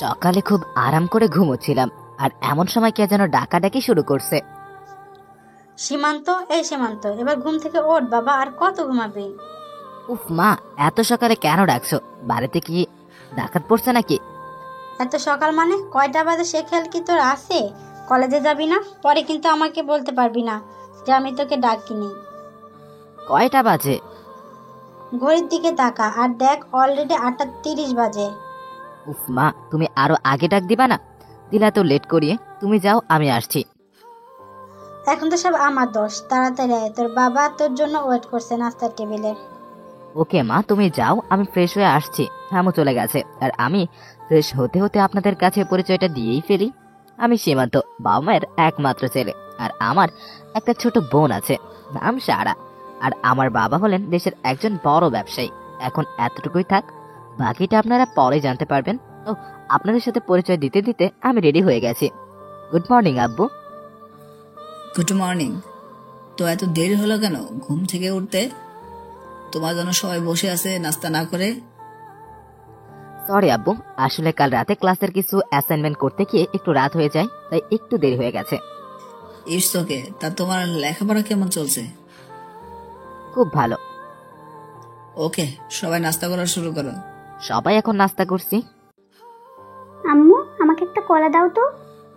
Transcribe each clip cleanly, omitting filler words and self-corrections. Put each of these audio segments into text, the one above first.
সকালে খুব আরাম করে ঘুমোচ্ছিলাম, আর এমন সময় কে যেন ডাকাডাকি শুরু করছে। সীমান্ত, এই সীমান্ত, এবার ঘুম থেকে ওঠ বাবা, আর কত ঘুমাবি? উফ মা, এত সকালে কেন ডাকছো? বাড়িতে কি ডাকাত পড়ছে নাকি? এত সকাল মানে? কয়টা বাজে সে খেয়াল কি তোর আছে? কলেজে যাবি না? পরে কিন্তু আমাকে বলতে পারবি না যে আমি তোকে ডাকিনি। কয়টা বাজে? ঘড়ির দিকে তাকা আর দেখ, অলরেডি 8:30 বাজে। উফ মা, তুমি আরো আগে ডাক দিবা না? দিলা তো লেট করিয়ে। তুমি যাও, আমি আসছি। এখন তো সব আমার দোষ। তাড়াতাড়ি আয়, তোর বাবা তোর জন্য ওয়েট করছে নাস্তার টেবিলে। ওকে মা, তুমি যাও, আমি ফ্রেশ হয়ে আসছি। আমু চলে গেছে, আর আমি ফ্রেশ হতে হতে আপনাদের কাছে পরিচয়টা দিয়েই ফেলি। আমি সীমান্ত, বাবা মায়ের একমাত্র ছেলে, আর আমার একটা ছোট বোন আছে, নাম সারা। আর আমার বাবা হলেন দেশের একজন বড় ব্যবসায়ী। এখন এতটুকুই থাক, বাকিটা আপনারা পরে জানতে পারবেন। তো আপনাদের সাথে পরিচয় দিতে দিতে আমি রেডি হয়ে গেছি। গুড মর্নিং আব্বু। Good morning. তো এত দেরি হলো কেন ঘুম থেকে উঠতে? তোমার জন্য সবাই বসে আছে নাস্তা না করে। সরি আব্বু, আসলে কাল রাতে ক্লাসের কিছু অ্যাসাইনমেন্ট করতে গিয়ে একটু রাত হয়ে যায়, তাই একটু দেরি হয়ে গেছে। It's okay. তা তোমার লেখাপড়া কেমন চলছে? খুব ভালো। ওকে, সবাই নাস্তা করা শুরু করো। সবাই এখন নাস্তা করছি। আম্মু, আমাকে একটা কলা দাও তো।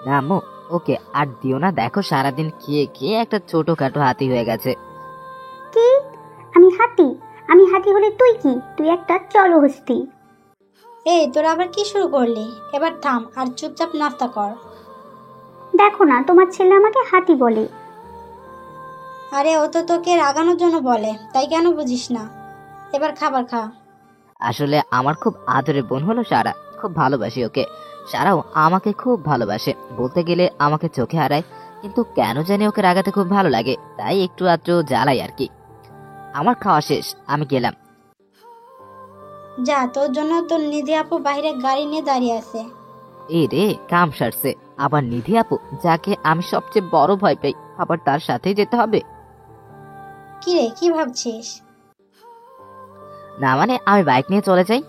না আম্মু, ওকে আর দিও না। দেখো সারাদিন খেয়ে খেয়ে একটা ছোটখাটো হাতি হয়ে গেছে। কি? আমি হাতি? আমি হাতি হলে তুই কি? তুই একটা জলহস্তি। এই, তোরা আবার কি শুরু করলি? এবার থাম আর চুপচাপ নাস্তা কর। দেখো না, তোমার ছেলে আমাকে হাতি বলে। আরে ও তো তোকে রাগানোর জন্য বলে, তাই কেন বুঝিস না? এবার খাবার খা। আসলে আমার খুব আদরের বোন হলো সারা, খুব ভালোবাসি ওকে। সারাও আমাকে খুব ভালোবাসে, বলতে গেলে আমাকে চোখে হারায়, কিন্তু কেন জানি ওকে রাগাতে খুব ভালো লাগে, তাই একটু আধটু জ্বালাই আর কি। আমার খাওয়া শেষ, আমি গেলাম। যা, তোর জন্য তোর নিধি আপু বাইরে গাড়ি নিয়ে দাঁড়িয়ে আছে। এই রে, কাম সারছে। আবার নিধি আপু, যাকে আমি সবচেয়ে বড় ভয় পাই, আবার তার সাথেই যেতে হবে? কি রে, কি ভাবছিস? না মানে, আমি বাইক নিয়ে চলে যাই।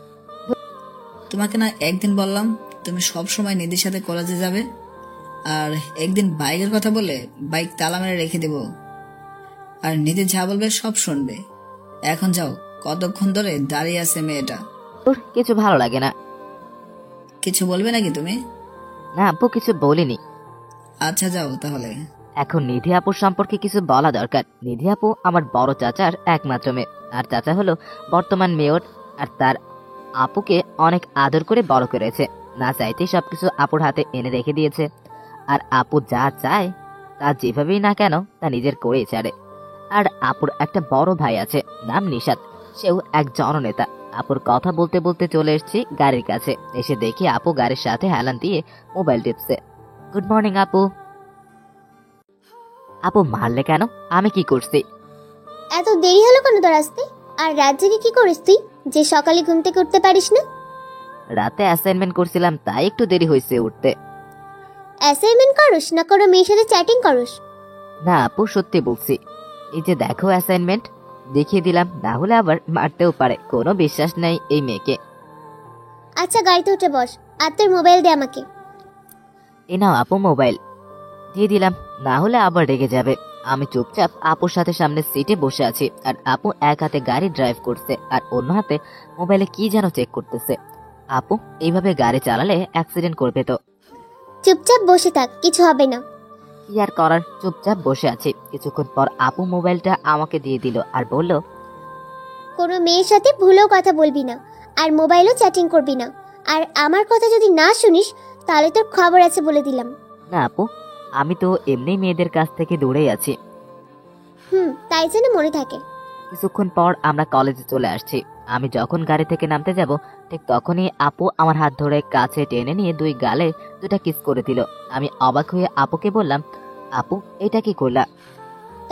তোমাকে না একদিন বললাম তুমি সব সময় নিধির সাথে কলেজে যাবে, আর একদিন বাইকের কথা বলে বাইক তালা মেরে রেখে দেব, আর নিধি যা বলবে সব শুনবে। এখন যাও, কতক্ষণ ধরে দাঁড়িয়ে আছে মেয়েটা। তোর কিছু ভালো লাগে না? কিছু বলবে নাকি তুমি? না আপু, কিছু বলিনি। আচ্ছা যাও তাহলে। এখন নিধি আপুর সম্পর্কে কিছু বলা দরকার। নিধি আপু আমার বড় চাচার একমাত্র মেয়ে, আর চাচা হলো বর্তমান মেয়র, আর তার আপুকে অনেক আদর করে বড় করেছে। না চাইতেই সবকিছু আপুর হাতে এনে রেখে দিয়েছে, আর আপু যা চায় তা যেভাবেই না কেন তা নিজের করেই ছাড়ে। আর আপুর একটা বড় ভাই আছে, নাম নিশাত, সেও এক জননেতা। আপুর কথা বলতে বলতে চলে এসেছি গাড়ির কাছে, এসে দেখি আপু গাড়ির সাথে হেলান দিয়ে মোবাইল টিপছে। গুড মর্নিং আপু। আপু মারলে কেন? আমি কি করছি? এত দেরি হলো কেন তোর আসতে? আর রাত জেগে কি করিস তুই যে সকালে ঘুম থেকে উঠতে পারিস না? রাতে অ্যাসাইনমেন্ট করছিলাম, তাই একটু দেরি হয়েছে উঠতে। অ্যাসাইনমেন্ট করস না কোনো মেয়ের সাথে চ্যাটিং করস? না আপু, সত্যি বলছি। এই যে দেখো অ্যাসাইনমেন্ট, দেখিয়ে দিলাম, না হলে আবার মারতেও পারে। কোনো বিশ্বাস নেই এই মেয়েকে। আচ্ছা গাড়িতে উঠে বস, আর তোর মোবাইল দে আমাকে। এ নাও আপু মোবাইল, দিয়ে দিলাম, না হলে আবার রেগে যাবে। আমি চুপচাপ আপুর সাথে সামনে সিটে বসে আছি, আর আপু এক হাতে গাড়ি ড্রাইভ করছে আর অন্য হাতে মোবাইলে কি যেন চেক করতেছে। আপু এইভাবে গাড়ি চালালে অ্যাক্সিডেন্ট করবে তো। চুপচাপ বসে থাক, কিছু হবে না। কি আর করার, চুপচাপ বসে আছি। কিছুক্ষণ পর আপু মোবাইলটা আমাকে দিয়ে দিল আর বলল, কোনো মেয়ের সাথে ভুলেও কথা বলবি না, আর মোবাইলও চ্যাটিং করবি না। আর আমার কথা যদি না শুনিস তাহলে তোর খবর আছে বলে দিলাম। না আপু, আমি তো এমনি মেয়েদের কাছ থেকে দূরেই আছি। তাই যেন মনে থাকে। কিছুক্ষণ পর আমরা কলেজে চলে আসছি। আমি যখন গাড়ি থেকে নামতে যাব, ঠিক তখনই আপু আমার হাত ধরে কাছে টেনে নিয়ে দুই গালে দুটা কিস করে দিল। আমি অবাক হয়ে আপুকে বললাম, আপু এটা কি করলা?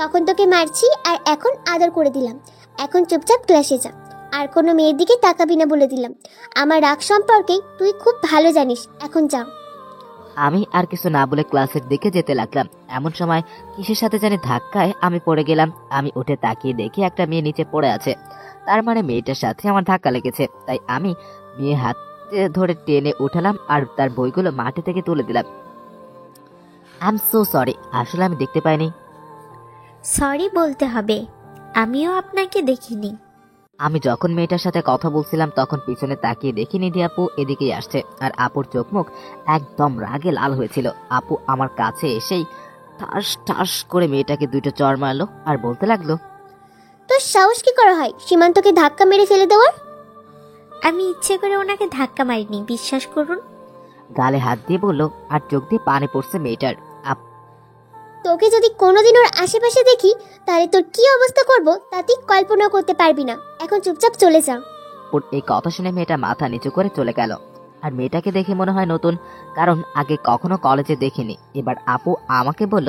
তখন তোকে মারছি আর এখন আদর করে দিলাম। এখন চুপচাপ ক্লাসে যা, আর কোনো মেয়ের দিকে তাকাবি না বলে দিলাম। আমার রাগ সম্পর্কে তুই খুব ভালো জানিস, এখন যা। আমি আর কিছু না বলে ক্লাসের দিকে যেতে লাগলাম। এমন সময় কিসের সাথে জানি ধাক্কায় আমি পড়ে গেলাম। আমি উঠে তাকিয়ে দেখি একটা মেয়ে নিচে পড়ে আছে। তার মানে মেয়েটার সাথে আমার ধাক্কা লেগেছে। তাই আমি মেয়ে হাতে ধরে টেনে উঠালাম আর তার বইগুলো মাটি থেকে তুলে দিলাম। আই এম সো সরি, আসলে আমি দেখতে পাইনি। সরি বলতে হবে, আমিও আপনাকে দেখিনি। আমি যখন মেয়েটার সাথে কথা বলছিলাম তখন পিছনে তাকিয়ে দেখি নিধি আপু এদিকেই আসছে, আর আপুর চোখ মুখ একদম রাগে লাল হয়েছিল। আপু আমার কাছে এসেই ঠাস ঠাস করে মেয়েটাকে দুটো চড় মারলো আর বলতে লাগলো, তোর সাহস কি করা হয় সীমান্তকে ধাক্কা মেরে ফেলে দেওয়ার? আমি ইচ্ছে করে ওনাকে ধাক্কা মারিনি, বিশ্বাস করুন। গালে হাত দিয়ে বললো আর চোখ দিয়ে পানি পড়ছে মেয়েটার। তোকে যদি কোনোদিন ওর আশেপাশে দেখি তাহলে তোর কি অবস্থা করব তা তুই কল্পনা করতে পারবি না। এখন চুপচাপ চলে যা। আপুর এই কথা শুনে মেয়েটা মাথা নিচু করে চলে গেল। আর মেয়েটাকে দেখে মনে হয় নতুন, কারণ আগে কখনো কলেজে দেখিনি। এবার আপু আমাকে বলল,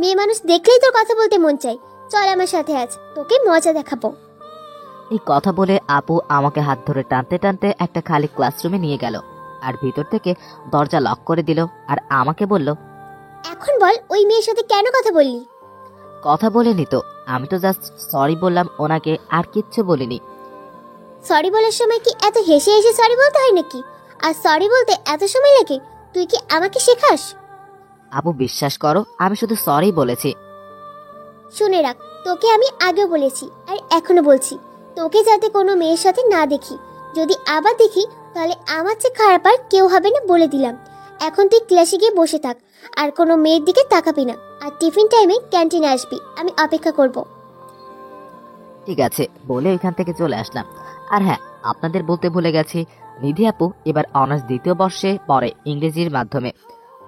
মেয়ে মানুষ দেখলেই তোর কথা বলতে মন চাই, চল আমার সাথে আজ, তোকে মজা দেখাবো। এই কথা বলে আপু আমাকে হাত ধরে টানতে টানতে একটা খালি ক্লাসরুমে নিয়ে গেল আর ভিতর থেকে দরজা লক করে দিল। আর আমাকে বলল, এখন বল ওই মেয়ের সাথে কেন কথা বললি? কথা বলিনি তো, আমি তো জাস্ট সরি বললাম ওনাকে, আর কিচ্ছু বলিনি। সরি বলার সময় কি এত হেসে হেসে সরি বলতে হয় নাকি? আর সরি বলতে এত সময় লাগে? তুই কি আমাকে শেখাস? আপু বিশ্বাস করো, আমি শুধু সরি বলেছি। শুনে রাখ, তোকে আমি আগেও বলেছি আর এখনো বলছি, তোকে যাতে কোনো মেয়ের সাথে না দেখি। যদি আবার দেখি তাহলে আমার চেয়ে খারাপ আর কেউ হবে না বলে দিলাম। এখন তুই ক্লাসে গিয়ে বসে থাক আর কোনো মেয়ের দিকে তাকাবি না। আর টিফিন টাইমে ক্যান্টিনে আসবি, আমি অপেক্ষা করব। ঠিক আছে বলে ওইখান থেকে চলে আসলাম। আর হ্যাঁ, আপনাদের বলতে ভুলে গেছি, নিধি আপু এবার অনার্স দ্বিতীয় বর্ষে পড়ে ইংরেজির মাধ্যমে।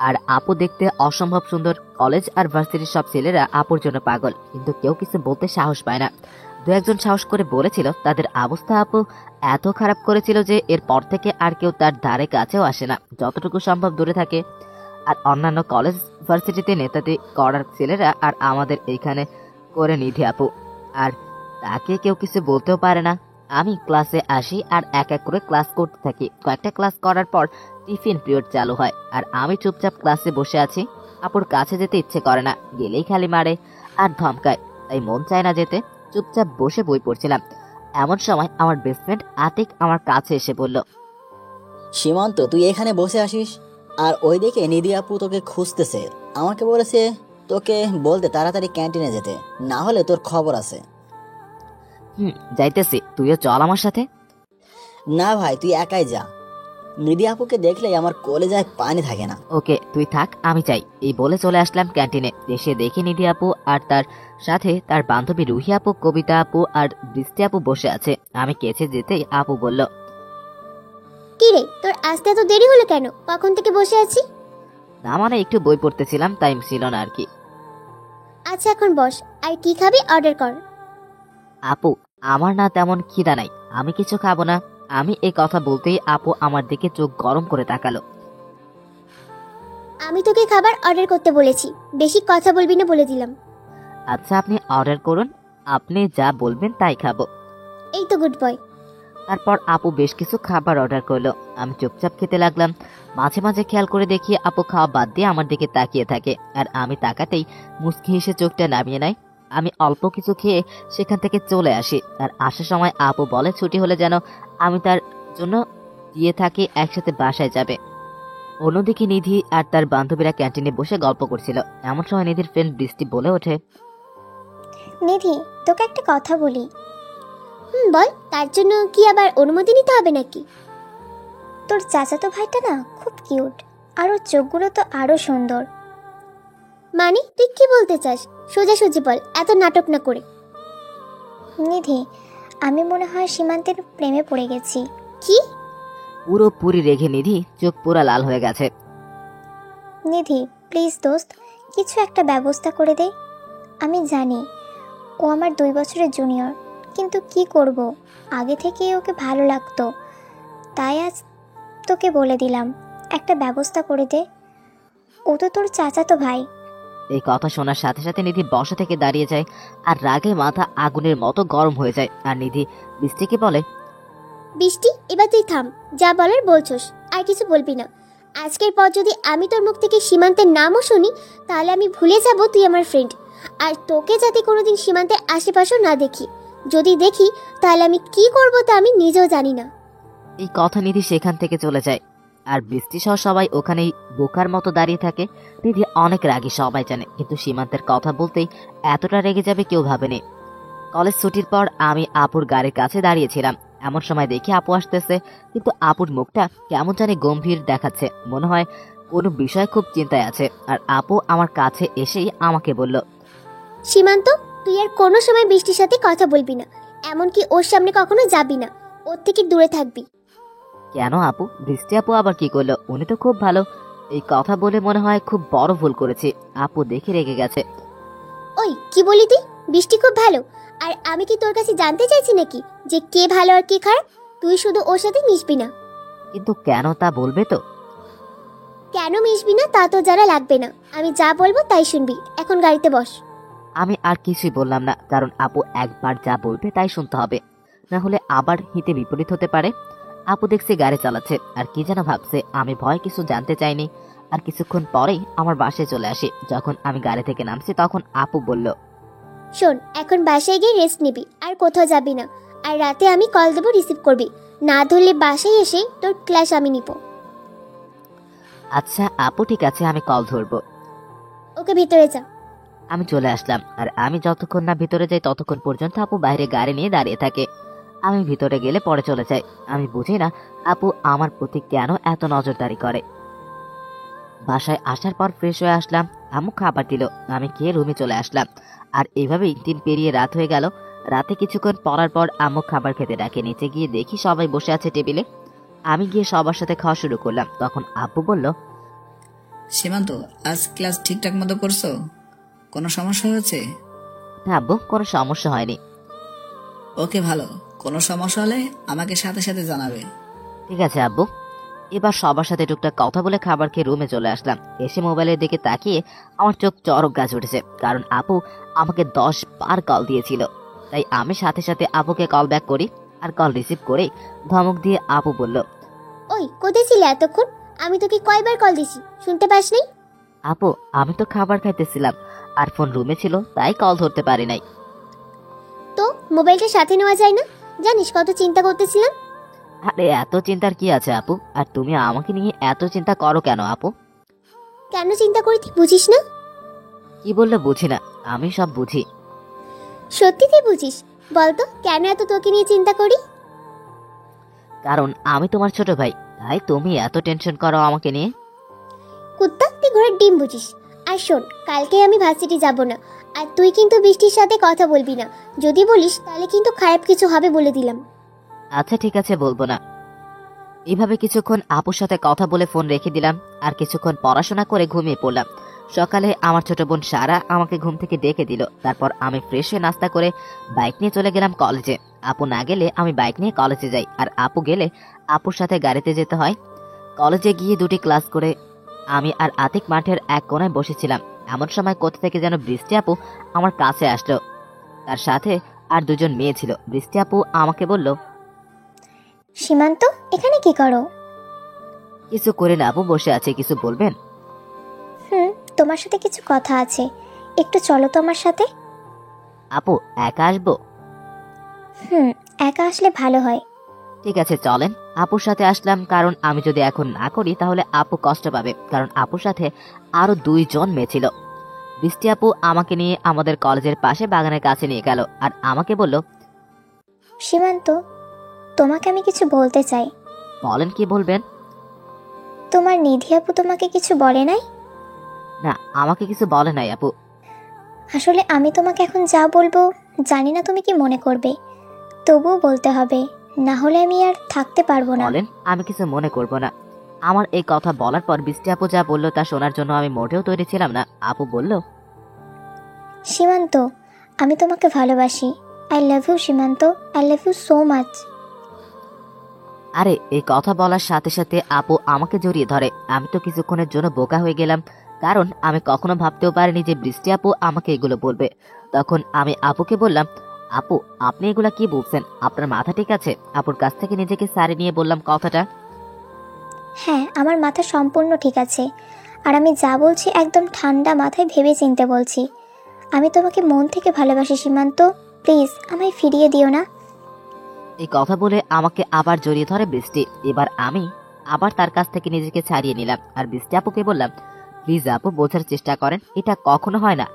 আর আপু দেখতে অসম্ভব সুন্দর। কলেজ আর ভার্সিটির সব ছেলেরা আপুর জন্য পাগল, কিন্তু কেউ কিছু বলতে সাহস পায় না। দু একজন সাহস করে বলেছিল তাদের অবস্থা আপু এত খারাপ করেছিল যে এরপর থেকে আর কেউ তার ধারে কাছেও আসে না, যতটুকু সম্ভব দূরে থাকে। আর অন্যান্য কলেজ ভার্সিটিতে নেতাতে করার ছেলেরা আর আমাদের এইখানে করে নিধি আপু, আর তাকে কেউ কিছু বলতেও পারে না। আমি ক্লাসে আসি আর এক এক করে ক্লাস করতে থাকি। কয়েকটা ক্লাস করার পর টিফিন পিরিয়ড চালু হয় আর আমি চুপচাপ ক্লাসে বসে আছি। আপুর কাছে যেতে ইচ্ছে করে না, গেলেই খালি মারে আর ধমকায়, তাই মন চায় না যেতে। চুপচাপ বসে বই পড়ছিলাম, এমন সময় আমার বেস্ট ফ্রেন্ড আতিক আমার কাছে এসে বলল, সীমান্ত তুই এখানে বসে আসিস আর ওইদিকে নিধি আপু তোকে খুঁজতেছে। আমাকে বলেছে তোকে বলতে তাড়াতাড়ি ক্যান্টিনে যেতে, না হলে তোর খবর আছে। যাইতেছি, তুইও চল আমার সাথে। না ভাই, তুই একাই যা। নিধি আপুকে দেখলেই আমার কলেজায় পানি থাকে না। ওকে তুই থাক, আমি চাই। এই বলে চলে আসলাম ক্যান্টিনে। এসে দেখি নিধি আপু আর তার সাথে তার বান্ধবী রুহি আপু, কবিতা আপু আর বৃষ্টি আপু বসে আছে। আমি কেছে যেতেই আপু বলল, কি রে, তোর আসতে এত দেরি হলো কেন? কখন থেকে বসে আছি? না মানে একটু বই পড়তেছিলাম, তাই ছিল না আর কি। আচ্ছা এখন বস, আর কি খাবি অর্ডার কর। আপু আমার না তেমন খিদা নাই, আমি কিছু খাবো না। আমি এই কথা বলতেই আপু আমার দিকে চোখ গরম করে তাকালো। আমি তোকে খাবার অর্ডার করতে বলেছি, বেশি কথা বলবি না বলে দিলাম। আচ্ছা আপনি অর্ডার করুন, আপনি যা বলবেন তাই খাবো। এই তো গুড বয়। তারপর আপু বেশ কিছু খাবার অর্ডার করলো, আমি চুপচাপ খেতে লাগলাম। মাঝে মাঝে খেয়াল করে দেখি আপু খাওয়া বাদ দিয়ে আমার দিকে তাকিয়ে থাকে, আর আমি তাকাতেই মুচকি হেসে চোখটা নামিয়ে নেয়। আমি অল্প কিছু খেয়ে সেখান থেকে চলে আসি। আর আসার সময় আপু বলে ছুটি হলে যেন আমি তার জন্য দিয়ে থাকি, একসাথে বাসায় যাবে। অন্যদিকে নিধি আর তার বান্ধবীরা ক্যান্টিনে বসে গল্প করছিল। এমন সময় নিধির ফ্রেন্ড বৃষ্টি বলে ওঠে, নিধি, তোকে একটা কথা বলি। বল, তার জন্য কি আবার অনুমতি নিতে হবে নাকি? তোর চাচাতো ভাইটা না খুব কিউট, আর ওর চোখগুলো তো আরো সুন্দর। মানে তুই কি বলতে চাস? সোজাসুজি বল, এত নাটক না করে। নিধি, আমি মনে হয় সীমান্তের প্রেমে পড়ে গেছি। কি? পুরোপুরি রেগে নিধি চোখ পুরা লাল হয়ে গেছে। নিধি প্লিজ দোস্ত, কিছু একটা ব্যবস্থা করে দে। আমি জানি ও আমার 2 বছরের জুনিয়র, কিন্তু কি করব, আগে থেকেই ওকে ভালো লাগতো, তাই আজ তোকে বলে দিলাম, একটা ব্যবস্থা করে দে। ও তো তোর চাচাতো ভাই। এই কথা শোনার সাথে সাথে নিধি বসা থেকে দাঁড়িয়ে যায় আর রাগে মাথা আগুনের মতো গরম হয়ে যায়। আর নিধি বৃষ্টিকে বলে, বৃষ্টি, এবার তুই থাম, যা বলার বলছস, আর কিছু বলবি না। আজকের পর যদি আমি তোর মুখ থেকে সীমান্তের নামও শুনি তাহলে আমি ভুলে যাব তুই আমার ফ্রেন্ড, আর তোকে যাতে কোনোদিন সীমান্তের আশেপাশেও না দেখি। যদি দেখি তাহলে আমি কি করব তা আমি নিজেও জানি না। এই কথা নিধি সেখান থেকে চলে যায়। আর বৃষ্টি সহ সবাই ওখানেই বোকার মতো দাঁড়িয়ে থাকে। নিধি অনেক রাগী সবাই জানে, কিন্তু সীমান্তের কথা বলতেই এতটা রেগে যাবে কেউ ভাবেনি। কলেজ ছুটির পর আমি আপুর গাড়ির কাছে দাঁড়িয়েছিলাম। এমন সময় দেখি আপু আসতেছে, কিন্তু আপুর মুখটা কেমন জানি গম্ভীর দেখাচ্ছে, মনে হয় কোনো বিষয় খুব চিন্তায় আছে। আর আপু আমার কাছে এসেই আমাকে বলল, সীমান্ত, তুই আর কোনো সময় বৃষ্টির সাথে কথা বলবি না, এমনকি ওর সামনে কখনো যাবি না, ওর থেকে দূরে থাকবি। কেন আপু? বৃষ্টি আপু আবার কি করলো? উনি তো খুব ভালো। এই কথা বলে মনে হয় খুব বড় ভুল করেছি। আপু দেখে রেগে গেছে। ওই কি বলি তুই? বৃষ্টি খুব ভালো, আর আমি কি তোর কাছে জানতে চাইছি নাকি যে কে ভালো আর কে খারাপ? তুই শুধু ওর সাথে মিশবি না। কিন্তু কেন তা বলবে তো? কেন মিশবি না তা তো জানা লাগবে না, আমি যা বলবো তাই শুনবি। এখন গাড়িতে বস। আমি আর কিছুই বললাম না, কারণ আপু একবার যা বলবে তাই শুনতে হবে, না হলে আবার হিতে বিপরীত হতে পারে। আপু দেখছি গাড়ি চালাচ্ছে আর কি যেন ভাবছে। আমি ভয় কিছু জানতে চাইনি। আর কিছুক্ষণ পরেই আমার বাসায় চলে আসি। যখন আমি গাড়ি থেকে নামছি তখন আপু বলল, শোন, এখন বাসায় গিয়ে রেস্ট নিবি, আর কোথাও যাবি না। আর রাতে আমি কল দেবো, রিসিভ করবি। না ধরলে বাসায় এসে তোর ক্লাস আমি নিব। আচ্ছা আপু ঠিক আছে, আমি কল ধরবো। ওকে, ভিতরে যা। আমি চলে আসলাম। আর আমি যতক্ষণ না ভিতরে যাই ততক্ষণ পর্যন্ত আপু বাইরে গাড়ি নিয়ে দাঁড়িয়ে থাকে। আমি ভিতরে গেলে পরে চলে যাই। আমি বুঝি না আপু আমার প্রতি কেন এত নজরদারি করে। বাসায় আসার পর ফ্রেশ হয়ে আসলাম। আম্মু খাবার দিল, আমি খেয়ে রুমে চলে আসলাম। আর এভাবেই দিন পেরিয়ে রাত হয়ে গেল। রাতে কিছুক্ষণ পরার পর আম্মু খাবার খেতে ডাকে। নিচে গিয়ে দেখি সবাই বসে আছে টেবিলে। আমি গিয়ে সবার সাথে খাওয়া শুরু করলাম। তখন আব্বু বলল, সীমান্ত, আজ ক্লাস ঠিকঠাক মতো করছো? কোনো সমস্যা হয়েছে? না আব্বু, কোনো সমস্যা হয়নি। ওকে, ভালো। কোনো সমস্যা হলে আমাকে সাথে সাথে জানাবে। ঠিক আছে আব্বু। এবার সবার সাথে টুকটাক কথা বলে খাবার খেয়ে রুমে চলে আসলাম। এসে মোবাইলের দিকে তাকিয়ে আমার চোখ চরক গাছ উঠেছে, কারণ আপু আমাকে 10 বার কল দিয়েছিল। তাই আমি সাথে সাথে আপুকে কল ব্যাক করি। আর কল রিসিভ করে ধমক দিয়ে আপু বলল, ওই কোথায় ছিলে এতক্ষণ? আমি তোকে কয়বার কল দিছি, শুনতে পাস নাই? আপু আমি তো খাবার খাইতেছিলাম আর ফোন রুমে ছিল, তাই কল ধরতে পারি নাই। তো মোবাইলটা সাথে নেওয়া যায় না? জানিস কত চিন্তা করতেছিলাম। আরে এত চিন্তার কি আছে আপু? আর তুমি আমাকে নিয়ে এত চিন্তা করো কেন আপু? কেন চিন্তা করি তুই বুঝিস না? কি বললে বুঝি না? আমি সব বুঝি। সত্যি তুই বুঝিস? বলতো কেন এত তোকে নিয়ে চিন্তা করি? কারণ আমি তোমার ছোট ভাই, তাই তুমি এত টেনশন করো আমাকে নিয়ে। কুত্তা, তুই ঘোড়ার ডিম বুঝিস। আর শোন, কালকে আমি ভার্সিটি যাব না, আর তুই কিন্তু বৃষ্টির সাথে কথা বলবি না। যদি বলিস তাহলে কিন্তু খারাপ কিছু হবে বলে দিলাম। আচ্ছা ঠিক আছে, বলবো না। এভাবে কিছুক্ষণ আপুর সাথে কথা বলে ফোন রেখে দিলাম। আর কিছুক্ষণ পড়াশোনা করে ঘুমিয়ে পড়লাম। সকালে আমার ছোট বোন সারা আমাকে ঘুম থেকে ডেকে দিল। তারপর আমি ফ্রেশ হয়ে নাস্তা করে বাইক নিয়ে চলে গেলাম কলেজে। আপু না গেলে আমি বাইক নিয়ে কলেজে যাই, আর আপু গেলে আপুর সাথে গাড়িতে যেতে হয়। কলেজে গিয়ে 2টি ক্লাস করে আমি আর আতিক মাঠের এক কোণায় বসেছিলাম। এমন সময় কোথা থেকে যেন বৃষ্টি আপু আমার কাছে আসলো। তার সাথে আর 2জন মেয়ে ছিল। বৃষ্টি আপু আমাকে বলল, সীমান্ত, এখানে কি করো? কিছু করে না আপু, বসে আছে। কিছু বলবেন? তোমার সাথে কিছু কথা আছে, একটু চলো তো আমার সাথে। আপু একা আসবো? একা আসলে ভালো হয়। ঠিক আছে চলেন। আপুর সাথে আসলাম, কারণ আমি যদি এখন না করি তাহলে আপু কষ্ট পাবে, কারণ আপুর সাথে আরো 2জন মেয়ে ছিল। বৃষ্টি আপু আমাকে নিয়ে আমাদের কলেজের পাশে বাগানের কাছে নিয়ে গেল আর আমাকে বলল, সীমান্ত, তোমাকে আমি কিছু বলতে চাই। বলেন, কি বলবেন? তোমার নিধি আপু তোমাকে কিছু বলে নাই? না, আমাকে কিছু বলে নাই আপু। আসলে আমি তোমাকে এখন যা বলবো জানি না তুমি কি মনে করবে, তবুও বলতে হবে, না হলে আমি আর থাকতে পারবো না। বলেন, আমি কিছু মনে করব না। আমার এই কথা বলার পর বৃষ্টি আপু যা বললো তা শোনার জন্য আমি মোটেও তৈরি ছিলাম না। আপু বলল, সীমান্ত, আমি তোমাকে ভালোবাসি। I love you Simanta, I love you so much. আরে এই কথা বলার সাথে সাথে আপু আমাকে জড়িয়ে ধরে। আমি তো কিছুক্ষণের জন্য বোকা হয়ে গেলাম, কারণ আমি কখনো ভাবতেও পারিনি যে বৃষ্টি আপু আমাকে এগুলো বলবে। তখন আমি আপুকে বললাম, আপু আপনি এগুলা কি বলছেন? আপনার মাথা ঠিক আছে? আপুর কাছ থেকে নিজেকে সারিয়ে নিয়ে বললাম কথাটা। হ্যাঁ, আমার মাথা সম্পূর্ণ ঠিক আছে, আর আমি যা বলছি একদম ঠান্ডা মাথায় ভেবে চিনতে বলছি। আমি তোমাকে মন থেকে ভালোবাসি সীমান্ত, প্লিজ আমায় ফিরিয়ে দিও না। এই কথা বলে আমাকে আবার জড়িয়ে ধরে বৃষ্টি। এবার আমি আবার তার কাছ থেকে নিজেকে ছাড়িয়ে নিলাম আর বৃষ্টি আপুকে বললাম, প্লিজ আপু, বোঝার চেষ্টা করেন, এটা কখনো হয় না।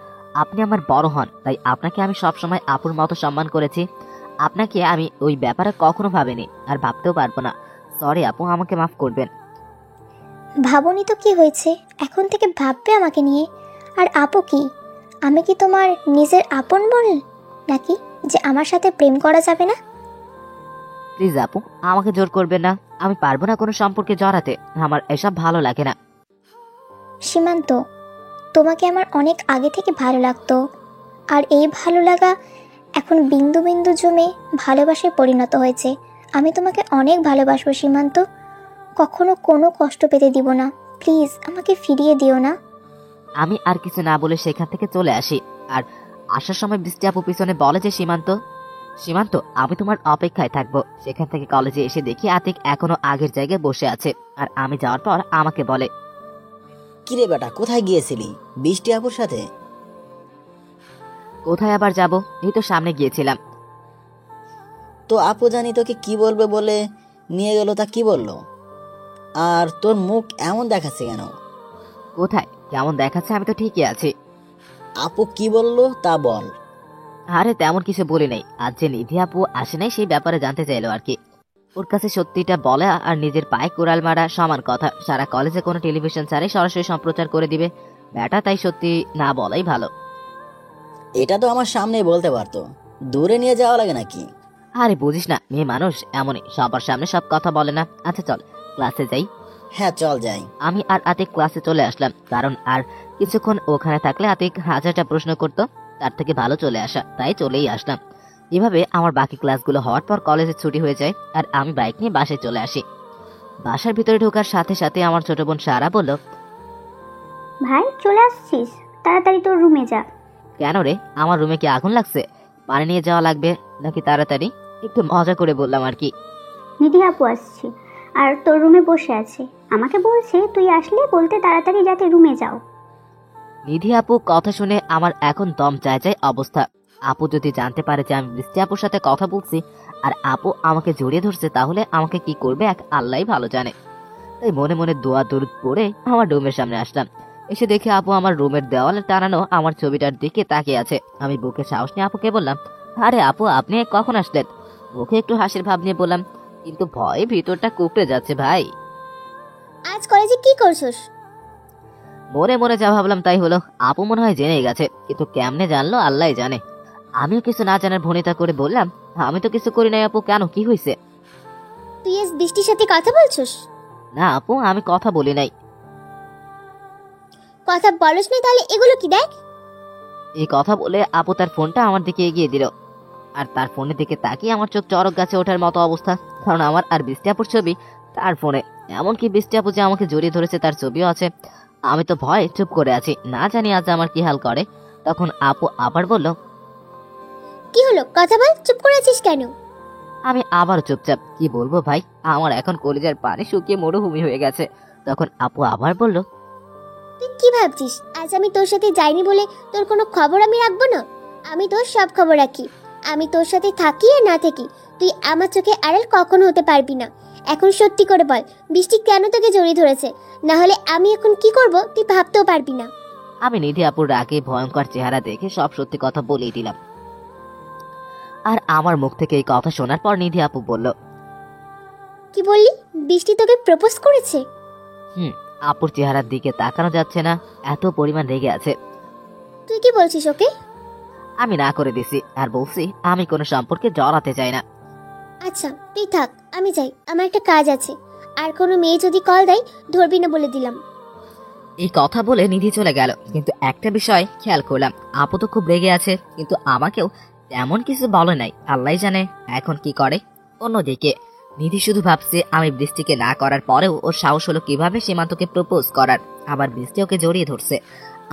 আপনি আমার বড় হন, তাই আপনাকে আমি সবসময় আপুর মতো সম্মান করেছি। আপনাকে আমি ওই ব্যাপারে কখনো ভাবিনি, আর ভাবতেও পারবো না। সরি আপু, আমাকে মাফ করবেন। ভাবনি তো কি হয়েছে, এখন থেকে ভাববে আমাকে নিয়ে। আর আপু কি, আমি কি তোমার নিজের আপন বোন নাকি যে আমার সাথে প্রেম করা যাবে না? প্লিজ আপু, আমাকে জোর করবেন না। আমি পারবো না কোনো সম্পর্কে জড়াতে, আমার এসব ভালো লাগে না। সীমান্ত, তোমাকে আমার অনেক আগে থেকে ভালো লাগতো, আর এই ভালো লাগা এখন বিন্দু বিন্দু জমে ভালোবাসায় পরিণত হয়েছে। আমি তোমাকে অনেক ভালোবাসবো সীমান্ত, কখনো কোনো কষ্ট পেতে দিব না। প্লিজ আমাকে ফিরিয়ে দিও না। আমি আর কিছু না বলে সেখান থেকে চলে আসি। আর আসার সময় বৃষ্টি আপু পিছনে বলে যে, সীমান্ত সীমান্ত, আমি তোমার অপেক্ষায় থাকবো। সেখান থেকে কলেজে এসে দেখি আতিক এখনো আগের জায়গায় বসে আছে। আর আমি যাওয়ার পর আমাকে বলে, কিরে বেটা, কোথায় গিয়েছিলি? বৃষ্টি আপুর সাথে? কোথায় আবার যাব, এই তো সামনে গিয়েছিলাম। তো আপু জানি তোকে কি বলবে বলে নিয়ে গেল, তা কি বললো? আর তোর মুখ এমন দেখাচ্ছে কেন? কোথায় কেমন দেখাচ্ছে, আমি তো ঠিকই আছি। আপু কি বললো তা বল। আরে তেমন কিছু বলি নাই, আজ যে নিধি আপু আসে নাই সেই ব্যাপারে জানতে চাইলো আর কি। ওর কাছে সত্যিটা বলা আর নিজের পায়ে কোড়াল মারা সমান কথা। সারা কলেজে কোনো টেলিভিশন ছাড়াই সরাসরি সম্প্রচার করে দিবে ব্যাটা, তাই সত্যি না বলাই ভালো। এটা তো আমার সামনেই বলতে পারতো, দূরে নিয়ে যাওয়া লাগে নাকি? আরে বুঝিস না, মেয়ে মানুষ এমনই, সবার সামনে সব কথা বলে না। আচ্ছা চল ক্লাসে যাই। হ্যাঁ চল যাই। আমি আর আতিক ক্লাসে চলে আসলাম, কারণ আর কিছুক্ষণ ওখানে থাকলে আতিক হাজারটা প্রশ্ন করতো, তার থেকে ভালো চলে আসা, তাই চলেই আসলাম। এভাবে আমার বাকি ক্লাসগুলো হওয়ার পর কলেজে ছুটি হয়ে যায় আর আমি বাইক নিয়ে বাসায় চলে আসি। বাসার ভিতরে ঢোকার সাথে সাথে আমার ছোট বোন সারা বলল, ভাই চলে আসছিস, তাড়াতাড়ি তোর রুমে যা। কেন রে, আমার রুমে কি আগুন লাগছে? পানি নিয়ে যাওয়া লাগবে নাকি তাড়াতাড়ি? একটু মজা করে বললাম আর কি। নিধি আপু আসছে আর তোর রুমে বসে আছে, আমাকে বলছে তুই আসলে বলতে তাড়াতাড়ি যাতে রুমে যাও। নিধি আপু কথা শুনে আমার এখন দম যায় যায় অবস্থা। আপু যদি জানতে পারে যে আমি বৃষ্টি আপুর সাথে কথা বলছি আর আপু আমাকে জড়িয়ে ধরছে, তাহলে আমাকে কি করবে এক আল্লাহই ভালো জানে। তাই মনে মনে দোয়া দরুদ পড়ে আমার রুমের সামনে আসলাম। এসে দেখে আপু আমার রুমের দেওয়ালে টানানো আমার ছবিটার দিকে তাকিয়ে আছে। আমি বুকে সাহস নিয়ে আপুকে বললাম, আরে আপু, আপনি কখন আসলেন? মুখে একটু হাসির ভাব নিয়ে বললাম, কিন্তু ভয়ে ভিতরটা কুকড়ে যাচ্ছে ভাই। আজ কলেজে কি করছস? মনে মনে যা ভাবলাম তাই হলো। আপু মনে হয় জেনে গেছে, কিন্তু কেমনে জানলো আল্লাহই জানে। আমিও কিছু না জানার ভনিতা করে বললাম, আমি তো কিছু করি নাই আপু, কেন, কি হয়েছে? তুই আজ বৃষ্টির সাথে কথা বলছস? না আপু, আমি কথা বলি নাই। কথা বলছ না তাহলে এগুলো কি দেখ? এই কথা বলে আপু তার ফোনটা আমার দিকে এগিয়ে দিল। আর তার ফোনের দিকে তাকিয়ে আমার চোখ চড়ক গাছে ওঠার মতো অবস্থা, কারণ আমার আর বৃষ্টি আপুর ছবি তার ফোনে। এমনকি বৃষ্টি আপু যে আমাকে জড়িয়ে ধরেছে তার ছবিও আছে। আমি তো ভয়ে চুপ করে আছি, না জানি আজ আমার কি হাল করে। তখন আপু আবার বলল, কি হলো, কথা বল, চুপ করে আছিস কেন? আমি আবার চুপচাপ। কি বলবো ভাই, আমার এখন কলিজার পানি শুকিয়ে মরুভূমি হয়ে গেছে। তখন আপু আবার বলল, তুই কি ভাবছিস আজ আমি তোর সাথে যাইনি বলে তোর কোনো খবর আমি রাখবো না? আমি তোর সব খবর রাখি। আমি তোর সাথে থাকি আর না থাকি, তুই আমার চোখে আড়াল কখনো হতে পারবি না। এখন সত্যি করে বল, বৃষ্টি কেন তোকে জড়িয়ে ধরেছে? না হলে আমি এখন কি করব তুই ভাবতেও পারবি না। আমি নিধি আপুর রাগে ভয়ঙ্কর চেহারা দেখে সব সত্যি কথা বলেই দিলাম। আর আমার মুখ থেকে এই কথা শোনার পর নিধি আপু বলল, কি বললি? বৃষ্টি তোকে প্রপোজ করেছে? আপুর চেহারার দিকে তাকানো যাচ্ছে না, এত পরিমাণ রেগে আছে। তুই কি বলছিস ওকে? আমি না করে দিছি আর বলছি আমি কোনো সম্পর্কে জড়াতে চাই না। আচ্ছা তুই থাক, আমি যাই, আমার একটা কাজ আছে। আর কোনো মেয়ে যদি কল দেয় ধরবি না বলে দিলাম। এই কথা বলে নিধি চলে গেল। কিন্তু একটা বিষয় খেয়াল করলাম, আপু তো খুব রেগে আছে, কিন্তু আমাকেও তেমন কিছু বলে নাই। আল্লাহ জানে এখন কি করে। অন্যদিকে নিধি শুধু ভাবছে আমি বৃষ্টিকে না করার পরেও ওর সাহস হলো কিভাবে সীমান্তকে প্রপোজ করার। আবার বৃষ্টি ওকে জড়িয়ে ধরছে,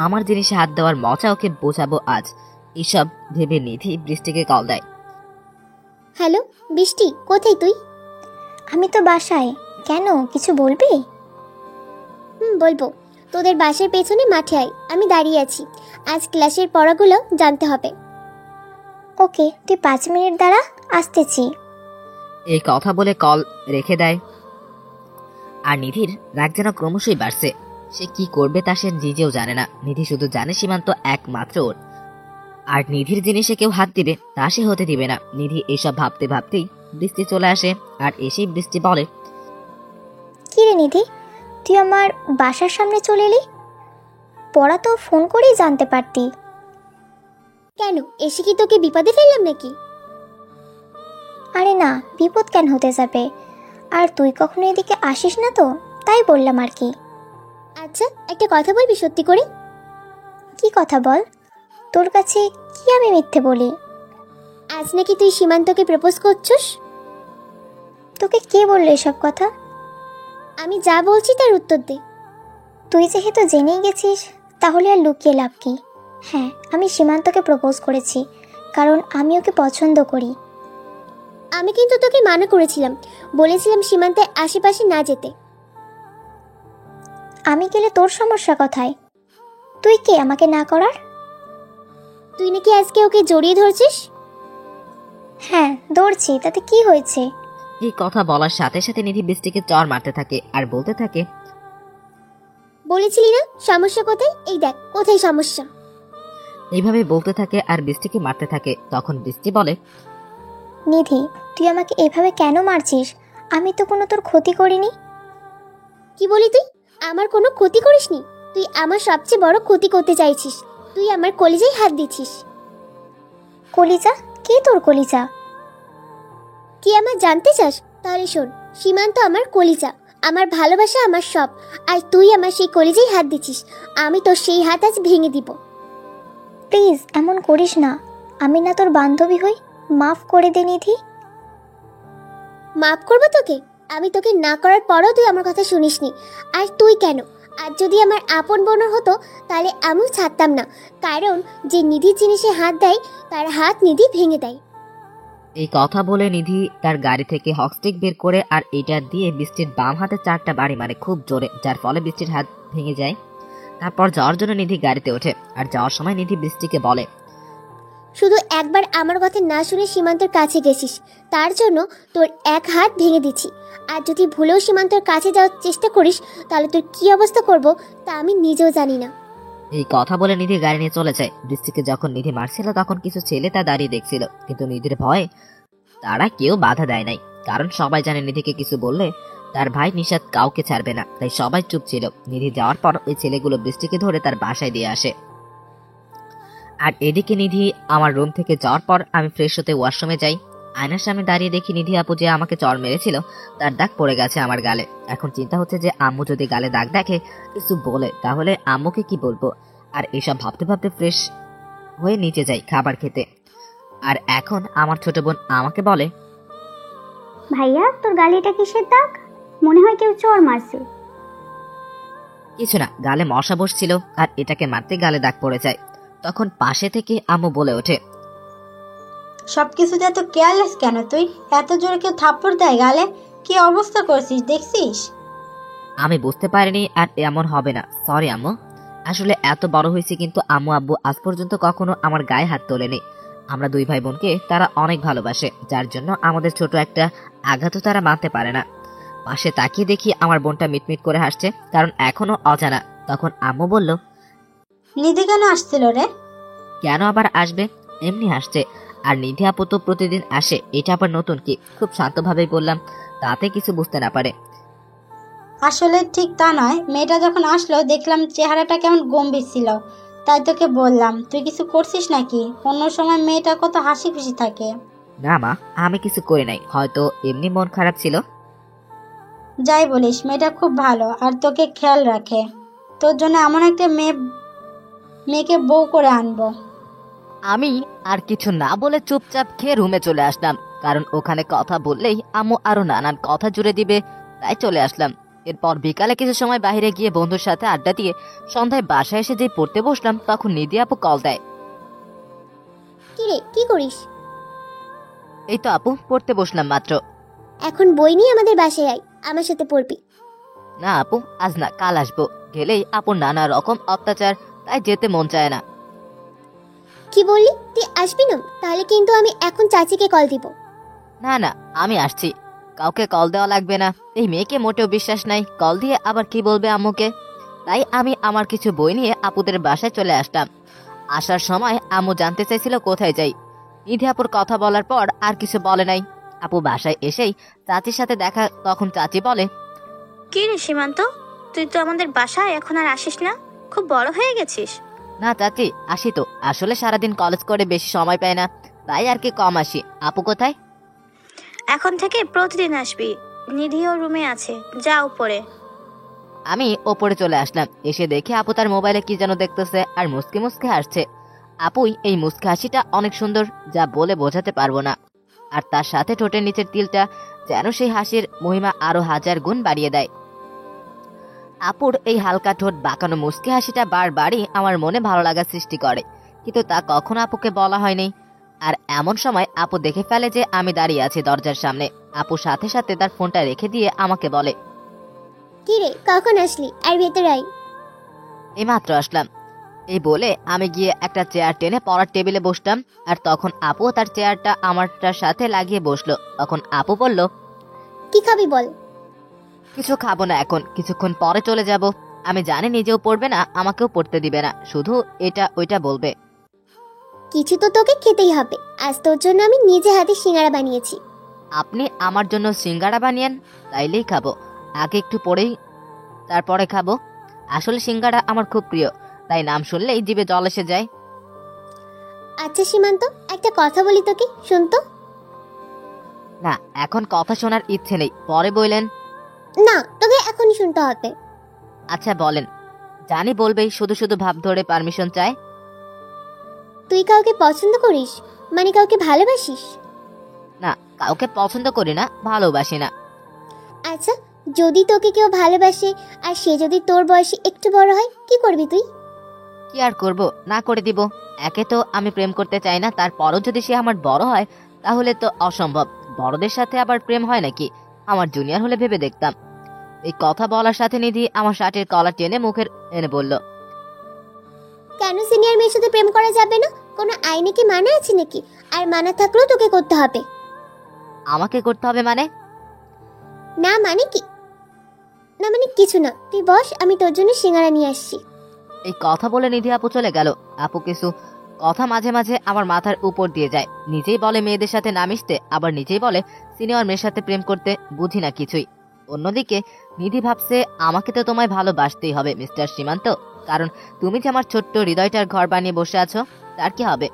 আমার জিনিসে হাত দেওয়ার মজা ওকে বোঝাবো আজ। এসব ভেবে নিধি বৃষ্টিকে কল দেয়। হ্যালো বৃষ্টি, কোথায় তুই? আমি তো বাসায়। কেন, কিছু বলবি? বলবো। তোদের বাসার পেছনে মাঠে আয়, আমি দাঁড়িয়ে আছি। আজ ক্লাসের পড়াগুলো জানতে হবে। ওকে, তুই 5 মিনিট দাঁড়া, আসতেছি। এই কথা বলে কল রেখে দেয়। আর নিধির রাগ যেন ক্রমশই বাড়ছে। সে কি করবে তা সে নিজেও জানে না। নিধি শুধু জানে সীমান্ত একমাত্র ওর, আর নিধির জিনিসে কেউ হাত দিবে তা সে হতে দিবে না। নিধি এসব ভাবতে ভাবতেই বৃষ্টি চলে আসে, আর এসেই বৃষ্টি বলে, কি রে নিধি, তুই আমার বাসার সামনে চলে এলি? পড়া তো ফোন করেই জানতে পারতি। কেন, এসে কি তোকে বিপদে ফেললাম নাকি? আরে না, বিপদ কেন হতে যাবে? আর তুই কখনো এদিকে আসিস না তো, তাই বললাম আর কি। আচ্ছা, একটা কথা বলবি সত্যি করে? কি কথা বল, তোর কাছে কি আমি মিথ্যে বলি? আজ নাকি তুই সীমান্তকে প্রপোজ করছিস। তোকে কে বললো এসব কথা? আমি যা বলছি তার উত্তর দে। তুই যেহেতু জেনেই গেছিস, তাহলে আর লুকিয়ে লাভ কি? হ্যাঁ, আমি সীমান্তকে প্রপোজ করেছি, কারণ আমি ওকে পছন্দ করি। আমি কিন্তু তোকে মানা করেছিলাম, বলেছিলাম সীমান্তের আশেপাশে না যেতে। আমি গেলে তোর সমস্যা কোথায়? তুই কে আমাকে না করার? তুই নাকি আজকে ওকে জড়িয়ে ধরছিস? হ্যাঁ, ধরছি, তাতে কি হয়েছে? এই কথা বলার সাথে সাথে নিধি বৃষ্টিকে চর মারতে থাকে আর বলতে থাকে, বলেছিলি না সমস্যা কোথায়, এই দেখ কোথায় সমস্যা। এইভাবে বলতে থাকে আর বৃষ্টিকে মারতে থাকে। তখন বৃষ্টি বলে, নিধি, তুই আমাকে এভাবে কেন মারছিস? আমি তো কোনো তোর ক্ষতি করিনি। কি বলি তুই? আমার কোনো ক্ষতি করিসনি? তুই আমার সবচেয়ে বড় ক্ষতি করতে চাইছিস। তুই আমার কলিজায় হাত দিচ্ছিস। কলিজা? কে তোর কলিজা? কি আমার জানতে চাস? তাহলে শোন, সীমান্ত আমার কলিজা, আমার ভালোবাসা, আমার সব। আর তুই আমার সেই কলিজায় হাত দিচ্ছিস। আমি তোর সেই হাত আজ ভেঙে দিব। প্লিজ এমন করিস না, আমি না তোর বান্ধবী হই, মাফ করে দে নিধি। মাফ করবো তোকে? আমি তোকে না করার পরও তুই আমার কথা শুনিসনি। আর তুই কেন? আর যদি আমার আপন বোন হতো তাহলে আমিও ছাড়তাম না, কারণ যে নিধির জিনিসে হাত দেয় তার হাত নিধি ভেঙে দেয়। এই কথা বলে নিধি তার গাড়ি থেকে হকস্টিক বের করে আর এটা দিয়ে বৃষ্টির বাম হাতে 4টা বাড়ি মারে খুব জোরে, যার ফলে বৃষ্টির হাত ভেঙে যায়। তারপর যাওয়ার জন্য নিধি গাড়িতে ওঠে, আর যাওয়ার সময় নিধি বৃষ্টিকে বলে, শুধু একবার আমার কথা না শুনে সীমান্তের কাছে গেছিস, তার জন্য তোর এক হাত ভেঙে দিচ্ছি। আর যদি ভুলেও সীমান্তের কাছে যাওয়ার চেষ্টা করিস তাহলে তোর কি অবস্থা করব তা আমি নিজেও জানি না। এই কথা বলে নিধি গাড়ি নিয়ে চলে যায়। বৃষ্টিকে যখন নিধি মারছিল তখন কিছু ছেলে তা দাঁড়িয়ে দেখছিল, কিন্তু নিধির ভয়ে তারা কেউ বাধা দেয় নাই, কারণ সবাই জানে নিধিকে কিছু বললে তার ভাই নিশাদ কাউকে ছাড়বে না, তাই সবাই চুপ ছিল। নিধি যাওয়ার পর ওই ছেলেগুলো বৃষ্টিকে ধরে তার বাসায় দিয়ে আসে। আর এদিকে নিধি আমার রুম থেকে যাওয়ার পর আমি ফ্রেশ হতে ওয়াশরুমে যাই। আয়নার সামনে দাঁড়িয়ে দেখি নিধি আপু যে আমাকে চর মেরেছিল তার দাগ পড়ে গেছে আমার গালে। এখন চিন্তা হচ্ছে যে আম্মু যদি গালে দাগ দেখে কিছু বলে তাহলে আম্মুকে কি বলবো। আর এসব ভাবতে ভাবতে ফ্রেশ হয়ে নিচে যাই খাবার খেতে। আর এখন আমার ছোট বোন আমাকে বলে, ভাইয়া, তোর গালিটা কিসের দাগ? মনে হয় কেউ চর মারছে। কিছু না, গালে মশা বসছিল আর এটাকে মারতে গালে দাগ পড়ে যায়। তখন পাশে থেকে আম্মু বলে ওঠে, সবকিছুতে এত কেয়ারলেস কেন তুই? এত জোরে কেউ থাপ্পড় দেয় গালে? কি অবস্থা করছিস দেখছিস? আমি বুঝতে পারিনি আর এমন হবে না, সরি আম্মু। আসলে এত বড় হয়েছে কিন্তু আম্মু আব্বু আজ পর্যন্ত কখনো আমার গায়ে হাত তোলেনি। আমরা দুই ভাই বোনকে তারা অনেক ভালোবাসে, যার জন্য আমাদের ছোট একটা আঘাতও তারা মানতে পারে না। পাশে তাকিয়ে দেখি আমার বোনটা মিটমিট করে হাসছে, কারণ এখনো অজানা। তখন আম্মু বলল, নিধি কেন আসছিল রে? কেন আবার আসবে, এমনি হাসছে। আর নিধি আপু তো প্রতিদিন আসে, এটা আবার নতুন কি? খুব শান্তভাবেই বললাম, তাতে কিছু বুঝতে না পারে। আসলে ঠিক তা নয়, মেয়েটা যখন আসলো দেখলাম চেহারাটা কেমন গম্ভীর ছিল, তাই তোকে বললাম। তুই কিছু করছিস নাকি? অন্য সময় মেয়েটা কত হাসি খুশি থাকে। না মা, আমি কিছু করি নাই, হয়তো এমনি মন খারাপ ছিল। যাই বলিস, মেয়েটা খুব ভালো আর তোকে খেয়াল রাখে। তোর জন্য এমন একটা মেয়েকে বউ করে আনবো। আমি আর কিছু না বলে চুপচাপ খেয়ে রুমে চলে আসলাম, কারণ ওখানে কথা বললেই আম্মু আরো নানান কথা জুড়ে দিবে, তাই চলে আসলাম। এরপর বিকালে কিছু সময় বাইরে গিয়ে বন্ধুর সাথে আড্ডা দিয়ে সন্ধ্যায় বাসায় এসে যে পড়তে বসলাম তখন নিধি আপু কল দেয়। কি রে, কি করিস? এই তো আপু, পড়তে বসলাম মাত্র। এখন বই নিয়ে আমাদের বাসায় আয়, আমার সাথে পড়বি। না আপু, আজ না, কাল আসবো। গেলেই আপুর নানা রকম অত্যাচার, তাই যেতে মন চায় না। কি বললি? তুই আসবি না? তাহলে কিন্তু আমি এখন চাচিকে কল দিব। না না, আমি আসছি, কাউকে কল দেওয়া লাগবে না। এই মেয়েকে মোটেও বিশ্বাস নাই, কল দিয়ে আবার কি বলবে আম্মুকে। তাই আমি আমার কিছু বই নিয়ে আপুদের বাসায় চলে আসলাম। আসার সময় আম্মু জানতে চাইছিল কোথায় যাই। নিধি আপুর কথা বলার পর আর কিছু বলে নাই। আপু বাসায় এসেই চাচির সাথে দেখা, তখন চাচি বলে, কি রে সীমান্ত, তুই তো আমাদের বাসায় এখন আর আসিস না, খুব বড় হয়ে গেছিস। না চাচি, আসি তো, আসলে সারাদিন কলেজ করে বেশি সময় পাই না, তাই আর কি কম আসি। আপু কোথায়? এখন থেকে প্রতিদিন আসবি, নিধিও রুমে আছে, যা উপরে। আমি ওপরে চলে আসলাম। এসে দেখে আপু তার মোবাইলে কি যেন দেখতেছে আর মুসকে মুসকে হাসছে। আপুই এই মুসকে হাসিটা অনেক সুন্দর, যা বলে বোঝাতে পারবো না। আর তার সাথে ঠোঁটের নিচের তিলটা যেন সেই হাসির মহিমা আরো 1000 গুণ বাড়িয়ে দেয়। আপুর এই হালকা ঠোঁট বাঁকানো মুসকে হাসিটা বারবারই আমার মনে ভালো লাগা সৃষ্টি করে, কিন্তু তা কখনো আপুকে বলা হয়নি। আর এমন সময় আপু দেখে ফেলে যে আমি দাঁড়িয়ে আছি দরজার সামনে। আপু সাথে সাথে তার ফোনটা রেখে দিয়ে আমাকে বলে, কি রে, কখন আসলি? আর ভেতরে আয়। এইমাত্র আসলাম। এই বলে আমি গিয়ে একটা চেয়ার টেনে পড়ার টেবিলে বসলাম। আর তখন আপু তার চেয়ারটা আমারটার সাথে লাগিয়ে বসলো। তখন আপু বলল, কি খাবি বল? কিছু খাবো না এখন, কিছুক্ষণ পরে চলে যাব। আমি জানি নিজেও পড়বে না, আমাকেও পড়তে দিবে না, শুধু এটা ওইটা বলবে। কিছু তো তোকে খেতেই হবে। আজ তোর জন্য আমি নিজে হাতে সিঙ্গারা বানিয়েছি। আপনি আমার জন্য সিঙ্গারা বানিয়েন, তাইলেই খাবো। আগে একটু পরেই তারপরে খাবো। আসলে সিঙ্গারা আমার খুব প্রিয়, তাই নাম শুনলেই জিভে জল এসে যায়। আচ্ছা সীমান্ত, একটা কথা বলি তোকে, শুন তো। না, এখন কথা শোনার ইচ্ছে নেই, পরে বললেন। না, তোকে এখনই শুনতে হবে। আচ্ছা বলেন। জানি বলবেই, শুধু শুধু ভাব ধরে পারমিশন চায়। তুই কাউকে পছন্দ করিস? মানে কাউকে ভালোবাসিস? না, কাউকে পছন্দ করি না, ভালোবাসি না। আচ্ছা, যদি তোকে কেউ ভালোবাসে আর সে যদি তোর বয়সে একটু বড় হয়, কি করবি তুই? কি আর করব, না করে দিব। একে তো আমি প্রেম করতে চাই না, তারপরও যদি সে আমার বড় হয় তাহলে তো অসম্ভব। বড়দের সাথে আবার প্রেম হয় নাকি? আমার জুনিয়র হলে ভেবে দেখতাম। এই কথা বলার সাথে নিধি আমার শার্টের কলার টেনে মুখের এনে বলল, কেন সিনিয়র মেয়ের সাথে প্রেম করা যাবে না? কোনো আইনে কি মানা আছে নাকি? আর মানা থাকলেও তোকে করতে হবে। আমাকে করতে হবে মানে? না মানে কি? না মানে কিছু না, তুই বস, আমি তোর জন্য সিঙ্গারা নিয়ে আসছি। এই কথা বলে নিধি আপু চলে গেল। আপু কিছু কথা মাঝে মাঝে আমার মাথার উপর দিয়ে যায়। নিজেই বলে মেয়েদের সাথে না মিশতে, আবার নিজেই বলে সিনিয়র মেয়ের সাথে প্রেম করতে, বুঝি না কিছুই। অন্যদিকে নিধি ভাবছে আমাকে তো তোমায় ভালোবাসতেই হবে মিস্টার সীমান্ত, কারণ তুমি যে আমার ছোট্ট হৃদয়টার ঘর বানিয়ে বসে আছো, তার কি হবে?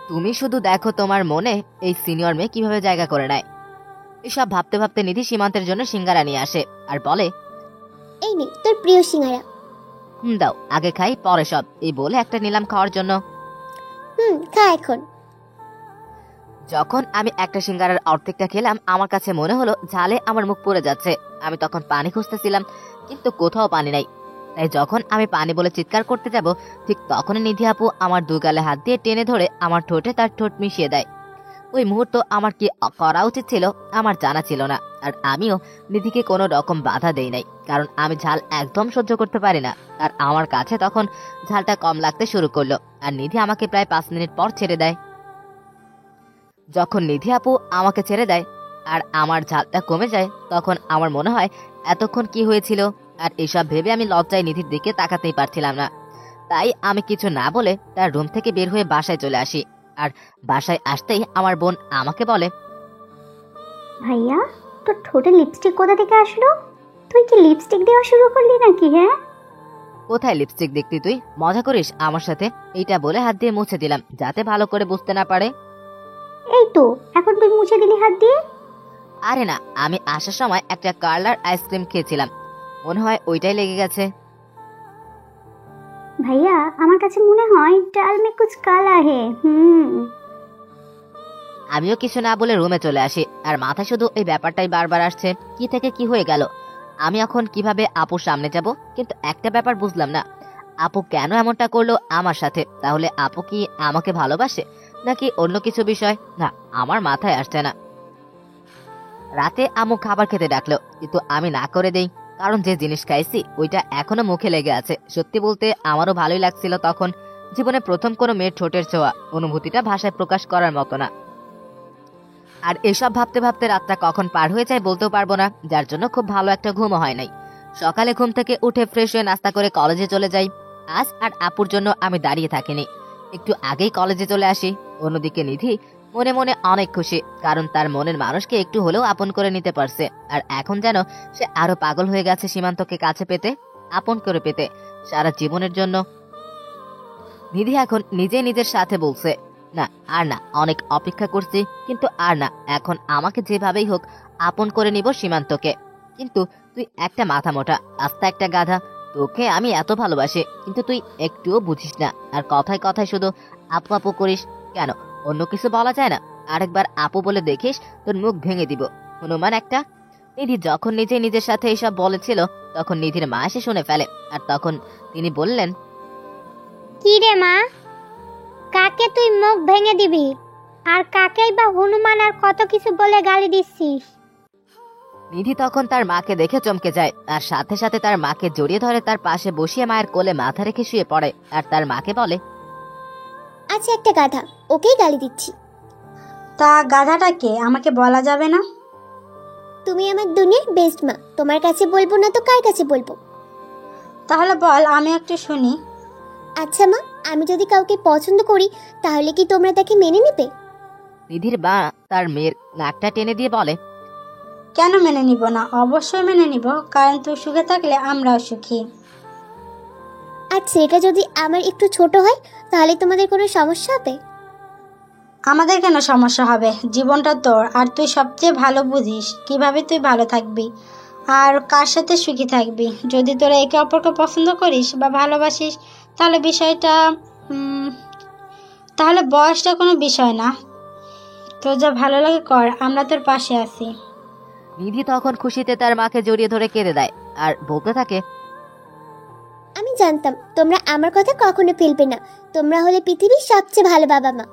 তুমি শুধু দেখো তোমার মনে এই সিনিয়র মেয়ে কিভাবে জায়গা করে নেয়। এসব ভাবতে ভাবতে নিধি সীমান্তের জন্য সিঙ্গারা নিয়ে আসে আর বলে, এই নে তোর প্রিয় সিঙ্গারা। দাও, আগে খাই পরে সব। এই বলে একটা নিলাম খাওয়ার জন্য। খা এখন। যখন আমি একটা সিঙ্গারার অর্ধেকটা খেলাম, আমার কাছে মনে হলো ঝালে আমার মুখ পুড়ে যাচ্ছে। আমি তখন পানি খুঁজতেছিলাম, কিন্তু কোথাও পানি নাই। তাই যখন আমি পানি বলে চিৎকার করতে যাব, ঠিক তখনই নিধি আপু আমার দু গালে হাত দিয়ে টেনে ধরে আমার ঠোঁটে তার ঠোঁট মিশিয়ে দেয়। ওই মুহূর্ত আমার কি করা উচিত ছিল আমার জানা ছিল না। আর আমিও নিধিকে কোনো রকম বাধা দেই নাই, কারণ আমি ঝাল একদম সহ্য করতে পারি না। আর আমার কাছে তখন ঝালটা কম লাগতে শুরু করলো। আর নিধি আমাকে প্রায় 5 মিনিট পর ছেড়ে দেয়। যখন নিধি আপু আমাকে ছেড়ে দেয় আর আমার ঝালটা কমে যায়, তখন আমার মনে হয় এতক্ষণ কি হয়েছিল। আর এসব ভেবে আমি লজ্জায় নিধির দিকে তাকাতেই পারছিলাম না। তাই আমি কিছু না বলে তার রুম থেকে বের হয়ে বাসায় চলে আসি। আর বাসায় আসতেই আমার বোন আমাকে বলে, ভাইয়া, তোর ঠোঁটে লিপস্টিক কোথা থেকে আসলো? তুই কি লিপস্টিক দেওয়া শুরু করলি নাকি? হ্যাঁ, কোথায় লিপস্টিক দেখতি তুই? মজা করিস আমার সাথে? এইটা বলে হাত দিয়ে মুছে দিলাম, যাতে ভালো করে বুঝতে না পারে। এই তো এখন তুই মুছে দিলি হাত দিয়ে। আরে না, আমি আসার সময় একটা কার্লার আইসক্রিম খেয়েছিলাম, মনে হয় ওইটাই লেগে গেছে। ভাইয়া, আমার কাছে মনে হয় ডাল মে কুছ কালা হে। আমিও কিছু না বলে রুমে চলে আসি। আর মাথায় শুধু এই ব্যাপারটাই বারবার আসছে, কি থেকে কি হয়ে গেল। আমি এখন কিভাবে আপুর সামনে যাব? কিন্তু একটা ব্যাপার বুঝলাম না, আপু কেন এমনটা করলো আমার সাথে? তাহলে আপু কি আমাকে ভালোবাসে নাকি অন্য কিছু বিষয়? না, আমার মাথায় আসছে না। রাতে আম্মু খাবার খেতে ডাকলো, কিন্তু আমি না করে দেই, কারণ যে জিনিস খাইছি ওইটা এখনো মুখে লেগে আছে। সত্যি বলতে আমারও ভালোই লাগছিল তখন। জীবনে প্রথম কোনো মেয়ের ঠোঁটের ছোঁয়া, অনুভূতিটা ভাষায় প্রকাশ করার মতো না। আর এসব ভাবতে ভাবতে রাতটা কখন পার হয়ে যায় বলতেও পারবো না, যার জন্য খুব ভালো একটা ঘুমও হয় নাই। সকালে ঘুম থেকে উঠে ফ্রেশ হয়ে নাস্তা করে কলেজে চলে যাই। আজ আর আপুর জন্য আমি দাঁড়িয়ে থাকিনি, একটু আগেই কলেজে চলে আসি। অন্যদিকে নিধি মনে মনে অনেক খুশি, কারণ তার মনের মানুষকে একটু হলেও আপন করে নিতে পারছে। আর এখন যেন সে আরো পাগল হয়ে গেছে সীমান্তকে কাছে পেতে, আপন করে পেতে, সারা জীবনের জন্য। নিধি এখন নিজে নিজের সাথে বলছে, না আর না, অনেক অপেক্ষা করছি, কিন্তু আর না, এখন আমাকে যেভাবেই হোক আপন করে নিব সীমান্তকে। কিন্তু তুই একটা মাথা মোটা আস্তা একটা গাধা, তোকে আমি এত ভালোবাসি, কিন্তু তুই একটুও বুঝিস না, আর কথায় কথায় শুধু আপু আপু করিস। কেন, অন্য কিছু বলা যায় না? আরেকবার আপু বলে দেখিস, তোর মুখ ভেঙে দিব, হনুমান একটা। নিধি যখন নিজে নিজের সাথে এসব বলেছিল, তখন নিধির মা এসে শুনে ফেলে। আর তখন তিনি বললেন, কি রে মা, কাকে তুই মুখ ভেঙে দিবি? আর কাকেই বা হনুমান আর কত কিছু বলে গালি দিচ্ছিস? নিধি তখন তার মাকে দেখে চমকে যায়, আর সাথে সাথে তার মাকে জড়িয়ে ধরে তার পাশে বসিয়ে মায়ের কোলে মাথা রেখে শুয়ে পড়ে। আর তার মাকে বলে, আচ্ছা একটা গাধা, ওকেই গালি দিচ্ছি। তা গাধাটাকে আমাকে বলা যাবে না? তুমি আমার দুনিয়ার বেস্ট মা, তোমার কাছে বলবো না তো কার কাছে বলবো? তাহলে বল, আমি একটু শুনি। আচ্ছা মা, আমি যদি কাউকে পছন্দ করি তাহলে কি তোমরা তাকে মেনে নেবে? নিধির মা তার মেয়ের নাকটা টেনে দিয়ে বলে, কেন মেনে নিব না? অবশ্যই মেনে নিব, কারণ তুই সুখে থাকলে আমরাও সুখী। আচ্ছা এটা যদি আমার একটু ছোট হয় তাহলে তোমাদের কোনো সমস্যা হবে? আমাদের কেন সমস্যা হবে? জীবনটা তোর, আর তুই সবচেয়ে ভালো বুঝিস কিভাবে তুই ভালো থাকবি আর কার সাথে সুখী থাকবি। যদি তোরা একে অপরকে পছন্দ করিস বা ভালোবাসিস, তাহলে বিষয়টা তাহলে বয়সটা কোনো বিষয় না। তোর যা ভালো লাগে কর, আমরা তোর পাশে আছি। নিধি তখন খুশিতে তার মাকে জড়িয়ে ধরে কেঁদে দেয় আর বলতে থাকে, আমি জানতাম তোমরা আমার কথা কখনো ফেলবে না, তোমরা হলে পৃথিবীর সবচেয়ে ভালো বাবা মা।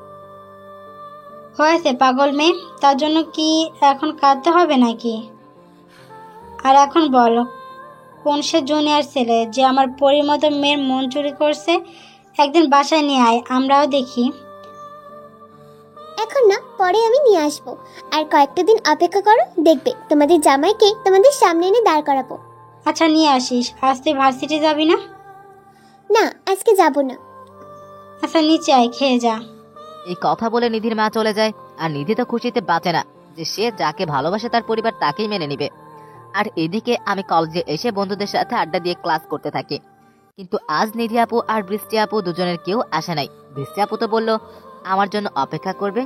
হয়েছে পাগল মেয়ে, তার জন্য কি এখন কাঁদতে হবে নাকি? আর এখন বল, কোন সে জুনিয়র ছেলে যে আমার পরীর মতো মেয়ের মন চুরি করছে? একদিন বাসায় নিয়ে আয়, আমরাও দেখি। এখন না, পরে আমি নিয়ে আসবো। আর কয়েকটা দিন অপেক্ষা করো, দেখবে তোমাদের জামাইকে তোমাদের সামনে এনে দাঁড় করাবো। আচ্ছা নিয়ে আসিস। আজ তুই ভার্সিটি যাবি না? না, আজকে যাব না। আচ্ছা নিচে আয়, খেয়ে যা। এই কথা বলে নিধির মা চলে যায়। আর নিধি তো খুশিতে বাঁচে না যে সে যাকে ভালোবাসে তার পরিবার তাকেই মেনে নিবে। আর এদিকে আমি কলেজে এসে বন্ধুদের সাথে আড্ডা দিয়ে ক্লাস করতে থাকি। কিন্তু আজ নিধি আপু আর বৃষ্টি আপু দুজনের কেউ আসে নাই। বৃষ্টি আপু তো বলল আমার জন্য অপেক্ষা করবে,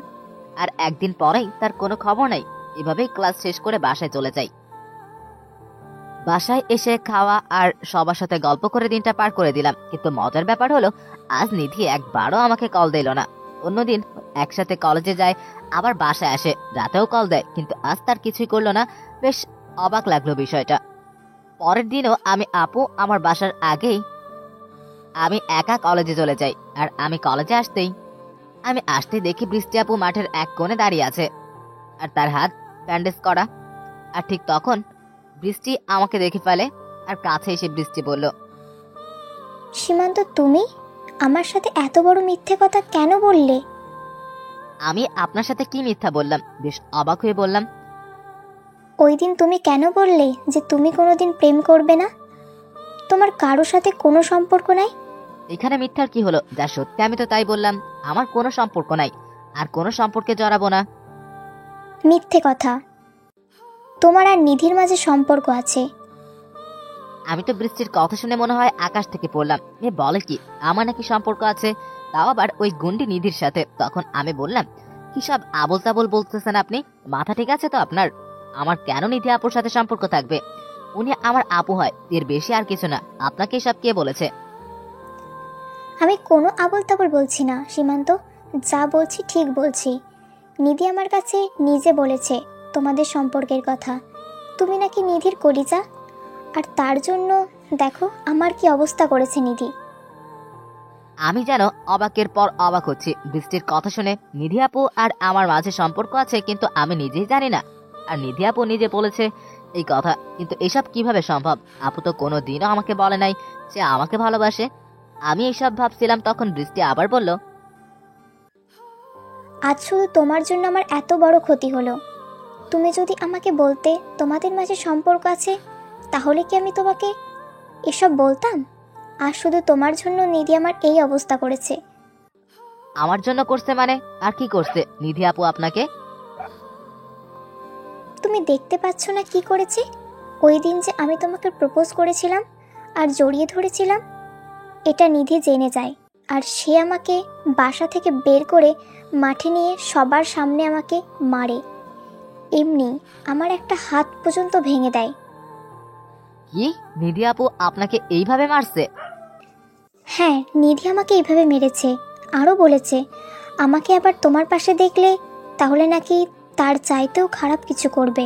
আর একদিন পরেই তার কোনো খবর নাই। এভাবেই ক্লাস শেষ করে বাসায় চলে যাই। বাসায় এসে খাওয়া আর সবার সাথে গল্প করে দিনটা পার করে দিলাম। কিন্তু মজার ব্যাপার হলো, আজ নিধি একবারও আমাকে কল দিল না। অন্যদিন একসাথে কলেজে যায়, আবার বাসায় আসে, রাতেও কল দেয়, কিন্তু আজ তার কিছুই করলো না। বেশ অবাক লাগলো বিষয়টা। পরের দিনও আমি আপু আমার বাসার আগেই আমি একা কলেজে চলে যাই। আর আমি কলেজে আসতেই দেখি বৃষ্টি আপু মাঠের এক কোণে দাঁড়িয়ে আছে, আর তার হাত ব্যান্ডেজ করা। আর ঠিক তখন বৃষ্টি আমাকে দেখে ফেলে, আর কাছে এসে বৃষ্টি বলল, সীমান্ত, তুমি আমার সাথে এত বড় মিথ্যে কথা কেন বললে? আমি আপনার সাথে কি মিথ্যা বললাম? বেশ অবাক হয়ে বললাম, ওই দিন তুমি কেন বললে যে তুমি কোনোদিন প্রেম করবে না? তোমার কারো সাথে কোনো সম্পর্ক নাই? এখানে মিথ্যার কি হলো? যা সত্যি আমি তো তাই বললাম। আমার কোনো সম্পর্ক নাই, আর কোনো সম্পর্কে জড়াবো না। মিথ্যে কথা। তোমার আর নিধির মাঝে সম্পর্ক আছে। আমি তো বৃষ্টির কথা শুনে মনে হয় আকাশ থেকে পড়লাম। এ বলে কি, আমার নাকি সম্পর্ক আছে, তাও আবার ওই গুন্ডি নিধির সাথে। তখন আমি বললাম, কি সব আবল তাবল বলতেছেন আপনি? মাথা ঠিক আছে তো আপনার? আমার কেন নিধি আপুর সাথে সম্পর্ক থাকবে? উনি আমার আপু হয়, এর বেশি আর কিছু না। আপনাকে এসব কে বলেছে? আমি কোনো আবল তাবল বলছি না সীমান্ত, যা বলছি ঠিক বলছি। নিধি আমার কাছে নিজে বলেছে তোমাদের সম্পর্কের কথা। তুমি নাকি নিধির কলিজা, আর তার জন্য দেখো আমার কি অবস্থা করেছে নিধি। আমি যেন অবাকের পর অবাক হচ্ছি বৃষ্টির কথা শুনে। নিধি আপু আর আমার মাঝে সম্পর্ক আছে, কিন্তু আমি নিজেই জানি না। আর নিধি আপু নিজে বলেছে এই কথা, কিন্তু এসব কিভাবে সম্ভব? আপু তো কোনো দিনও আমাকে বলে নাই যে আমাকে ভালোবাসে। আমি এইসব ভাবছিলাম, তখন বৃষ্টি আবার বলল, আজ শুধু তোমার জন্য আমার এত বড় ক্ষতি হলো। তুমি যদি আমাকে বলতে তোমাদের মাঝে সম্পর্ক আছে, তাহলে কি আমি তোমাকে এসব বলতাম? আর শুধু তোমার জন্য নিধি আমার এই অবস্থা করেছে। আমার জন্য করছে মানে? আর কি করছে নিধি আপু আপনাকে? তুমি দেখতে পাচ্ছ না কি করেছে? ওই দিন যে আমি তোমাকে প্রপোজ করেছিলাম আর জড়িয়ে ধরেছিলাম, এটা নিধি জেনে যায়। আর সে আমাকে বাসা থেকে বের করে মাঠে নিয়ে সবার সামনে আমাকে মারে। এমনি আমার একটা হাত পর্যন্ত ভেঙে দেয়। কি, নিধি আপু আপনাকে এইভাবে মারছে? হ্যাঁ, নিধি আমাকে এইভাবে মেরেছে। আরও বলেছে আমাকে আবার তোমার পাশে দেখলে তাহলে নাকি তার চাইতেও খারাপ কিছু করবে।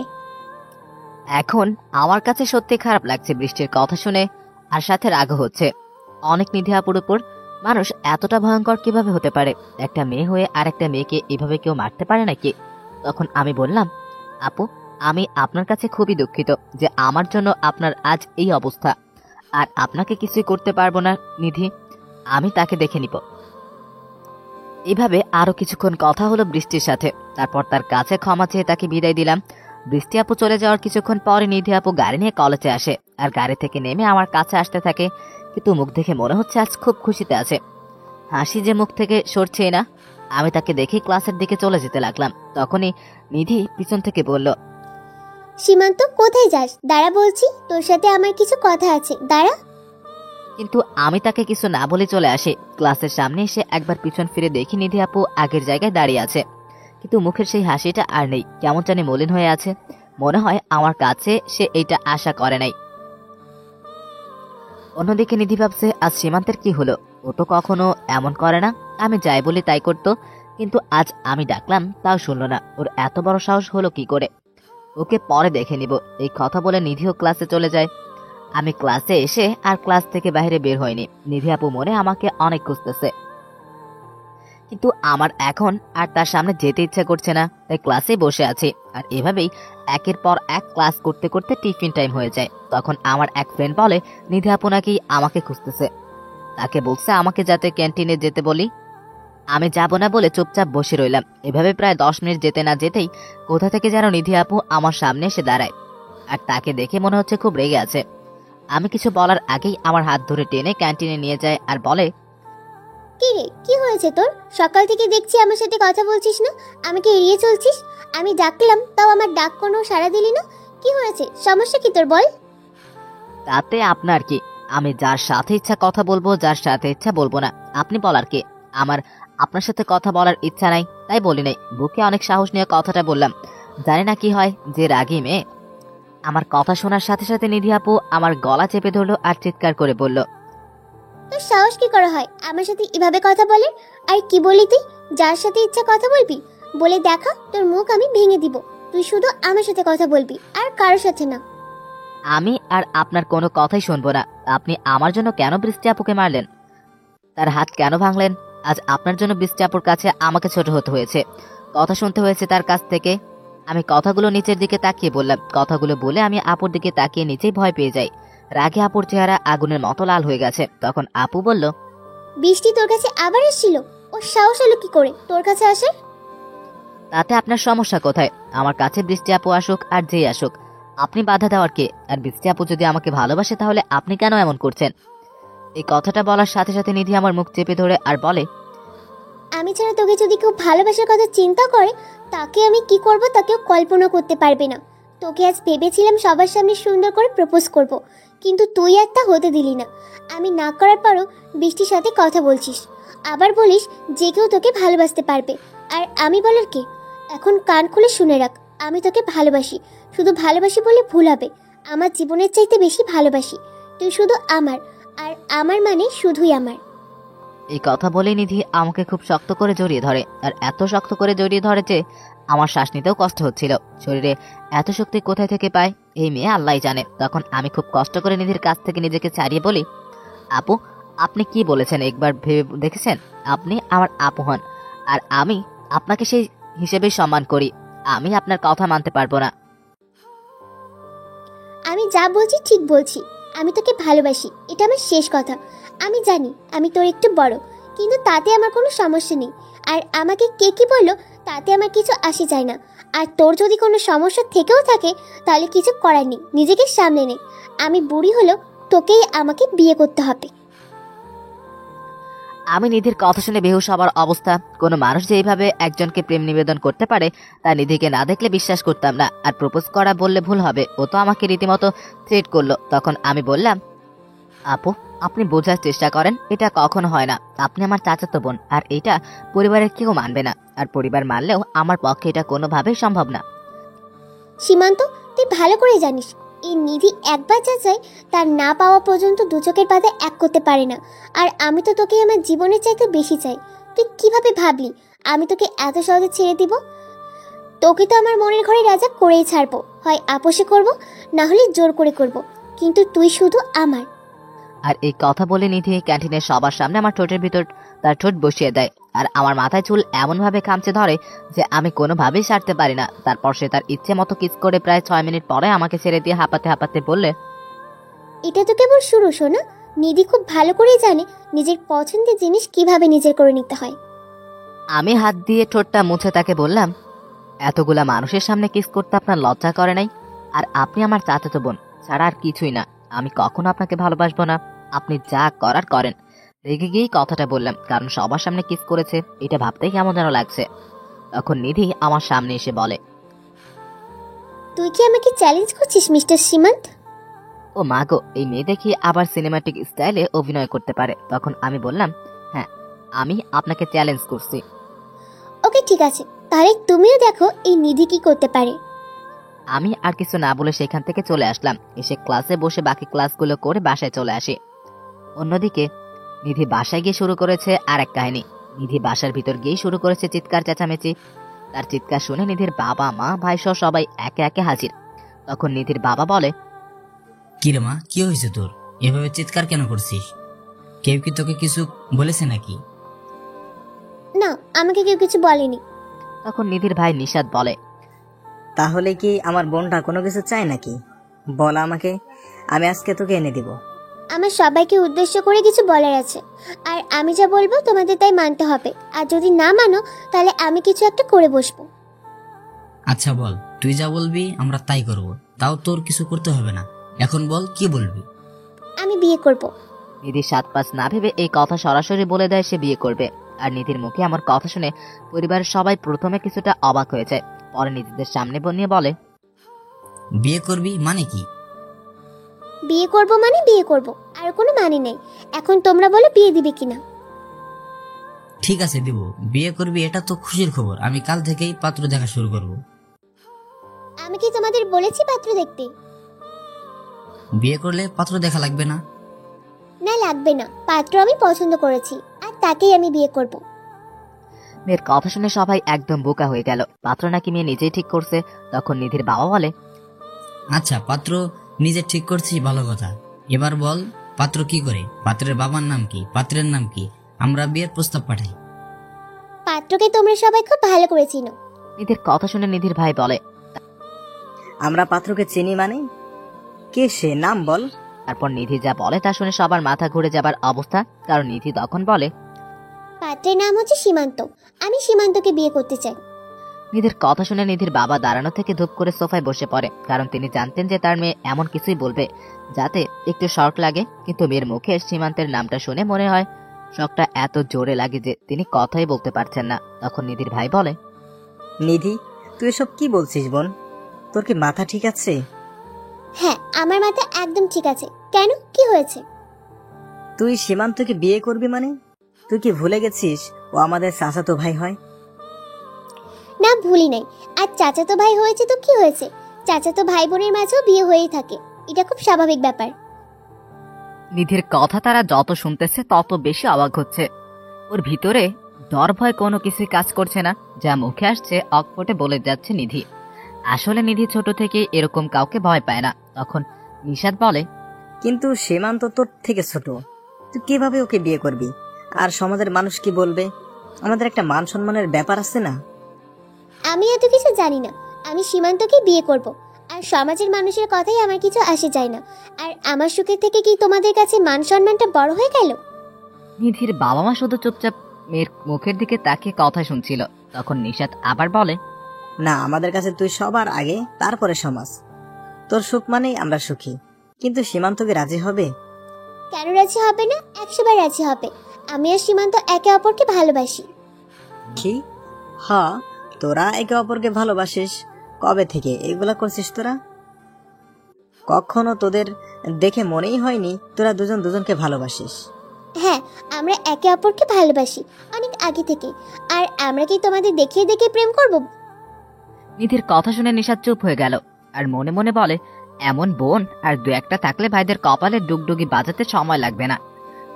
এখন আমার কাছে সত্যি খারাপ লাগছে বৃষ্টির কথা শুনে, আর সাথে রাগও হচ্ছে অনেক। নিধি আপুর উপর মানুষ এতটা ভয়ঙ্কর কিভাবে হতে পারে? একটা মেয়ে হয়ে আর একটা মেয়েকে এভাবে কেউ মারতে পারে নাকি? তখন আমি বললাম, আপু আমি আপনার কাছে খুবই দুঃখিত যে আমার জন্য আপনার আজ এই অবস্থা, আর আপনাকে কিছুই করতে পারবো না নিধি, আমি তাকে দেখে নিব। এভাবে আরো কিছুক্ষণ কথা হলো বৃষ্টির সাথে। তারপর তার কাছে ক্ষমা চেয়ে তাকে বিদায় দিলাম। বৃষ্টি আপু চলে যাওয়ার কিছুক্ষণ পরে নিধি আপু গাড়ি নিয়ে কলেজে আসে, আর গাড়ি থেকে নেমে আমার কাছে আসতে থাকে। কিন্তু মুখ দেখে মনে হচ্ছে আজ খুব খুশিতে আছে, হাসি যে মুখ থেকে সরছেই না। আমি তাকে দেখে ক্লাসের দিকে চলে যেতে লাগলাম। তখনই নিধি পিছন থেকে বলল, সীমান্ত কোথায় যাস? দাঁড়া বলছি, তোর সাথে আমার কিছু কথা আছে, দাঁড়া। কিন্তু আমি তাকে কিছু না বলে চলে আসি। ক্লাসের সামনে এসে একবার পিছন ফিরে দেখি নিধি আপু আগের জায়গায় দাঁড়িয়ে আছে, কিন্তু মুখের সেই হাসিটা আর নেই, কেমন জানি মলিন হয়ে আছে। মনে হয় আমার কাছে সে এইটা আশা করে নাই। অন্যদিকে নিধি ভাবছে আজ সীমান্তের কি হলো, ও তো কখনো এমন করে না, আমি যাই বলি তাই করতো, কিন্তু আজ আমি ডাকলাম তাও শুনলো না। ওর এত বড় সাহস হলো কি করে? ওকে পরে দেখে নিব, এই কথা বলে নিধিও ক্লাসে চলে যায়। আমি ক্লাসে এসে আর ক্লাস থেকে বাইরে বের হয়নি। নিধি আপু মনে আমাকে অনেক খুঁজতেছে, কিন্তু আমার এখন আর তার সামনে যেতে ইচ্ছা করছে না, তাই ক্লাসে বসে আছি। আর এভাবেই একের পর এক ক্লাস করতে করতে টিফিন টাইম হয়ে যায়। তখন আমার এক ফ্রেন্ড বলে নিধি আপু নাকি আমাকে খুঁজতেছে, তাকে বলছে আমাকে যাতে ক্যান্টিনে যেতে বলি। আমি যাব না বলে চুপচাপ বসে রইলাম। এভাবে প্রায় 10 মিনিট যেতে না যেতেই কোথা থেকে যেন নিধি আপু আমার সামনে এসে দাঁড়ায়, আর তাকে দেখে মনে হচ্ছে খুব রেগে আছে। আমি কিছু বলার আগেই আমার হাত ধরে টেনে ক্যান্টিনে নিয়ে যায় আর বলে, কি রে, কি হয়েছে তোর? সকাল থেকে দেখছি আমার সাথে কথা বলছিস না, আমাকে এড়িয়ে চলছিস। আমি ডাকলাম তাও আমার ডাক কোনো সাড়া দিলি না। কি হয়েছে, সমস্যা কি তোর বল? তাতে আপনার কি? আমি যার সাথে ইচ্ছা কথা বলবো, যার সাথে ইচ্ছা বলবো না। আপনি বলার কি? আমার আপনার সাথে কথা বলার ইচ্ছা নাই, তাই বলি নাই। বুকে অনেক সাহস নিয়ে কথাটা বললাম। জানি না কি হয় যে রাগী মেয়ে। আমার কথা শোনার সাথে সাথে নিধি আপু আমার গলা চেপে ধরলো আর চিৎকার করে বলল, তোর সাহস কি করে হয় আমার সাথে এভাবে কথা বলে? আর কি বলি তুই? যার সাথে ইচ্ছা কথা বলবি? বলে দেখা, তোর মুখ আমি ভেঙে দিব। তুই শুধু আমার সাথে কথা বলবি, আর কারোর সাথে না। আমি আর আপনার কোনো কথাই শুনবো না। আপনি আমার জন্য কেন বৃষ্টি আপুকে মারলেন? তার হাত কেন ভাঙলেন? আজ আপনার জন্য বৃষ্টি আপুর কাছে আমাকে ছোট হতে হয়েছে, কথা শুনতে হয়েছে তার কাছ থেকে। আমি কথাগুলো নিচের দিকে তাকিয়ে বললাম। কথাগুলো বলে আমি আপুর দিকে তাকিয়ে নিচেই ভয় পেয়ে যাই। রাগে আপুর চেহারা আগুনের মতো লাল হয়ে গেছে। তখন আপু বলল, বৃষ্টি তোর কাছে আবার এসেছিল? ওর সাহস হলো কি করে তোর কাছে আসার? তাতে আপনার সমস্যা কোথায়? আমার কাছে বৃষ্টি আপু আসুক আর যেই আসুক, আপনি বাধা দেওয়ার কে? আর বৃষ্টি আপু যদি আমাকে ভালোবাসে তাহলে আপনি কেন এমন করছেন? এই কথাটা বলার সাথে সাথে নিধি আমার মুখ চেপে ধরে আর বলে, আমি ছাড়া তোকে যদি কেউ ভালোবাসার কথা চিন্তা করে, তাকে আমি কি করব তা কেউ কল্পনা করতে পারবে না। তোকে আজ ভেবেছিলাম সবার সামনে সুন্দর করে প্রপোজ করব, কিন্তু তুই আর তা হতে দিলি না। আমি না করার পরও বৃষ্টির সাথে কথা বলছিস, আবার বলিস যে কেউ তোকে ভালোবাসতে পারবে। আর আমি বলার কে? এখন কান খুলে শুনে রাখ, আমি তোকে ভালোবাসি। শুধু ভালোবাসি বলে ভুল হবে, আমার জীবনের চাইতে বেশি ভালোবাসি। তুই শুধু আমার, আর আমার মানে শুধুই আমার। এই কথা বলে নিধি আমাকে খুব শক্ত করে জড়িয়ে ধরে, আর এত শক্ত করে জড়িয়ে ধরে যে আমার শ্বাস নিতেও কষ্ট হচ্ছিল। শরীরে এত শক্তি কোথায় থেকে পায় এই মেয়ে আল্লাহ জানে। তখন আমি খুব কষ্ট করে নিধির কাছ থেকে নিজেকে ছাড়িয়ে বলি, আপু আপনি কি বলেছেন একবার ভেবে দেখেছেন? আপনি আমার আপু হন, আর আমি আপনাকে সেই হিসেবেই সম্মান করি। আমি আপনার কথা মানতে পারবো না। আমি যা বলছি ঠিক বলছি। আমি তোকে ভালোবাসি, এটা আমার শেষ কথা। আমি জানি আমি তোর একটু বড়, কিন্তু তাতে আমার কোনো সমস্যা নেই। আর আমাকে কে কি বললো তাতে আমার কিছু আসে যায় না। আর তোর যদি কোনো সমস্যা থেকেও থাকে তাহলে কিছু করার নেই, নিজেকে সামলে নে। আমি বুড়ি হলেও তোকেই আমাকে বিয়ে করতে হবে। আমি নিধির কথা শুনে বেহুশ হবার অবস্থা। কোনো মানুষ যে এইভাবে একজনকে প্রেম নিবেদন করতে পারে তা নিধিকে না দেখলে বিশ্বাস করতাম না। আর প্রপোজ করা বললে ভুল হবে, ও তো আমাকে রীতিমতো থ্রেট করলো। তখন আমি বললাম, আপু আপনি বোঝার চেষ্টা করেন, এটা কখনো হয় না। আপনি আমার চাচাতো বোন, আর এটা পরিবারের কেউ মানবে না। আর পরিবার মানলেও আমার পক্ষে এটা কোনোভাবেই সম্ভব না। সীমান্ত, তুই ভালো করে জানিস এই নিধি একবার যা চায় তার না পাওয়া পর্যন্ত দু চোখের পাতা এক করতে পারে না। আর আমি তো তোকে আমার জীবনের চাইতে বেশি চাই। তুই কিভাবে ভাবলি আমি তোকে এত সহজে ছেড়ে দিব? তোকে তো আমার মনের ঘরে রাজা করেই ছাড়বো, হয় আপোষে করব, না হলে জোর করে করব, কিন্তু তুই শুধু আমার। আর এই কথা বলে নিধি ক্যান্টিনের সবার সামনে আমার ঠোঁটের ভিতর তার ঠোঁট বসিয়ে দেয়। আর আমার মাথায় চুল এমনভাবে খামচে ধরে যে আমি কোনোভাবেই সারতে পারি না। তারপর সে তার ইচ্ছে মতো কিস করে প্রায় 6 মিনিট পরে আমাকে ছেড়ে দিয়ে হাঁপাতে হাঁপাতে বললে, এটা তো কেবল শুরু শোনা। নিধি খুব ভালো করেই জানে নিজের পছন্দের জিনিস কিভাবে নিজের করে নিতে হয়। আমি হাত দিয়ে ঠোঁটটা মুছে তাকে বললাম, এতগুলা মানুষের সামনে কিস করতে আপনার লজ্জা করে নাই? আর আপনি আমার চাচাতো বোন ছাড়া আর কিছুই না। আমি কখনো আপনাকে ভালোবাসবো না। আপনি যা করার করেন। রেগে গিয়েই কথাটা বললাম, কারণ সবার সামনে কিস করেছে এটা ভাবতেই কেমন যেন লাগছে। তখন নিধি আমার সামনে এসে বলে, তুই কি আমাকে চ্যালেঞ্জ করছিস মিস্টার সীমান্ত? ও মা গো, এই মেয়ে দেখি আবার সিনেমাটিক স্টাইলে অভিনয় করতে পারে। তখন আমি বললাম, হ্যাঁ আমি আপনাকে চ্যালেঞ্জ করছি। ওকে ঠিক আছে, তাহলে তুমিও দেখো এই নিধি কি করতে পারে। আমি আর কিছু না বলে সেখান থেকে চলে আসলাম। এসে ক্লাসে বসে বাকি ক্লাসগুলো করে বাসায় চলে আসি। অন্যদিকে নিধি বাসায় গিয়ে শুরু করেছে আর এক কাহিনী। নিধি বাসার ভিতর গিয়ে শুরু করেছে চিৎকার চেঁচামেচি। তার চিৎকার শুনে নিধির বাবা মা ভাই সহ সবাই একে একে হাজির। তখন নিধির বাবা বলে, কি রে মা, কি হয়েছে তোর? এভাবে চিৎকার কেন করছিস? কেউ কি তোকে কিছু বলেছে নাকি? না, আমাকে কেউ কিছু বলেনি। তখন নিধির ভাই নিশাদ বলে, তাহলে কি আমার বোনটা কোনো কিছু চায় নাকি? বল আমাকে, আমি আজকে তোকে এনে দিব। আমার সবাইকে উদ্দেশ্য করে কিছু বলার আছে, আর আমি যা বলবো তোমাদের তাই মানতে হবে। আর যদি না মানো তাহলে আমি কিছু একটা করে বসবো। আচ্ছা বল, তুই যা বলবি আমরা তাই করব। তাও তোর কিছু করতে হবে না। এখন বল কি বলবি? আমি বিয়ে করব। নিধি 7-5 না ভেবে এই কথা সরাসরি বলে দেয় সে বিয়ে করবে। আর নিধির মুখে আমার কথা শুনে পরিবারের সবাই প্রথমে কিছুটা অবাক হয়ে যায়। পরে নিজেদের সামনে নিয়ে বলে, বিয়ে করবি মানে কি? বিয়ে করব মানে বিয়ে করব, আর কোনো মানে নেই। এখন তোমরা বলো বিয়ে দিবে কিনা। ঠিক আছে দিব। বিয়ে করবি এটা তো খুশির খবর। আমি কাল থেকেই পাত্র দেখা শুরু করব। আমি কি তোমাদের বলেছি পাত্র দেখতে? বিয়ে করলে পাত্র দেখা লাগবে না? না লাগবে না, পাত্র আমি পছন্দ করেছি আর তাকেই আমি বিয়ে করব। মেয়ের কথা শুনে সবাই একদম বোকা হয়ে গেল। পাত্র নাকি মেয়ে নিজেই ঠিক করছে। তখন নিধির বাবা বলে, আচ্ছা পাত্র নিজে ঠিক করছিস, ভালো কথা। এবার বল পাত্র কি করে? পাত্রের বাবার নাম কি? পাত্রের নাম কি? আমরা বিয়ের প্রস্তাব পাঠাই। পাত্রকে তোমরা সবাই খুব ভালো করে চিনো। নিধির কথা শুনে নিধির ভাই বলে, আমরা পাত্রকে চিনি মানে? কে সে, নাম বল। তারপর নিধি যা বলে তা শুনে সবার মাথা ঘুরে যাবার অবস্থা। কারণ নিধি তখন বলে, পাত্রের নাম হচ্ছে সীমান্ত। আমি সীমান্তকে বিয়ে করতে চাই। নিধির কথা শুনে নিধির বাবা দাঁড়ানো থেকে ধূপ করে সোফায় বসে পড়ে। কারণ তিনি জানতেন যে তার মেয়ে এমন কিছুই বলবে যাতে একটু শক লাগে। কিন্তু মেয়ের মুখে সীমান্তের নামটা শুনে মনে হয় শকটা এত জোরে লাগে যে তিনি কথাই বলতে পারছেন না। তখন নিধির ভাই বলে, নিধি, তুই এসব কি বলছিস বোন? তোর কি মাথা ঠিক আছে? হ্যাঁ, আমার মাথা একদম ঠিক আছে। কেন, কি হয়েছে? তুই সীমান্তকে বিয়ে করবি মানে? তুই কি ভুলে গেছিস ও আমাদের চাচাতো ভাই হয়? না, ভুলি নাই। আর চাচাতো ভাই হয়েছে তো কি হয়েছে? চাচাতো ভাই বোনের মাঝেও বিয়ে হয়েই থাকে, এটা খুব স্বাভাবিক ব্যাপার। নিধির কথা তারা যত শুনতেছে তত বেশি অবাক হচ্ছে। ওর ভিতরে ডর ভয় কোনো কিছুই কাজ করছে না। যা মুখে আসছে অকপটে বলে যাচ্ছে নিধি। আসলে নিধি ছোট থেকে এরকম কাউকে ভয় পায় না। তখন নিশাদ বলে, কিন্তু সীমান্ত তোর থেকে ছোট, তুই কিভাবে ওকে বিয়ে করবি? আর সমাজের মানুষ কি বলবে? আমাদের একটা মান সম্মানের ব্যাপার আছে না? আমি এত কিছু জানি না। আমি সীমান্তকে বিয়ে করব, আর সমাজের মানুষের কথাই আমার কিছু আসে যায় না। আর আমার সুখের থেকে কি তোমাদের কাছে মান সম্মানটা বড় হয়ে গেল? নিধির বাবা মা শুধু চুপচাপ মেয়ের মুখের দিকে তাকিয়ে কথা শুনছিল। তখন নিশাত আবার বলে, না, আমাদের কাছে তুই সবার আগে, তারপরে সমাজ। তোর সুখ মানেই আমরা সুখী। কিন্তু সীমান্ত কি রাজি হবে? কেন রাজি হবে না? 100 বার রাজি হবে। আমি আর সীমান্ত একে অপরকে ভালোবাসি। কি? হ্যাঁ, তোরা একে অপরকে ভালোবাসিস। কবে থেকে এগুলা করছিস তোরা? কখনো তোদের দেখে মনেই হয়নি তোরা দুজন দুজনকে ভালোবাসিস। হ্যাঁ, আমরা একে অপরকে ভালোবাসি অনেক আগে থেকে। আর আমরা কি তোমাদের দেখিয়ে দেখিয়ে প্রেম করব? নিধির কথা শুনে নিশাত চুপ হয়ে গেল আর মনে মনে বলে, এমন বোন আর দু একটা থাকলে ভাইদের কপালে ডুগডুগি বাজাতে সময় লাগবে না।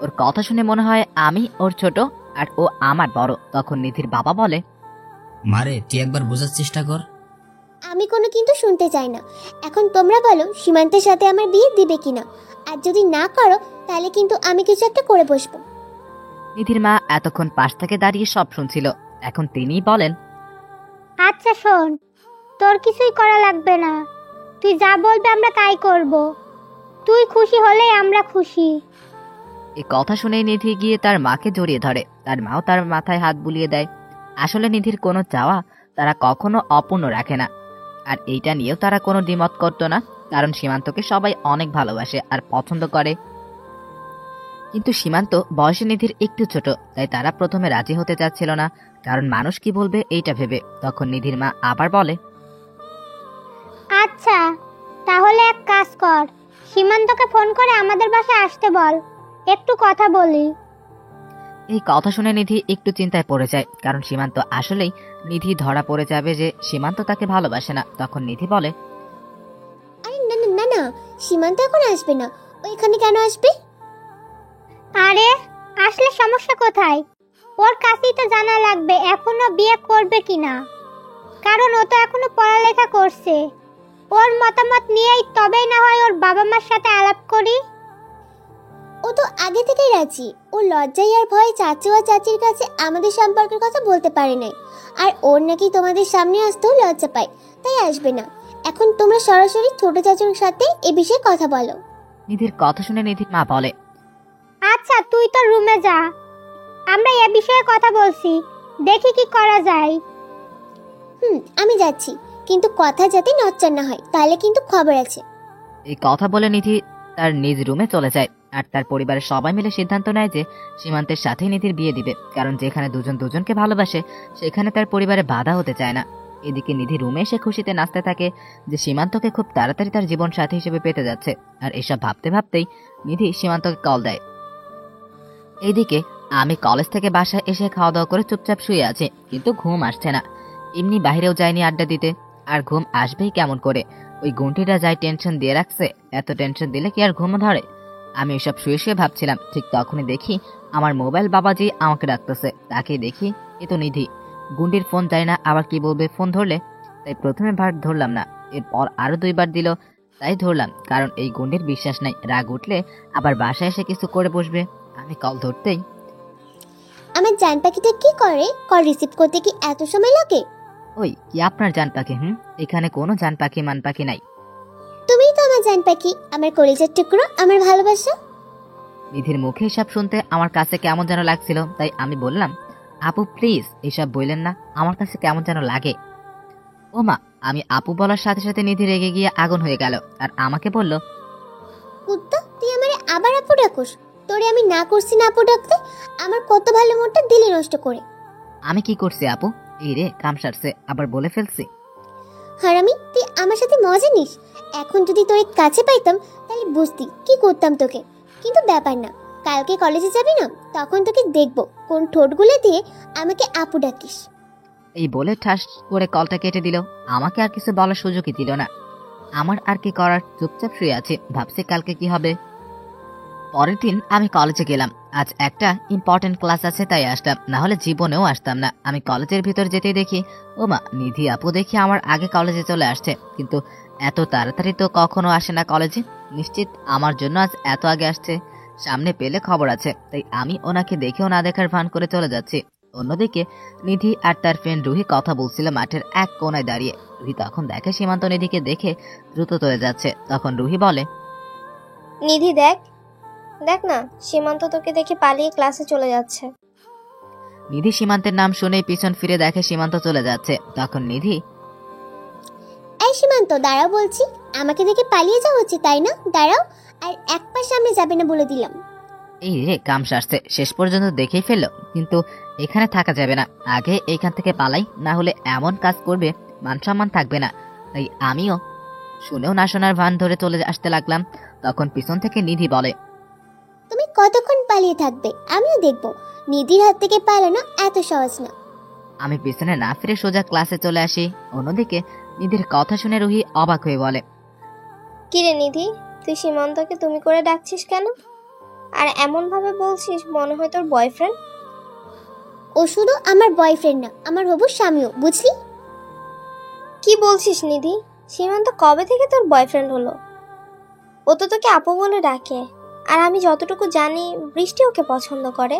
ওর কথা শুনে মনে হয় আমি ওর ছোট আর ও আমার বড়। তখন নিধির বাবা বলে, মারে তুই একবার বোঝার চেষ্টা কর। আমি কোনো কিন্তু শুনতে চাই না। এখন তোমরা বলো সীমান্তের সাথে আমার বিয়ে দিবে কিনা। আর যদি না করো তাহলে কিন্তু আমি কিছু একটা করে বসবো। নিধির মা এতক্ষণ পাশ থেকে দাঁড়িয়ে সব শুনছিল। এখন তিনিই বলেন, আচ্ছা শোন, তোর কিছুই করা লাগবে না। তুই যা বলবি আমরা তাই করব। তুই খুশি হলেই আমরা খুশি। এই কথা শুনে নিধি গিয়ে তার মাকে জড়িয়ে ধরে। তার মাও তার মাথায় হাত বুলিয়ে দেয়। আসলে নিধির কোনো চাওয়া তারা কখনো অপূর্ণ রাখে না। আর এইটা নিয়েও তারা কোনো দ্বিমত করত না, কারণ সীমান্তকে সবাই অনেক ভালোবাসে আর পছন্দ করে। কিন্তু সীমান্ত বয়সে নিধির একটু ছোট, তাই তারা প্রথমে রাজি হতে চাচ্ছিল না, কারণ মানুষ কি বলবে এইটা ভেবে। তখন নিধির মা আবার বলে, আচ্ছা তাহলে এক কাজ কর, সীমান্তকে ফোন করে আমাদের বাসায় আসতে বল, একটু কথা বলি। এই কথা শুনে নিধি একটু চিন্তায় পড়ে যায়, কারণ সীমান্ত আসলেই নিধি ধরা পড়ে যাবে যে সীমান্ত তাকে ভালোবাসে না। তখন নিধি বলে, আরে না না না না, সীমান্ত এখন আসবে না। ও এখানে কেন আসবে? আরে আসলে সমস্যা কোথায়? ওর কাছেই তো জানা লাগবে এখনো বিয়ে করবে কিনা, কারণ ও তো এখনো পড়ালেখা করছে। ওর মতামত নিয়েই তবেই না হয় ওর বাবা মার সাথে আলাপ করি। ও তো আগে থেকেই রাজি। ও লজ্জায় আর ভয়ে চাচু আর চাচির কাছে আমাদের সম্পর্কের কথা বলতে পারে নাই। আর ওর নাকি তোমাদের সামনে আসতেও লজ্জা পায়, তাই আসবে না। এখন তোমরা সরাসরি ছোট চাচুর সাথে এ বিষয়ে কথা বলো। নিধির কথা শুনে নিধির মা বলে, আচ্ছা তুই তো রুমে যা, আমরা এ বিষয়ে কথা বলছি, দেখি কি করা যায়। আমি যাচ্ছি, কিন্তু কথা যাতে নচ্চার না হয়, তাহলে কিন্তু খবর আছে। এই কথা বলে নিধি তার নিজ রুমে চলে যায়। আর তার পরিবারের সবাই মিলে সিদ্ধান্ত নেয় যে সীমান্তের সাথেই নিধির বিয়ে দিবে, কারণ যেখানে দুজন দুজনকে ভালোবাসে সেখানে তার পরিবারে বাধা হতে চায় না। এদিকে নিধি রুমে এসে খুশিতে নাচতে থাকে যে সীমান্তকে খুব তাড়াতাড়ি তার জীবন সাথী হিসেবে পেতে যাচ্ছে। আর এসব ভাবতে ভাবতেই নিধি সীমান্তকে কল দেয়। এইদিকে আমি কলেজ থেকে বাসায় এসে খাওয়া দাওয়া করে চুপচাপ শুয়ে আছি, কিন্তু ঘুম আসছে না। এমনি বাইরেও যায়নি আড্ডা দিতে, আর ঘুম আসবেই কেমন করে? ওই গুন্টিটা যাই টেনশন দিয়ে রাখছে, এত টেনশন দিলে কি আর ঘুম ধরে? আমি এসব শুয়ে শুয়ে ভাবছিলাম, ঠিক তখনই দেখি আমার মোবাইল বাবাজি আমাকে ডাকতেছে। তাকে দেখি এ তো নিধি। গুন্ডির ফোন যায় না, আবার কি বলবে ফোন ধরলে, তাই প্রথমে বার ধরলাম না, এরপর আরো 2 বার দিল, তাই ধরলাম, কারণ এই গুন্ডির বিশ্বাস নাই রাগ উঠলে আবার বাসায় এসে কিছু করে বসবে। আমি কল ধরতেই, আমার জান পাখিটা কি করে? কল রিসিভ করতে কি এত সময় লাগে? ওই কি আপনার জান পাখি? এখানে কোনো জান পাখি মান পাখি নাই। তুমিই তো আমার জান পাখি, আমার কলিজার টুকরো, আমার ভালোবাসা। নিধির মুখে এসব শুনতে আমার কাছে কেমন যেন লাগছিল, তাই আমি বললাম, আপু প্লিজ এসব বললেন না, আমার কাছে কেমন যেন লাগে। ও মা! আমি আপু বলার সাথে সাথে নিধি রেগে গিয়ে আগুন হয়ে গেল আর আমাকে বলল, কুত্তা, তুই আমারে আবার আপু ডাকুস? তোরে আমি না করছি না আপু ডাকতে? আমার কত ভালো মনটা দিলি নষ্ট করে। আমি কি করছি আপু? এই রে কাম সারছে, আবার বলে ফেলছি। হারামি, তুই আমার সাথে মজা নিস। এখন যদি তোর কাছে পাইতাম তাহলে বুঝতি কি করতাম তোকে। কিন্তু ব্যাপার না, কালকে কলেজে যাবি না, তখন তোকে দেখবো কোন ঠোঁটগুলো দিয়ে আমাকে আপু ডাকিস। এই বলে ঠাস করে কলটা কেটে দিল। আমাকে আর কিছু বলার সুযোগই দিল না। আমার আর কি করার, চুপচাপ শুয়ে আছি, ভাবছি কালকে কি হবে। পরের দিন আমি কলেজে গেলাম। আজ একটা ইম্পর্টেন্ট ক্লাস আছে তাই আসলাম, না হলে জীবনেও আসতাম না। আমি কলেজের ভিতর যেতেই দেখি ও মা, নিধি আপু দেখি আমার আগে কলেজে চলে আসছে, কিন্তু এত তাড়াতাড়ি তো কখনো আসে না কলেজে। নিশ্চিত আমার জন্য আজ এত আগে আসছে, সামনে পেলে খবর আছে, তাই আমি ওনাকে দেখেও না দেখার ভান করে চলে যাচ্ছি। অন্যদিকে নিধি আর তার ফ্রেন্ড রুহি কথা বলছিল মাঠের এক কোনায় দাঁড়িয়ে। রুহি তখন দেখে সীমান্ত নিধিকে দেখে দ্রুত চলে যাচ্ছে। তখন রুহি বলে, নিধি দেখ দেখ না, সীমান্ত তোকে দেখে পালিয়ে ক্লাসে চলে যাচ্ছে। নিধি সীমান্তের নাম শুনে পিছন ফিরে দেখে সীমান্ত চলে যাচ্ছে। তখন নিধি, এই সীমান্ত দাঁড়াও বলছি, আমাকে দেখে পালিয়ে যাওয়া হচ্ছে তাই না? দাঁড়াও, আর এক পা সামনে যাবে না বলে দিলাম। এই রে কাম সারছে, শেষ পর্যন্ত দেখেই ফেললো। কিন্তু এখানে থাকা যাবে না, আগে এইখান থেকে পালাই, না হলে এমন কাজ করবে মান সম্মান থাকবে না। তাই আমিও শুনেও না শোনার ভান ধরে চলে আসতে লাগলাম। তখন পিছন থেকে নিধি বলে, তুমি কতক্ষণ পালিয়ে থাকবে? আমিও দেখবো। নিধির হাত থেকে পালানো এত সহজ না। আমি পিছনে না ফিরে সোজা ক্লাসে চলে আসি। অন্যদিকে নিধির কথা শুনে রুহি অবাক হয়ে বলে, কিরে নিধি, তুই সীমান্তকে তুমি করে ডাকছিস কেন? আর এমন ভাবে বলছিস মনে হয় তোর বয়ফ্রেন্ড। ও শুধু আমার বয়ফ্রেন্ড না, আমার হবু স্বামীও, বুঝলি? কি বলছিস নিধি? সীমান্ত কবে থেকে তোর বয়ফ্রেন্ড হলো? ও তো তোকে আপু বলে ডাকে, আর আমি যতটুকু জানি বৃষ্টি ওকে পছন্দ করে।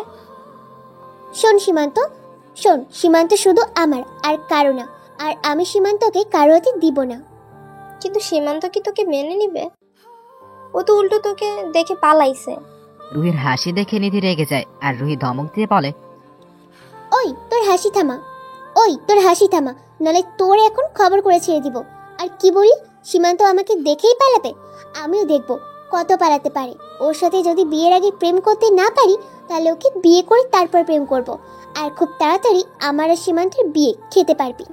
শোন সীমান্ত, শোন, সীমান্ত শুধু আমার আর কারো না, আর আমি সীমান্তকে কারো হাতে দিব না। কিন্তু সীমান্ত কি তোকে মেনে নিবে? ও তো উল্টো তোকে দেখে পালাইছে। রুহির হাসি দেখে নিধি রেগে যায়, আর রুহি ধমক দিয়ে বলে, ওই তোর হাসি থামা, ওই তোর হাসি থামা, নালে তোর এখন খবর করে ছেড়ে দিব। আর কি বলি, সীমান্ত আমাকে দেখেই পালাবে? আমিও দেখব কত পালাতে পারে। ওর সাথে যদি বিয়ের আগে প্রেম করতে না পারি, তাহলে ওকে বিয়ে করে তারপর প্রেম করব, আর খুব তাড়াতাড়ি আমার আর সীমান্তের বিয়ে খেতে পারবি।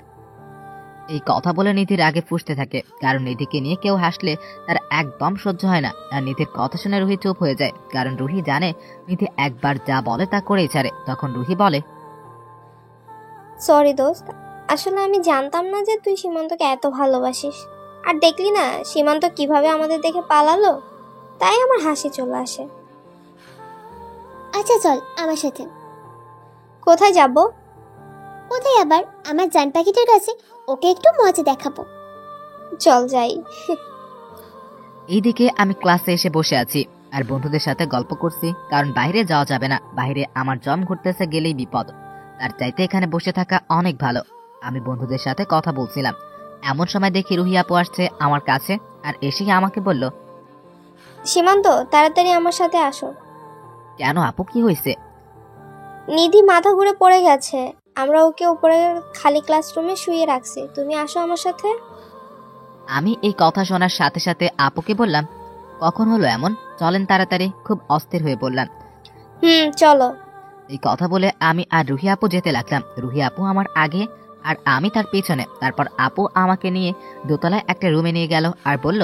এই কথা বলে নিধির আগে ফুঁসতে থাকে, কারণ নিধিকে নিয়ে কেউ হাসলে তার একদম সহ্য হয় না। আর নিধির কথা শুনে রুহি চুপ হয়ে যায়, কারণ রুহি জানে নিধি একবার যা বলে তা করেই ছাড়ে। তখন রুহি বলে, সরি দোস্ত, আসলে আমি জানতাম না যে তুই সীমান্তকে এত ভালোবাসিস। আর দেখলি না সীমান্ত কিভাবে আমাদের দেখে পালালো, তাই আমার হাসি চলে আসে। আচ্ছা চল আমার সাথে। কোথায় যাব? কোথায় আবার, আমার জান পাখিটার কাছে। ওকে একটু মজা দেখাবো। চল যাই। এইদিকে আমি ক্লাসে এসে বসে আছি আর বন্ধুদের সাথে গল্প করছি, কারণ বাইরে যাওয়া যাবে না, বাইরে আমার জম ঘুরতেছে, গেলেই বিপদ। তার চাইতে এখানে বসে থাকা অনেক ভালো। আমি বন্ধুদের সাথে কথা বলছিলাম, এমন সময় দেখি রুহি আপু আসছে আমার কাছে, আর এসেই আমাকে বলল, সীমান্ত তাড়াতাড়ি আমার সাথে আসো। কেন আপু, কি হয়েছে? নিধি মাথা ঘুরে পড়ে গেছে, আমরা ওকে উপরে খালি ক্লাসরুমে শুয়ে রাখছি, তুমি আসো আমার সাথে। আমি এই কথা শোনার সাথে সাথে আপুকে বললাম, কখন হলো এমন, চলেন তাড়াতাড়ি। খুব অস্থির হয়ে বললাম, চলো। এই কথা বলে আমি আর রুহি আপু যেতে লাগলাম। রুহি আপু আমার আগে আর আমি তার পেছনে। তারপর আপু আমাকে নিয়ে দোতলায় একটা রুমে নিয়ে গেল আর বলল,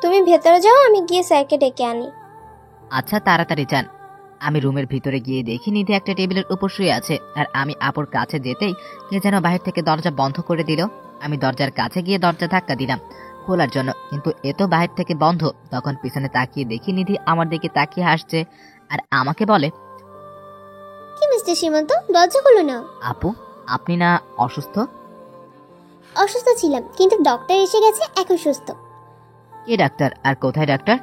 তুমি ভেতরে যাও, আমি গিয়ে স্যারকে ডেকে আনি। আচ্ছা তাড়াতাড়ি যান। আমি রুমের ভিতরে গিয়ে দেখি নিধি একটা টেবিলের উপর শুয়ে আছে, আর আমি আপুর কাছে যেতেই কে যেন বাহির থেকে দরজা বন্ধ করে দিল। আমি দরজার কাছে গিয়ে দরজা ধাক্কা দিলাম খোলার জন্য, কিন্তু এ তো বাহির থেকে বন্ধ। তখন পিছনে তাকিয়ে দেখি নিধি আমার দিকে তাকিয়ে হাসছে আর আমাকে বলে, কি মিস্টার সীমান্ত, দরজা খুলো না। আপু আপনি না অসুস্থ? অসুস্থ ছিলাম, কিন্তু ডক্টর এসে গেছে, এখন সুস্থ। কে ডাক্তার, আর কোথায় ডাক্তার?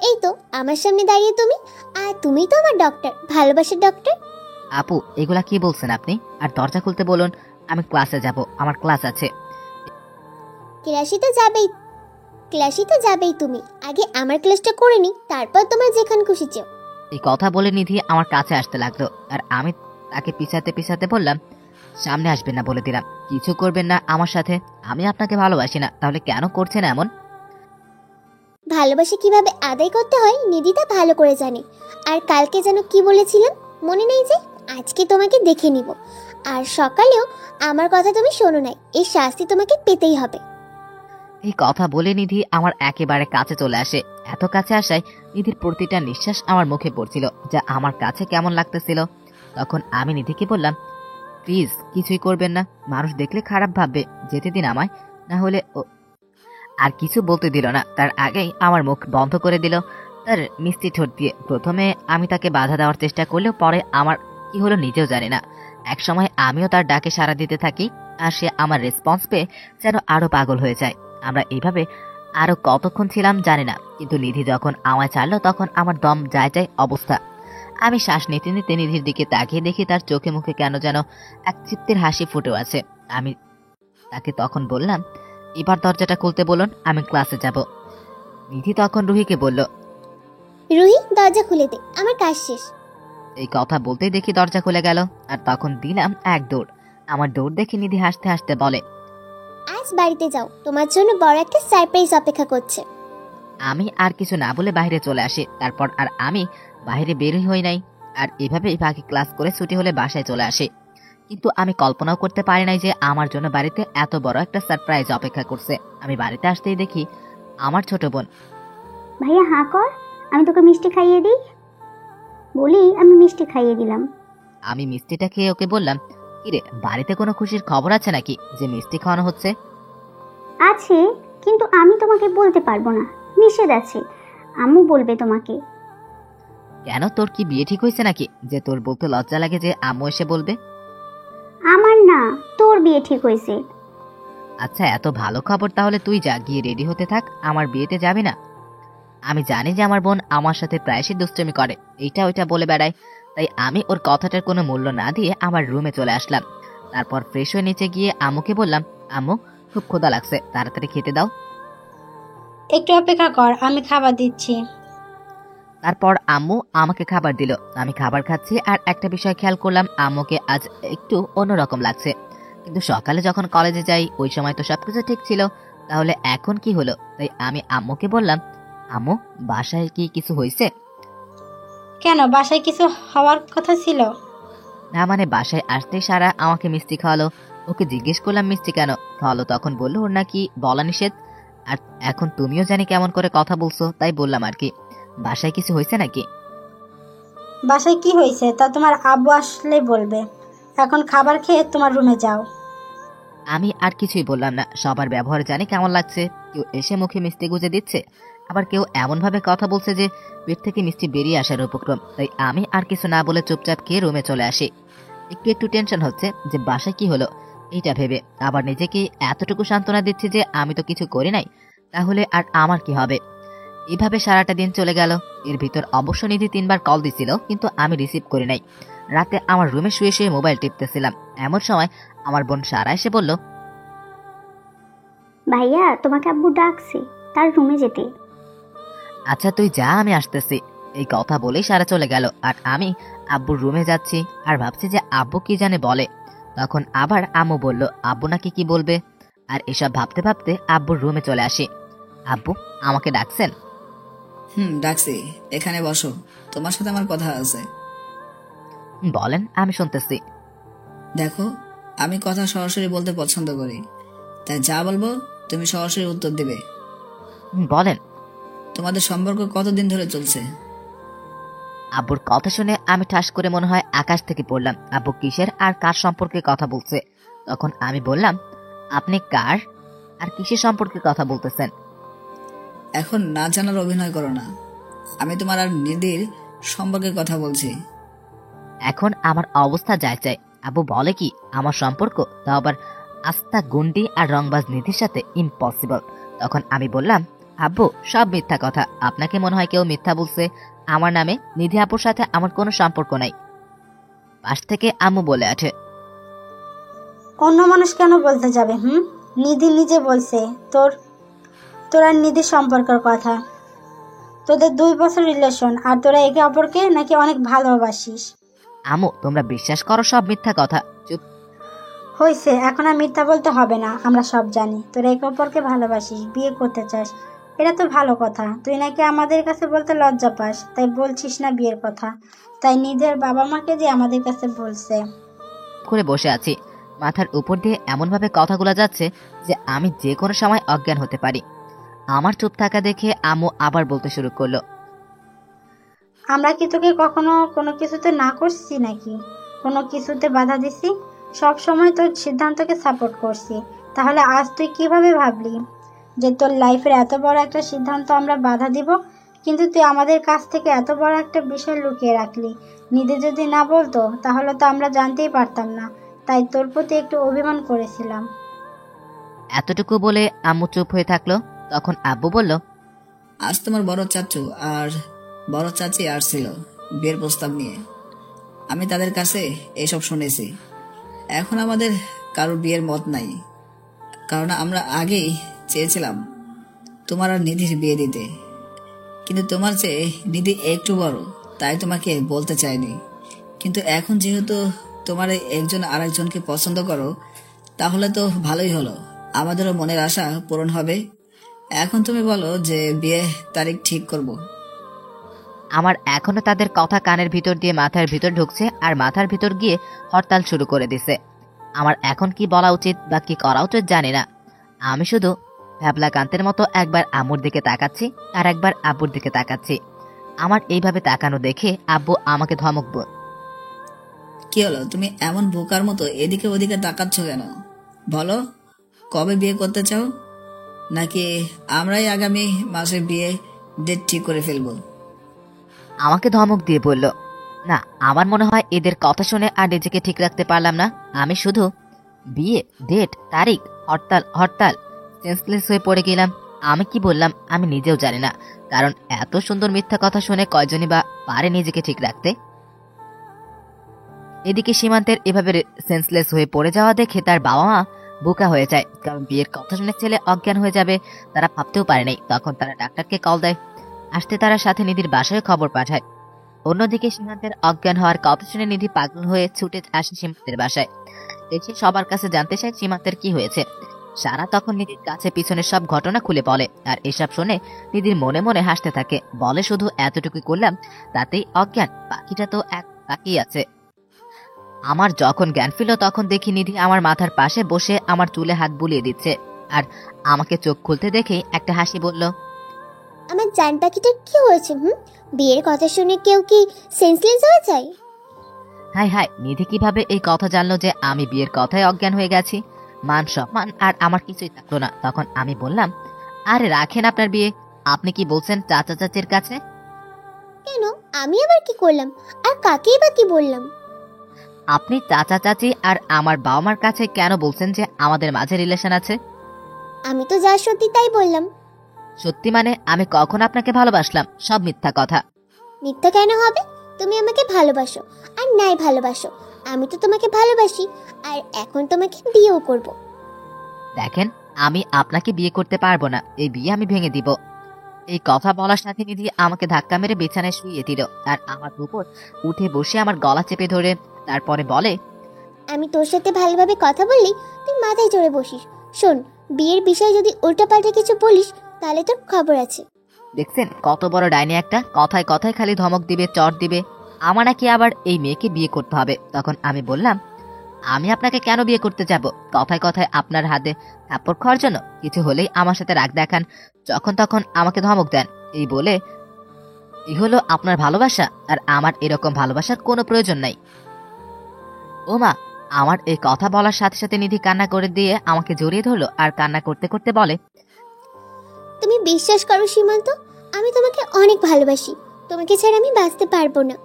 এই তো আমার সামনে দাঁড়িয়ে তুমি, আর তুমি তো আমার ডক্টর, ভালোবাসার ডক্টর। আপু এগুলা কি বলছেন আপনি? আর দরজা খুলতে বলুন, আমি ক্লাসে যাব, আমার ক্লাস আছে। ক্লাসই তো যাবেই তুমি, আগে আমার ক্লাসটা করে নি, তারপর তোমার যেখানে খুশি যাও। এই কথা বলে নিধি আমার কাছে আসতে লাগলো, আর আমি তাকে পিছাতে পিছাতে বললাম, সামনে আসবেন না বলে দিলাম, কিছু করবেন না আমার সাথে। আমি আপনাকে ভালোবাসি না, তাহলে কেন করছেন এমন? ভালোবাসা কিভাবে আদায় করতে হয় নিধিতা ভালো করে জানে। আর কালকে যেন কি বলেছিলাম মনে নেই যে আজকে তোমাকে দেখে নিব, আর সকালেও আমার কথা তুমি শোনো নাই, এই শাস্তি তোমাকে পেতেই হবে। এই কথা বলে নিধি আমার একেবারে কাছে চলে আসে। এত কাছে আসায় নিধির প্রতিটা নিঃশ্বাস আমার মুখে পড়ছিল, যা আমার কাছে কেমন লাগতেছিল। তখন আমি নিধিকে বললাম, প্লিজ কিছুই করবেন না, মানুষ দেখলে খারাপ ভাববে, যেতে দিন আমায়, না হলে। আর কিছু বলতে দিল না, তার আগেই আমার মুখ বন্ধ করে দিল তার মিষ্টি ঠোঁট দিয়ে। প্রথমে আমি তাকে বাধা দেওয়ার চেষ্টা করলেও পরে আমার কি হলো নিজেও জানি না। এক সময় আমিও তার ডাকে সাড়া দিতে থাকি, আর সে আমার রেসপন্স পেয়ে যেন আরো পাগল হয়ে যায়। আমরা এইভাবে আরো কতক্ষণ ছিলাম জানি না, কিন্তু নিধি যখন আমায় ছাড়লো তখন আমার দম যায় যায় অবস্থা। আমি শ্বাস নিতে নিতে নিধির দিকে তাকিয়ে দেখি তার চোখে মুখে কেন যেন এক তৃপ্তির হাসি ফুটে আছে। আমি তাকে তখন বললাম, এবার দরজাটা খুলতে বলুন, আমি ক্লাসে যাব। নিধি তখন রুহিকে বলল, রুহি দরজা খুলে দে, আমার কাজ শেষ। এই কথা বলতেই দেখি দরজা খুলে গেল, আর তখন দিলাম এক দৌড়। আমার দৌড় দেখে নিধি হাসতে হাসতে বলে, আজ বাড়িতে যাও, তোমার জন্য বড় একটা সারপ্রাইজ অপেক্ষা করছে। আমি আর কিছু না বলে বাইরে চলে আসি। তারপর আর আমি বাইরে বেরই হই নাই, আর এভাবেই বাকি ক্লাস করে ছুটি হলে বাসায় চলে আসি। কিন্তু আমি কল্পনাও করতে পারি নাই যে আমার জন্য বাড়িতে এত বড় একটা সারপ্রাইজ অপেক্ষা করছে। আমি বাড়িতে আসতেই দেখি আমার ছোট বোন। ভাইয়া হাঁ কর, আমি তোকে মিষ্টি খাইয়ে দিই। বলি আমি মিষ্টি খাইয়ে দিলাম। আমি মিষ্টিটা খেয়ে ওকে বললাম, কিরে বাড়িতে কোনো খুশির খবর আছে নাকি যে মিষ্টি খাওয়ানো হচ্ছে? আছে, কিন্তু আমি তোমাকে বলতে পারবো না, নিষেধ আছে। আম্মু বলবে তোমাকে। কেন, তোর কি বিয়ে ঠিক হয়েছে নাকি যে তোর বলতে লজ্জা লাগে যে আম্মু এসে বলবে? আমার না, তোর বিয়ে ঠিক হয়েছে। আচ্ছা এত ভালো খবর, তাহলে তুই যা, গিয়ে রেডি হতে থাক, আমার বিয়েতে যাবি না? আমি জানি যে আমার বোন আমার সাথে প্রায়শই দুষ্টুমি করে, এইটা ওইটা বলে বেড়ায়, তাই আমি ওর কথাটার কোনো মূল্য না দিয়ে আমার রুমে চলে আসলাম। তারপর ফ্রেশ হয়ে নিচে গিয়ে আম্মুকে বললাম, আম্মু খুব ক্ষুধা লাগছে, তাড়াতাড়ি খেতে দাও। একটু অপেক্ষা কর, আমি খাবার দিচ্ছি। তারপর আম্মু আমাকে খাবার দিল। আমি খাবার খাচ্ছি, আর একটা বিষয় খেয়াল করলাম, আম্মুকে আজ একটু অন্যরকম লাগছে। কিন্তু সকালে যখন কলেজে যাই ওই সময় তো সবকিছু ঠিক ছিল, তাহলে এখন কি হলো? তাই আমি আম্মুকে বললাম, আম্মু বাসায় কি কিছু হয়েছে? কেন, বাসায় কিছু হওয়ার কথা ছিল? না মানে বাসায় আসতেই সারা আমাকে মিষ্টি খাওয়ালো। ওকে জিজ্ঞেস করলাম মিষ্টি কেন খাওয়ালো, তখন বললো ওর নাকি বলা নিষেধ। আর এখন তুমিও জানি কেমন করে কথা বলছো, তাই বললাম আর কি। বাসায় কিছু হয়েছে নাকি? বাসায় কি হয়েছে তা তোমার আব্বু আসলে বলবে। এখন খাবার খেয়ে তোমার রুমে যাও। আমি আর কিছুই বললাম না। সবার ব্যবহার জানি কেমন লাগছে, কেউ এসে মুখে মিষ্টি গুজে দিচ্ছে, আবার কেউ এমন ভাবে কথা বলছে যে পেট থেকে মিষ্টি বেরিয়ে আসার উপক্রম। তাই আমি আর কিছু না বলে চুপচাপ খেয়ে রুমে চলে আসি। একটু একটু টেনশন হচ্ছে যে বাসায় কি হলো এইটা ভেবে, আবার নিজেকে এতটুকু সান্ত্বনা দিচ্ছি যে আমি তো কিছু করি নাই, তাহলে আর আমার কি হবে। এভাবে সারাটা দিন চলে গেল। এর ভিতর অবশ্য নিধি 3 বার কল দিছিল, কিন্তু আমি রিসিভ করি নাই। রাতে আমার রুমে শুয়ে শুয়ে মোবাইল টিপতেছিলাম, এমন সময় আমার বোন সারা এসে বলল, ভাইয়া তোমাকে আব্বু ডাকছে, তার রুমে যেতে। আচ্ছা তুই যা, আমি আসতেছি। এই কথা বলেই সারা চলে গেল, আর আমি আব্বুর রুমে যাচ্ছি আর ভাবছি যে আব্বু কি জানে বলে। তখন আবার আম্মু বলল আব্বু নাকি কি বলবে, আর এসব ভাবতে ভাবতে আব্বুর রুমে চলে আসি। আব্বু আমাকে ডাকছেন? ডাকছি, এখানে বসো, তোমার সাথে আমার কথা আছে। বলেন, আমি শুনতেছি। দেখো, আমি কথা সরাসরি বলতে পছন্দ করি, তাই যা বলবো তুমি সরাসরি উত্তর দেবে। বলেন। তোমাদের সম্পর্ক কতদিন ধরে চলছে? আব্বুর কথা শুনে আমি ঠাস করে মনে হয় আকাশ থেকে পড়লাম। আব্বু কিসের আর কার সম্পর্কে কথা বলছে? তখন আমি বললাম, আপনি কার আর কিসের সম্পর্কে কথা বলতেছেন? এখন না জানার অভিনয় করো না, আমি তোমার আর নিধির সম্পর্কে কথা বলছি। এখন আমার অবস্থা যায় চাই। আব্বু বলে কি আমার সম্পর্ক, তাও আবার আস্তা গুন্ডি আর রংবাজ নিধির সাথে? ইম্পসিবল। তখন আমি বললাম, আব্বু সব মিথ্যা কথা, আপনাকে মনে হয় কেউ মিথ্যা বলছে। আমার নামে নিধি আপুর সাথে আমার কোনো সম্পর্ক নাই। পাশ থেকে আম্মু বলে আছে, অন্য মানুষ কেন বলতে যাবে? নিধি নিজে বলছে তোর আর নিধির সম্পর্কের কথা। তোদের 2 বছর রিলেশন, আর তোরা একে অপরকে নাকি অনেক ভালোবাসিস। আম্মু তোমরা বিশ্বাস করো সব মিথ্যা কথা। চুপ হয়েছে, এখন আর মিথ্যা বলতে হবে না। আমরা সব জানি তোরা একে অপরকে ভালোবাসিস, বিয়ে করতে চাস, এটা তো ভালো কথা। তুই নাকি আমাদের কাছে বলতে লজ্জা পাস, তাই বলছিস না বিয়ের কথা। তাই নিজের বাবা মাকে যে আমাদের কাছে বলছে। করে বসে আছি, মাথার উপর দিয়ে এমন ভাবে কথাগুলো যাচ্ছে যে আমি যে কোনো সময় অজ্ঞান হতে পারি। আমার চুপ থাকা দেখে আম্মু আবার বলতে শুরু করলো, আমরা কি তোকে কখনো কোনো কিছুতে না করছি নাকি? কোনো কিছুতে বাধা দিছি? সব সময় তোর সিদ্ধান্তকে সাপোর্ট করছি। তাহলে আজ তুই কিভাবে ভাবলি যে তোর লাইফের এত বড় একটা সিদ্ধান্ত আমরা বাধা দিব? কিন্তু তুই আমাদের কাছ থেকে এত বড় একটা বিষয় লুকিয়ে রাখলি। নিধি যদি না বলতো তাহলে তো আমরা জানতেই পারতাম না। তাই তোর প্রতি একটু অভিমান করেছিলাম। এতটুকু বলে আম্মু চুপ হয়ে থাকলো। তখন আব্বু বলল, আজ তোমার বড় চাচু আর বড় চাচি আসছিল বিয়ের প্রস্তাব নিয়ে। আমি তাদের কাছে এসব শুনেছি। এখন আমাদের কারোর বিয়ের মত নাই, কারণ আমরা আগেই চেয়েছিলাম তোমার আর নিধির বিয়ে দিতে, কিন্তু তোমার চেয়ে নিধি একটু বড়, তাই তোমাকে বলতে চাইনি। কিন্তু এখন যেহেতু তোমার একজন আরেকজনকে পছন্দ করো, তাহলে তো ভালোই হলো, আমাদেরও মনের আশা পূরণ হবে। এখন তুমি বলো যে বিয়ে তারিখ ঠিক করব। আমার এখনো তাদের কথা কানের ভিতর দিয়ে মাথার ভিতর ঢুকছে আর মাথার ভিতর গিয়ে হরতাল শুরু করে দিছে। আমার এখন কি বলা উচিত বা কি করা উচিত জানি না। আমি শুধু ভ্যাবলাকান্তের মতো একবার আম্মুর দিকে তাকাচ্ছি আর একবার আব্বুর দিকে তাকাচ্ছি। আমার এইভাবে তাকানো দেখে আব্বু আমাকে ধমক। কি হলো, তুমি এমন বোকার মতো এদিকে ওদিকে তাকাচ্ছ কেন? বলো, কবে বিয়ে করতে চাও? নাকি আমরাই আগামী মাসে বিয়ে ডেট ঠিক করে ফেলবো? আমাকে ধমক দিয়ে বলল, না, আমার মনে হয় এদের কথা শুনে আর নিজেকে ঠিক রাখতে পারলাম না। আমি শুধু বিয়ে, ডেট, তারিখ, হরতাল হরতাল সেন্সলেস হয়ে পড়ে গেলাম। আমি কি বললাম আমি নিজেও জানি না, কারণ এত সুন্দর মিথ্যা কথা শুনে কয়জনই বা পারে নিজেকে ঠিক রাখতে। এদিকে সীমান্তের এভাবে সেন্সলেস হয়ে পড়ে যাওয়া দেখে তার বাবা মা বোকা হয়ে যায়, কারণ বিয়ের কথা শুনে ছেলে অজ্ঞান হয়ে যাবে তারা ভাবতেও পারে নাই। তখন তারা ডাক্তারকে কল দেয়। আসতে তারা সাথে নিধির বাসায় খবর পাঠায়। অন্যদিকে সীমান্তের অজ্ঞান হওয়ার কথা শুনে নিধি পাগল হয়ে ছুটে আসে সীমান্তের বাসায়। এসে সবার কাছে জানতে চায় সীমান্তের কি হয়েছে। সারা তখন নিধির কাছে পিছনের সব ঘটনা খুলে বলে, আর এসব শুনে নিধির মনে মনে হাসতে থাকে। বলে, শুধু এতটুকু করলাম তাতেই অজ্ঞান, বাকিটা তো এক বাকি আছে। আমার যখন জ্ঞান ফিরল তখন দেখি নিধি আমার মাথার পাশে বসে আমার চুলে হাত বুলিয়ে দিচ্ছে, আর আমাকে চোখ খুলতে দেখে একটা হাসি বলল, আমার জান পাখিটার কি হয়েছে? বিয়ের কথা শুনে কেউ কি সেন্সলেস হয়ে যায়? হাই হাই, নিধি কিভাবে এই কথা জানলো যে আমি বিয়ের কথায় অজ্ঞান হয়ে গেছি? মান সম্মান আর আমার কিছুই থাকলো না। তখন আমি বললাম, আরে রাখেন আপনার বিয়ে, আপনি কি বলছেন চাচা চাচির কাছে? কেন, আমি আবার কি করলাম? আর কাকেই বা কি বললাম? আপনি চাচা চাচি আর আমার বাবা মার কাছে কেন বলছেন যে আমাদের মাঝে রিলেশন আছে? আমি তো যা সত্যি তাই বললাম। সত্যি মানে আমি কখন আপনাকে ভালোবাসলাম? সব মিথ্যা কথা। মিথ্যা কেন হবে? তুমি আমাকে ভালোবাসো আর নাই ভালোবাসো, আমি তো তোমাকে ভালোবাসি আর এখন তোমাকে বিয়েও করব। দেখেন, আমি আপনাকে বিয়ে করতে পারবো না, এই বিয়ে আমি ভেঙে দিব। এই কথা বলার সাথে নিধি আমাকে ধাক্কা মেরে বিছানায় শুইয়ে দিল আর আমার উপর উঠে বসে আমার গলা চেপে ধরে তারপরে বলে, আমি তোর সাথে ভালোভাবে কথা বললি তুই মাথায় চড়ে বসিস। শোন, বিয়ের বিষয়ে যদি উল্টাপাল্টা কিছু বলিস তাহলে তোর খবর আছে। দেখছেন কত বড় ডাইনি একটা, কথায় কথায় খালি ধমক দিবে, চট দিবে। আমার নাকি আবার এই মেয়েকে বিয়ে করতে হবে। তখন আমি বললাম, আমি আপনাকে কেন বিয়ে করতে যাব? কথায় কথায় আপনার হাতে থাপ্পড় খাওয়ার জন্য? কিছু হলেই আমার সাথে রাগ দেখান, যখন তখন আমাকে ধমক দেন। এই বলে, এই হলো আপনার ভালোবাসা? আর আমার এরকম ভালোবাসার কোনো প্রয়োজন নাই। ও মা! আমার এই কথা বলার সাথে সাথে নিধি কান্না করে দিয়ে আমাকে জড়িয়ে ধরলো আর কান্না করতে করতে বলে, তুমি বিশ্বাস করো সীমান্ত, আমি তোমাকে অনেক ভালোবাসি। তোমাকে ছাড়া আমি বাঁচতে পারবো না।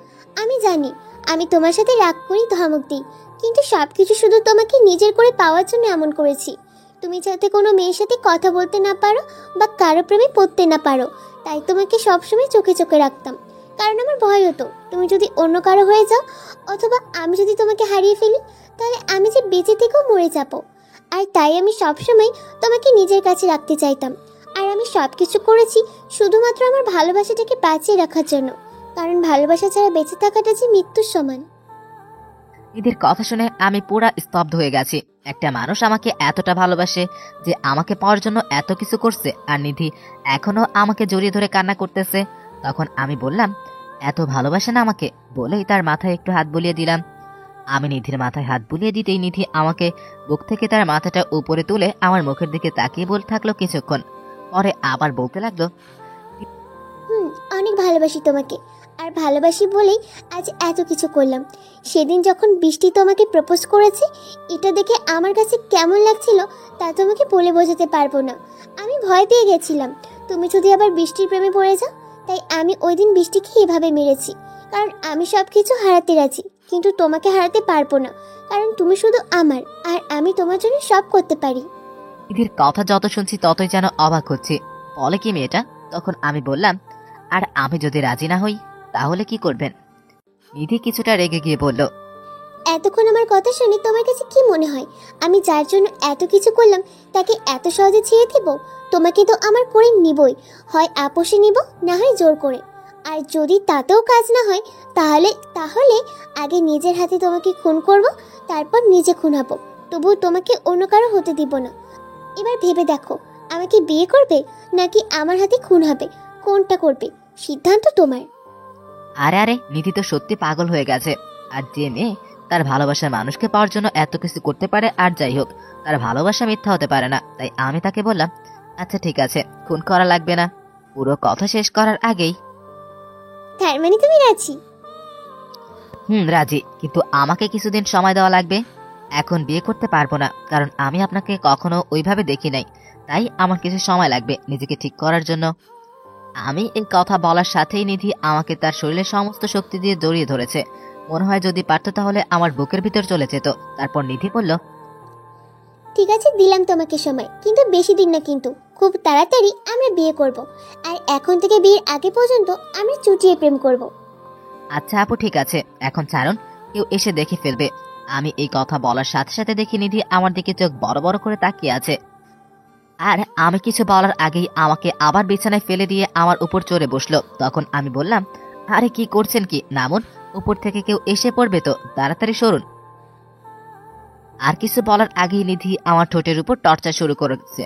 আমি জানি আমি তোমার সাথে রাগ করি, ধমক দিই, কিন্তু সবকিছু শুধু তোমাকে নিজের করে পাওয়ার জন্য এমন করেছি। তুমি যাতে কোনো মেয়ের সাথে কথা বলতে না পারো বা কারো প্রেমে পড়তে না পারো, তাই তোমাকে সবসময় চোখে চোখে রাখতাম। কারণ আমার ভয় হতো তুমি যদি অন্য কারো হয়ে যাও, অথবা আমি যদি তোমাকে হারিয়ে ফেলি, তাহলে আমি যে বেঁচে থেকেও মরে যাব। আর তাই আমি সবসময় তোমাকে নিজের কাছে রাখতে চাইতাম। আর আমি সব কিছু করেছি শুধুমাত্র আমার ভালোবাসাটাকে বাঁচিয়ে রাখার জন্য, কারণ ভালোবাসা ছাড়া বেঁচে থাকাটা যে মৃত্যুর সমান। নিধির কথা শুনে আমি পুরা স্তব্ধ হয়ে গেছি। একটা মানুষ আমাকে এতটা ভালোবাসে যে আমাকে পাওয়ার জন্য এত কিছু করছে, আর নিধি এখনো আমাকে জড়িয়ে ধরে কান্না করতেছে। তখন আমি বললাম, এত ভালোবাসে না আমাকে? বলেই তার মাথায় একটু হাত বুলিয়ে দিলাম। আমি নিধির মাথায় হাত বুলিয়ে দিতেই নিধি আমাকে বুক থেকে তার মাথাটা উপরে তুলে আমার মুখের দিকে তাকিয়ে বলতে থাকলো কিছুক্ষণ, পরে আবার বলতে লাগলো, অনেক ভালোবাসি তোমাকে, আর ভালোবাসি বলেই আজ এত কিছু করলাম। সেদিন যখন বৃষ্টি তোমাকে প্রপোজ করেছে, এটা দেখে আমার কাছে কেমন লাগছিল তা তোমাকে বলে বোঝাতে পারবো না। আমি ভয় পেয়ে গেছিলাম তুমি যদি আবার বৃষ্টির প্রেমে পড়ে যাও, তাই আমি ওই দিন বৃষ্টিকে এভাবে মেরেছি। কারণ আমি সব কিছু হারাতে রাজি, কিন্তু তোমাকে হারাতে পারবো না, কারণ তুমি শুধু আমার, আর আমি তোমার জন্য সব করতে পারি। নিধির কথা যত শুনছি ততই যেন অবাক হচ্ছি। বলে কি মেয়েটা? তখন আমি বললাম, আর আমি যদি রাজি না হই তাহলে কি করবেন? নিধি কিছুটা রেগে গিয়ে বলল, এতক্ষণ আমার কথা শুনে তোমার কাছে কি মনে হয় আমি যার জন্য এত কিছু করলাম তাকে এত সহজে ছেড়ে দেব? তোমাকে তো আমার করে নিবই, হয় আপোষে নিব, না হয় জোর করে। আর যদি তাতেও কাজ না হয় তাহলে তাহলে আগে নিজের হাতে তোমাকে খুন করব, তারপর নিজে খুন হব, তবুও তোমাকে অন্য কারো হতে দিব না। এবার ভেবে দেখো, আমাকে বিয়ে করবে নাকি আমার হাতে খুন হবে? কোনটা করবে? সিদ্ধান্ত তোমার। আরে আরে, নিধি তো সত্যি পাগল হয়ে গেছে। আর যে মেয়ে তার ভালোবাসার মানুষকে পাওয়ার জন্য এত কিছু করতে পারে, আর যাই হোক তার ভালোবাসা মিথ্যা হতে পারে না। তাই আমি তাকে বললাম, আচ্ছা ঠিক আছে, খুন করা লাগবে না। পুরো কথা শেষ করার আগেই, তার মানে তুমি রাজি? রাজি, কিন্তু আমাকে কিছুদিন সময় দেওয়া লাগবে। এখন বিয়ে করতে পারবো না, কারণ আমি আপনাকে কখনো ওইভাবে দেখি নাই। তাই আমার কিছু সময় লাগবে নিজেকে ঠিক করার জন্য। আমি এই কথা বলার সাথেই নিধি আমাকে তার শরীরের সমস্ত শক্তি দিয়ে জড়িয়ে ধরেছে। মনে হয় যদি পারতো তাহলে আমার বুকের ভিতর চলে যেত। তারপর নিধি বলল, ঠিক আছে, দিলাম তোমাকে সময়, কিন্তু বেশি দিন না, কিন্তু খুব তাড়াতাড়ি আমরা বিয়ে করব। আর এখন থেকে বিয়ের আগে পর্যন্ত আমরা চুটিয়ে প্রেম করব। আচ্ছা আপু ঠিক আছে, এখন ছাড়ুন, কেউ এসে দেখে ফেলবে। আমি এই কথা বলার সাথে সাথে দেখি নিধি আমার দিকে চোখ বড় বড় করে তাকিয়ে আছে। আর আমি কিছু বলার আগেই আমাকে আবার বিছানায় ফেলে দিয়ে আমার উপর চড়ে বসলো। তখন আমি বললাম, আরে কি করছেন, কি নামুন, উপর থেকে কেউ এসে পড়বে তো, তাড়াতাড়ি সরুন। আর কিছু বলার আগেই নিধি আমার ঠোঁটের উপর টর্চার শুরু করেছে।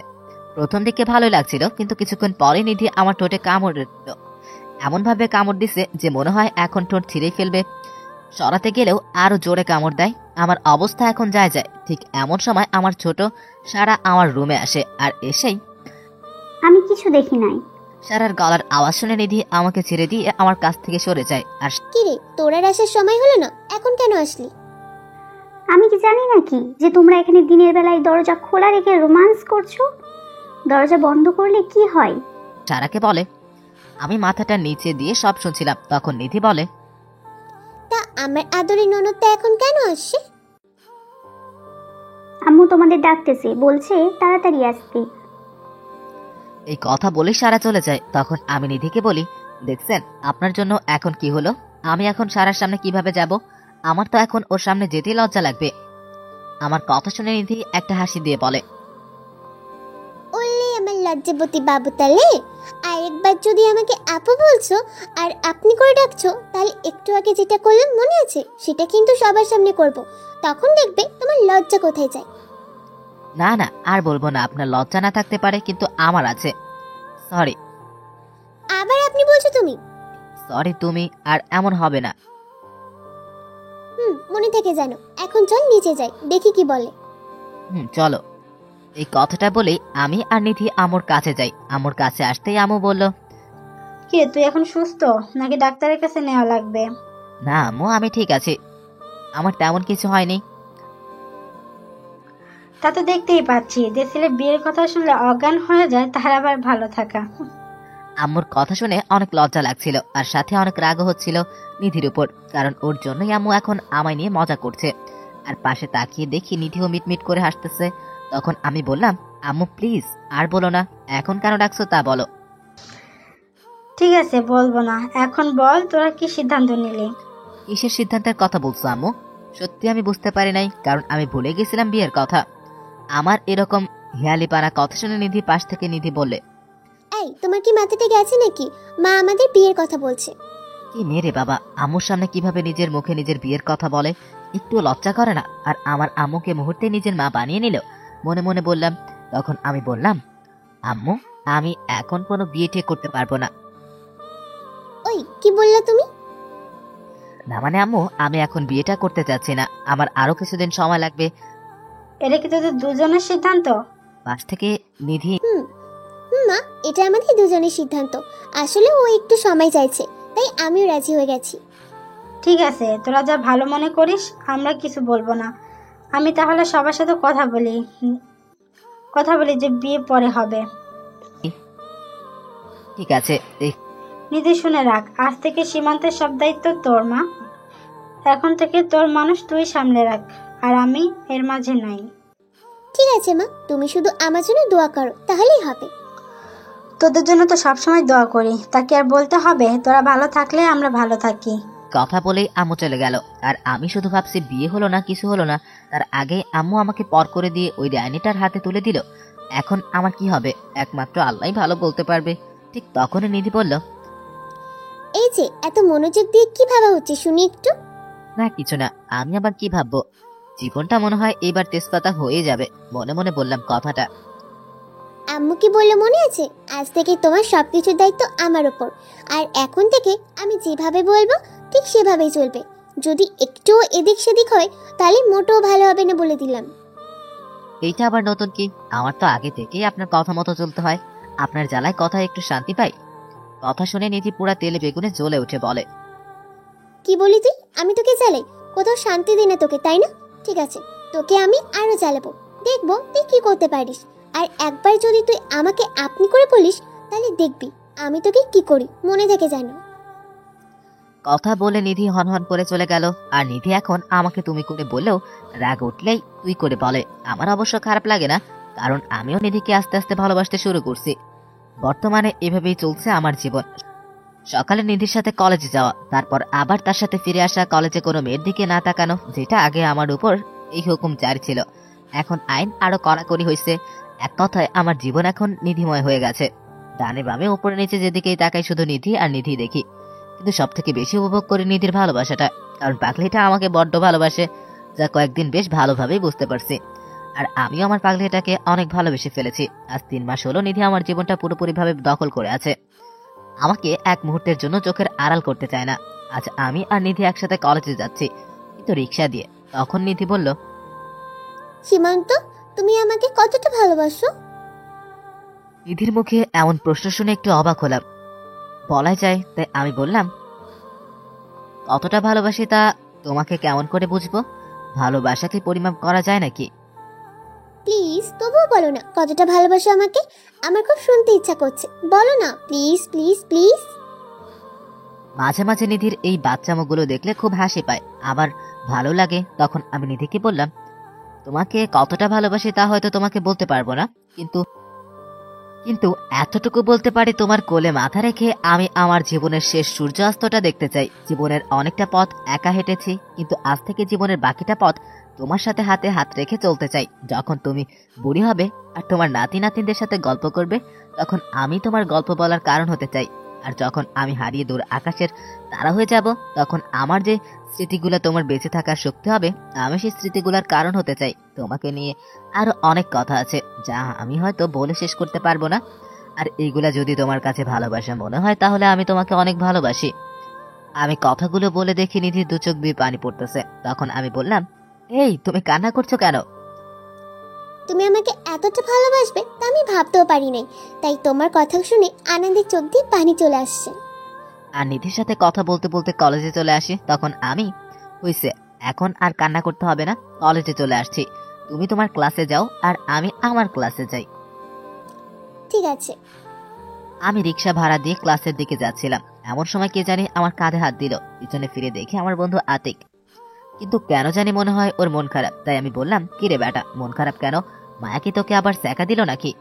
প্রথম দিকে ভালোই লাগছিল, কিন্তু কিছুক্ষণ পরে নিধি আমার ঠোঁটে কামড় দিল। এমন ভাবে কামড় দিছে যে মনে হয় এখন ঠোঁট ছিঁড়েই ফেলবে। সরাতে গেলেও আরো জোরে কামড় দেয়। আমার অবস্থা এখন যায়। ঠিক এমন সময় আমার ছোট সারা আমার রুমে আসে। আর এসেই, আমি কিছু দেখি নাই। সারার গলার আওয়াজ শুনে নিধি আমাকে ছেড়ে দিয়ে আমার কাছ থেকে সরে যায়। আর কিরে, তোর আর আসার সময় হলো না, এখন কেন আসলি? আমি কি জানি নাকি যে তোমরা এখানে দিনের বেলায় দরজা খোলা রেখে রোমান্স করছো? দরজা বন্ধ করলে কি হয়? সারাকে বলে, আমি মাথাটা নিচে দিয়ে সব শুনছিলাম। তখন নিধি বলে, তা আমার আদরের ননদটা এখন কেন আসছে? আম্মু তোমাদের ডাকতেছে, বলছে তাড়াতাড়ি আসতে। এই কথা বলে সারা চলে যায়। তখন আমি নিধিকে বলি, দেখছেন আপনার জন্য এখন কি হলো? আমি এখন সারার সামনে কিভাবে যাব? আমার তো এখন ওর সামনে যেতেই লজ্জা লাগবে। আমার কথা শুনে নিধি একটা হাসি দিয়ে বলে, ওলে আমার লজ্জাবতী বাবু, তাহলে আর একবার যদি আমাকে আপু বলছো আর আপনি করে ডাকছো, তাহলে একটু আগে যেটা করলাম মনে আছে, সেটা কিন্তু সবার সামনে করব। তখন দেখবে তোমার লজ্জা কোথায় যায়। না না, আর বলবো না। আপনার লজ্জা না থাকতে পারে, কিন্তু আমার আছে। সরি। আবার আপনি বলছো তুমি? সরি তুমি, আর এমন হবে না। মনে থেকে জানো। এখন চল নিচে যাই, দেখি কি বলে। চলো। এই কথাটা বলেই আমি আর নিধি আমুর কাছে যাই। আমুর কাছে আসতেই আমু বলল, কি তুই এখন সুস্থ নাকি ডাক্তারের কাছে নেওয়া লাগবে? না আমু, আমি ঠিক আছি, আমার তেমন কিছু হয়নি। তা তো দেখতেই পাচ্ছি, যে ছেলে বিয়ের কথা শুনলে অজ্ঞান হয়ে যায় তার আবার ভালো থাকা। আম্মুর কথা শুনে অনেক লজ্জা লাগছিল, আর সাথে অনেক রাগও হচ্ছিল নিধির উপর, কারণ ওর জন্যই আম্মু এখন আমায় নিয়ে মজা করছে। আর পাশে তাকিয়ে দেখি নিধিও মিটমিট করে হাসতেছে। তখন আমি বললাম, আম্মু প্লিজ আর বলো না, এখন কেন ডাকছো তা বলো। ঠিক আছে বলবো না, এখন বল তোরা কি সিদ্ধান্ত নিলি? কিসের সিদ্ধান্তের কথা বলছো আম্মু? সত্যি আমি বুঝতে পারি নাই, কারণ আমি ভুলে গেছিলাম বিয়ের কথা। আমার এরকম হিয়ালিপাড়া কথা শুনে নিধি পাশ থেকে নিধি বললে, এই তোমার কি মাথাটা গেছে নাকি? মা আমাদের বিয়ের কথা বলছে। কি মেরে বাবা, আম্মুর সামনে কিভাবে নিজের মুখে নিজের বিয়ের কথা বলে, একটু লজ্জা করে না? আর আমার আম্মুকে মুহূর্তে নিজের মা বানিয়ে নিল। মনে মনে বললাম। তখন আমি বললাম, আম্মু আমি এখন কোনো বিয়ে ঠিক করতে পারবো না। ওই কি বললা তুমি? না মানে আম্মু, আমি এখন বিয়েটা করতে চাচ্ছি না, আমার আরো কিছুদিন সময় লাগবে। এটা কি তোদের দুজনের সিদ্ধান্ত? পাশ থেকে নিধি, মা এটা আমাদের দুজনের সিদ্ধান্ত। আসলে ও একটু সময় চাইছে, তাই আমিও রাজি হয়ে গেছি। ঠিক আছে, তোরা যা ভালো মনে করিস, আমরা কিছু বলবো না। আমি তাহলে সবার সাথে কথা বলি যে বিয়ে পরে হবে। ঠিক আছে। নিধি শুনে রাখ, আজ থেকে সীমান্তের সব দায়িত্ব তোর মা। এখন থেকে তোর মানুষ তুই সামলে রাখ, আর আমি এর মাঝে নাই। ঠিক আছে মা, তুমি শুধু আমার জন্য দোয়া করো, তাহলেই হবে। তোদের জন্য তো সবসময় দোয়া করি, তাকে আর বলতে হবে? তোরা ভালো থাকলে আমরা ভালো থাকি। কথা বলেই আম্মু চলে গেল। আর আমি শুধু ভাবছি বিয়ে হলো না, কিছু হলো না, তার আগে আম্মু আমাকে পর করে দিয়ে ওই ডাইনিটার হাতে তুলে দিল। এখন আমার কি হবে একমাত্র আল্লাহই ভালো বলতে পারবে। ঠিক তখনই নিধি বলল, এই হয়েছে? এত মনোযোগ দিয়ে কি ভাবা হচ্ছে শুনি একটু। না কিছু না, আমি আবার কি ভাববো? জীবনটা মনে হয় এবার তেজপাতা হয়ে যাবে, মনে মনে বললাম কথাটা। আম্মু কি বললো মনে আছে? আজ থেকে তোমার সবকিছুর দায়িত্ব আমার ওপর, আর এখন থেকে আমি যেভাবে বলবো ঠিক সেভাবেই চলবে। যদি একটুও এদিক সেদিক হয় তাহলে মোটেও ভালো হবে না বলে দিলাম। এইটা আবার নতুন কি? আমার তো আগে থেকেই আপনার কথা মতো চলতে হয়। আপনার জ্বালায় কথা একটু শান্তি পাই? কথা শুনে নিধি পুরা তেলে বেগুনে জ্বলে উঠে বলে, কি বলি তুই? আমি তোকে জ্বালাই? কোথাও শান্তি দিই না তোকে, তাই না? ঠিক আছে, তোকে আমি আরো জ্বালাবো, দেখবো তুই কি করতে পারিস। আর একবার যদি তুই আমাকে আপনি করে বলিস তাহলে দেখবি আমি তোকে কি করি, মনে থেকে জানো। কথা বলে নিধি হনহন করে চলে গেল। আর নিধি এখন আমাকে তুমি করে বললেও রাগ উঠলেই তুই করে বলে। আমার অবশ্য খারাপ লাগে না, কারণ আমিও নিধিকে আস্তে আস্তে ভালোবাসতে শুরু করছি। বর্তমানে এভাবেই চলছে আমার জীবন। সকালে নিধির সাথে কলেজে যাওয়া, তারপর আবার তার সাথে ফিরে আসা, কলেজে কোনো মেয়ের দিকে না তাকানো, যেটা আগে আমার উপর এই হুকুম জারি ছিল, এখন আইন আরো কড়াকড়ি হয়েছে। এক কথায় আমার জীবন এখন নিধিময় হয়ে গেছে। ডানে বামে উপরে নিচে যেদিকেই তাকাই শুধু নিধি আর নিধি দেখি। কিন্তু সব থেকে বেশি উপভোগ করি নিধির ভালোবাসাটা, কারণ পাগলিটা আমাকে বড্ড ভালোবাসে, যা কয়েকদিন বেশ ভালোভাবেই বুঝতে পারছি। আর আমিও আমার পাগলিটাকে অনেক ভালোবেসে ফেলেছি। আজ 3 মাস হলো নিধি আমার জীবনটা পুরোপুরিভাবে দখল করে আছে, আমাকে এক মুহূর্তের জন্য চোখের আড়াল করতে চায় না। আজ আমি আর নিধি একসাথে কলেজে যাচ্ছি, কিন্তু রিক্সা দিয়ে। তখন নিধি বলল, সীমান্ত, তুমি আমাকে কতটা ভালোবাসো? নিধির মুখে এমন প্রশ্ন শুনে একটু অবাক হলাম, বলাই যায় তাই আমি বললাম, কতটা ভালোবাসি তা তোমাকে কেমন করে বুঝবো? ভালোবাসাকে পরিমাপ করা যায় নাকি? প্লিজ তবুও বলো না কতটা ভালোবাসো আমাকে, আমার খুব শুনতে ইচ্ছা করছে, বলো না প্লিজ প্লিজ প্লিজ। মাঝে মাঝে নিধির এই বাচ্চামোগুলো দেখলে খুব হাসি পায়, আবার ভালো লাগে। তখন আমি নিধিকে বললাম, তোমাকে কতটা ভালোবাসি তা হয়তো তোমাকে বলতে পারবো না, কিন্তু কিন্তু এতটুকু বলতে পারি, তোমার কোলে মাথা রেখে আমি আমার জীবনের শেষ সূর্যাস্তটা দেখতে চাই। জীবনের অনেকটা পথ একা হেঁটেছি, কিন্তু আজ থেকে জীবনের বাকিটা পথ তোমার সাথে হাতে হাত রেখে চলতে চাই। যখন তুমি বুড়ি হবে আর তোমার নাতি নাতিনদের সাথে গল্প করবে, তখন আমি তোমার গল্প বলার কারণ হতে চাই। আর যখন আমি হারিয়ে দূর আকাশের তারা হয়ে যাব, তখন আমার যে স্মৃতিগুলো তোমার বেঁচে থাকার শক্তি হবে, আমি সেই স্মৃতিগুলোর কারণ হতে চাই। তোমাকে নিয়ে আরো অনেক কথা আছে যা আমি হয়তো বলে শেষ করতে পারবো না। আর এইগুলা যদি তোমার কাছে ভালোবাসা মনে হয়, তাহলে আমি তোমাকে অনেক ভালোবাসি। আমি কথাগুলো বলে দেখি নিধির 2 চোখ দিয়ে পানি পড়তেছে। তখন আমি বললাম, এই তুমি কান্না করছো কেন? তুমি আমাকে এতটা ভালোবাসবে তা আমি ভাবতেও পারি নাই, তাই তোমার কথা শুনে আনন্দে চোখ দিয়ে পানি চলে আসছে। আর নিধির সাথে কথা বলতে বলতে কলেজে চলে আসি। তখন আমি, হইছে, এখন আর কান্না করতে হবে না, কলেজে চলে আসছি। তুমি তোমার ক্লাসে যাও আর আমি আমার ক্লাসে যাই। ঠিক আছে। আমি রিক্সা ভাড়া দিয়ে ক্লাসের দিকে যাচ্ছিলাম, এমন সময় কে জানি আমার কাঁধে হাত দিল। পিছনে ফিরে দেখি আমার বন্ধু আতিক, কিন্তু কেন জানি মনে হয় ওর মন খারাপ। তাই আমি বললাম, কিরে বেটা, মন খারাপ কেন? মায়া কি তোকে আবার স্যাকা দিল নাকি?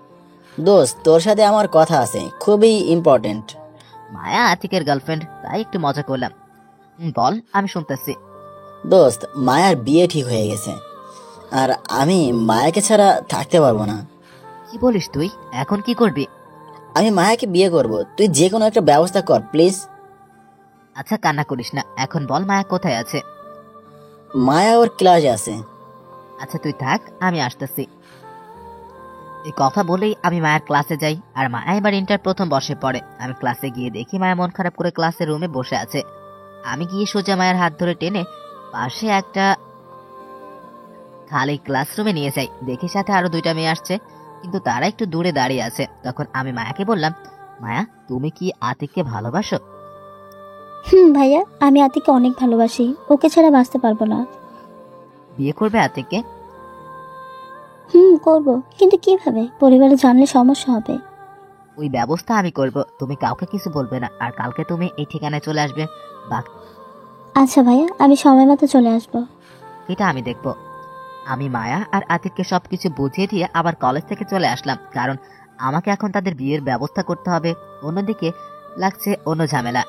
দোস্ত, তোর সাথে আমার কথা আছে, খুবই ইম্পর্টেন্ট। মায়া আতিকের গার্লফ্রেন্ড, তাই একটু মজা করলাম। বল, আমি শুনতেছি। দোস্ত, মায়ার বিয়ে ঠিক হয়ে গেছে, আর আমি মায়াকে ছাড়া থাকতে পারবো না। কি বলিস তুই? এখন কি করবি? আমি মায়াকে বিয়ে করব, তুই যে কোনো একটা ব্যবস্থা কর প্লিজ। আচ্ছা কান্না করিস না, এখন বল মায়া কোথায় আছে? মায়া ওর ক্লাসে আছে। আচ্ছা তুই থাক, আমি আসতেছি। এই কথা বলেই আমি মায়ের ক্লাসে যাই। আর মায়া এবার ইন্টার প্রথম বর্ষে পড়ে। আমি ক্লাসে গিয়ে দেখি মায়া মন খারাপ করে ক্লাসের রুমে বসে আছে। আমি গিয়ে সোজা মায়ের হাত ধরে টেনে পাশে একটা খালি ক্লাসরুমে নিয়ে যাই। দেখি সাথে আরো 2টা মেয়ে আসছে, কিন্তু তারা একটু দূরে দাঁড়িয়ে আছে। তখন আমি মায়াকে বললাম, মায়া, তুমি কি আতিককে ভালোবাসো? ভাইয়া, আমি আতিককে অনেক ভালোবাসি, ওকে ছাড়া বাঁচতে পারবো না। বিয়ে করবে আতিককে? করব, কিন্তু কিভাবে? পরিবারে জানলে সমস্যা হবে। ওই ব্যবস্থা আমি করব, তুমি কাউকে কিছু বলবে না। আর কালকে তুমি এই ঠিকানায় চলে আসবে। আচ্ছা ভাইয়া, আমি সময় মতো চলে আসবো। এটা আমি দেখব। আমি মায়া আর আতিককে সবকিছু বুঝিয়ে দিয়ে আবার কলেজ থেকে চলে আসলাম, কারণ আমাকে এখন তাদের বিয়ের ব্যবস্থা করতে হবে। অন্যদিকে লাগছে অন্য ঝামেলা।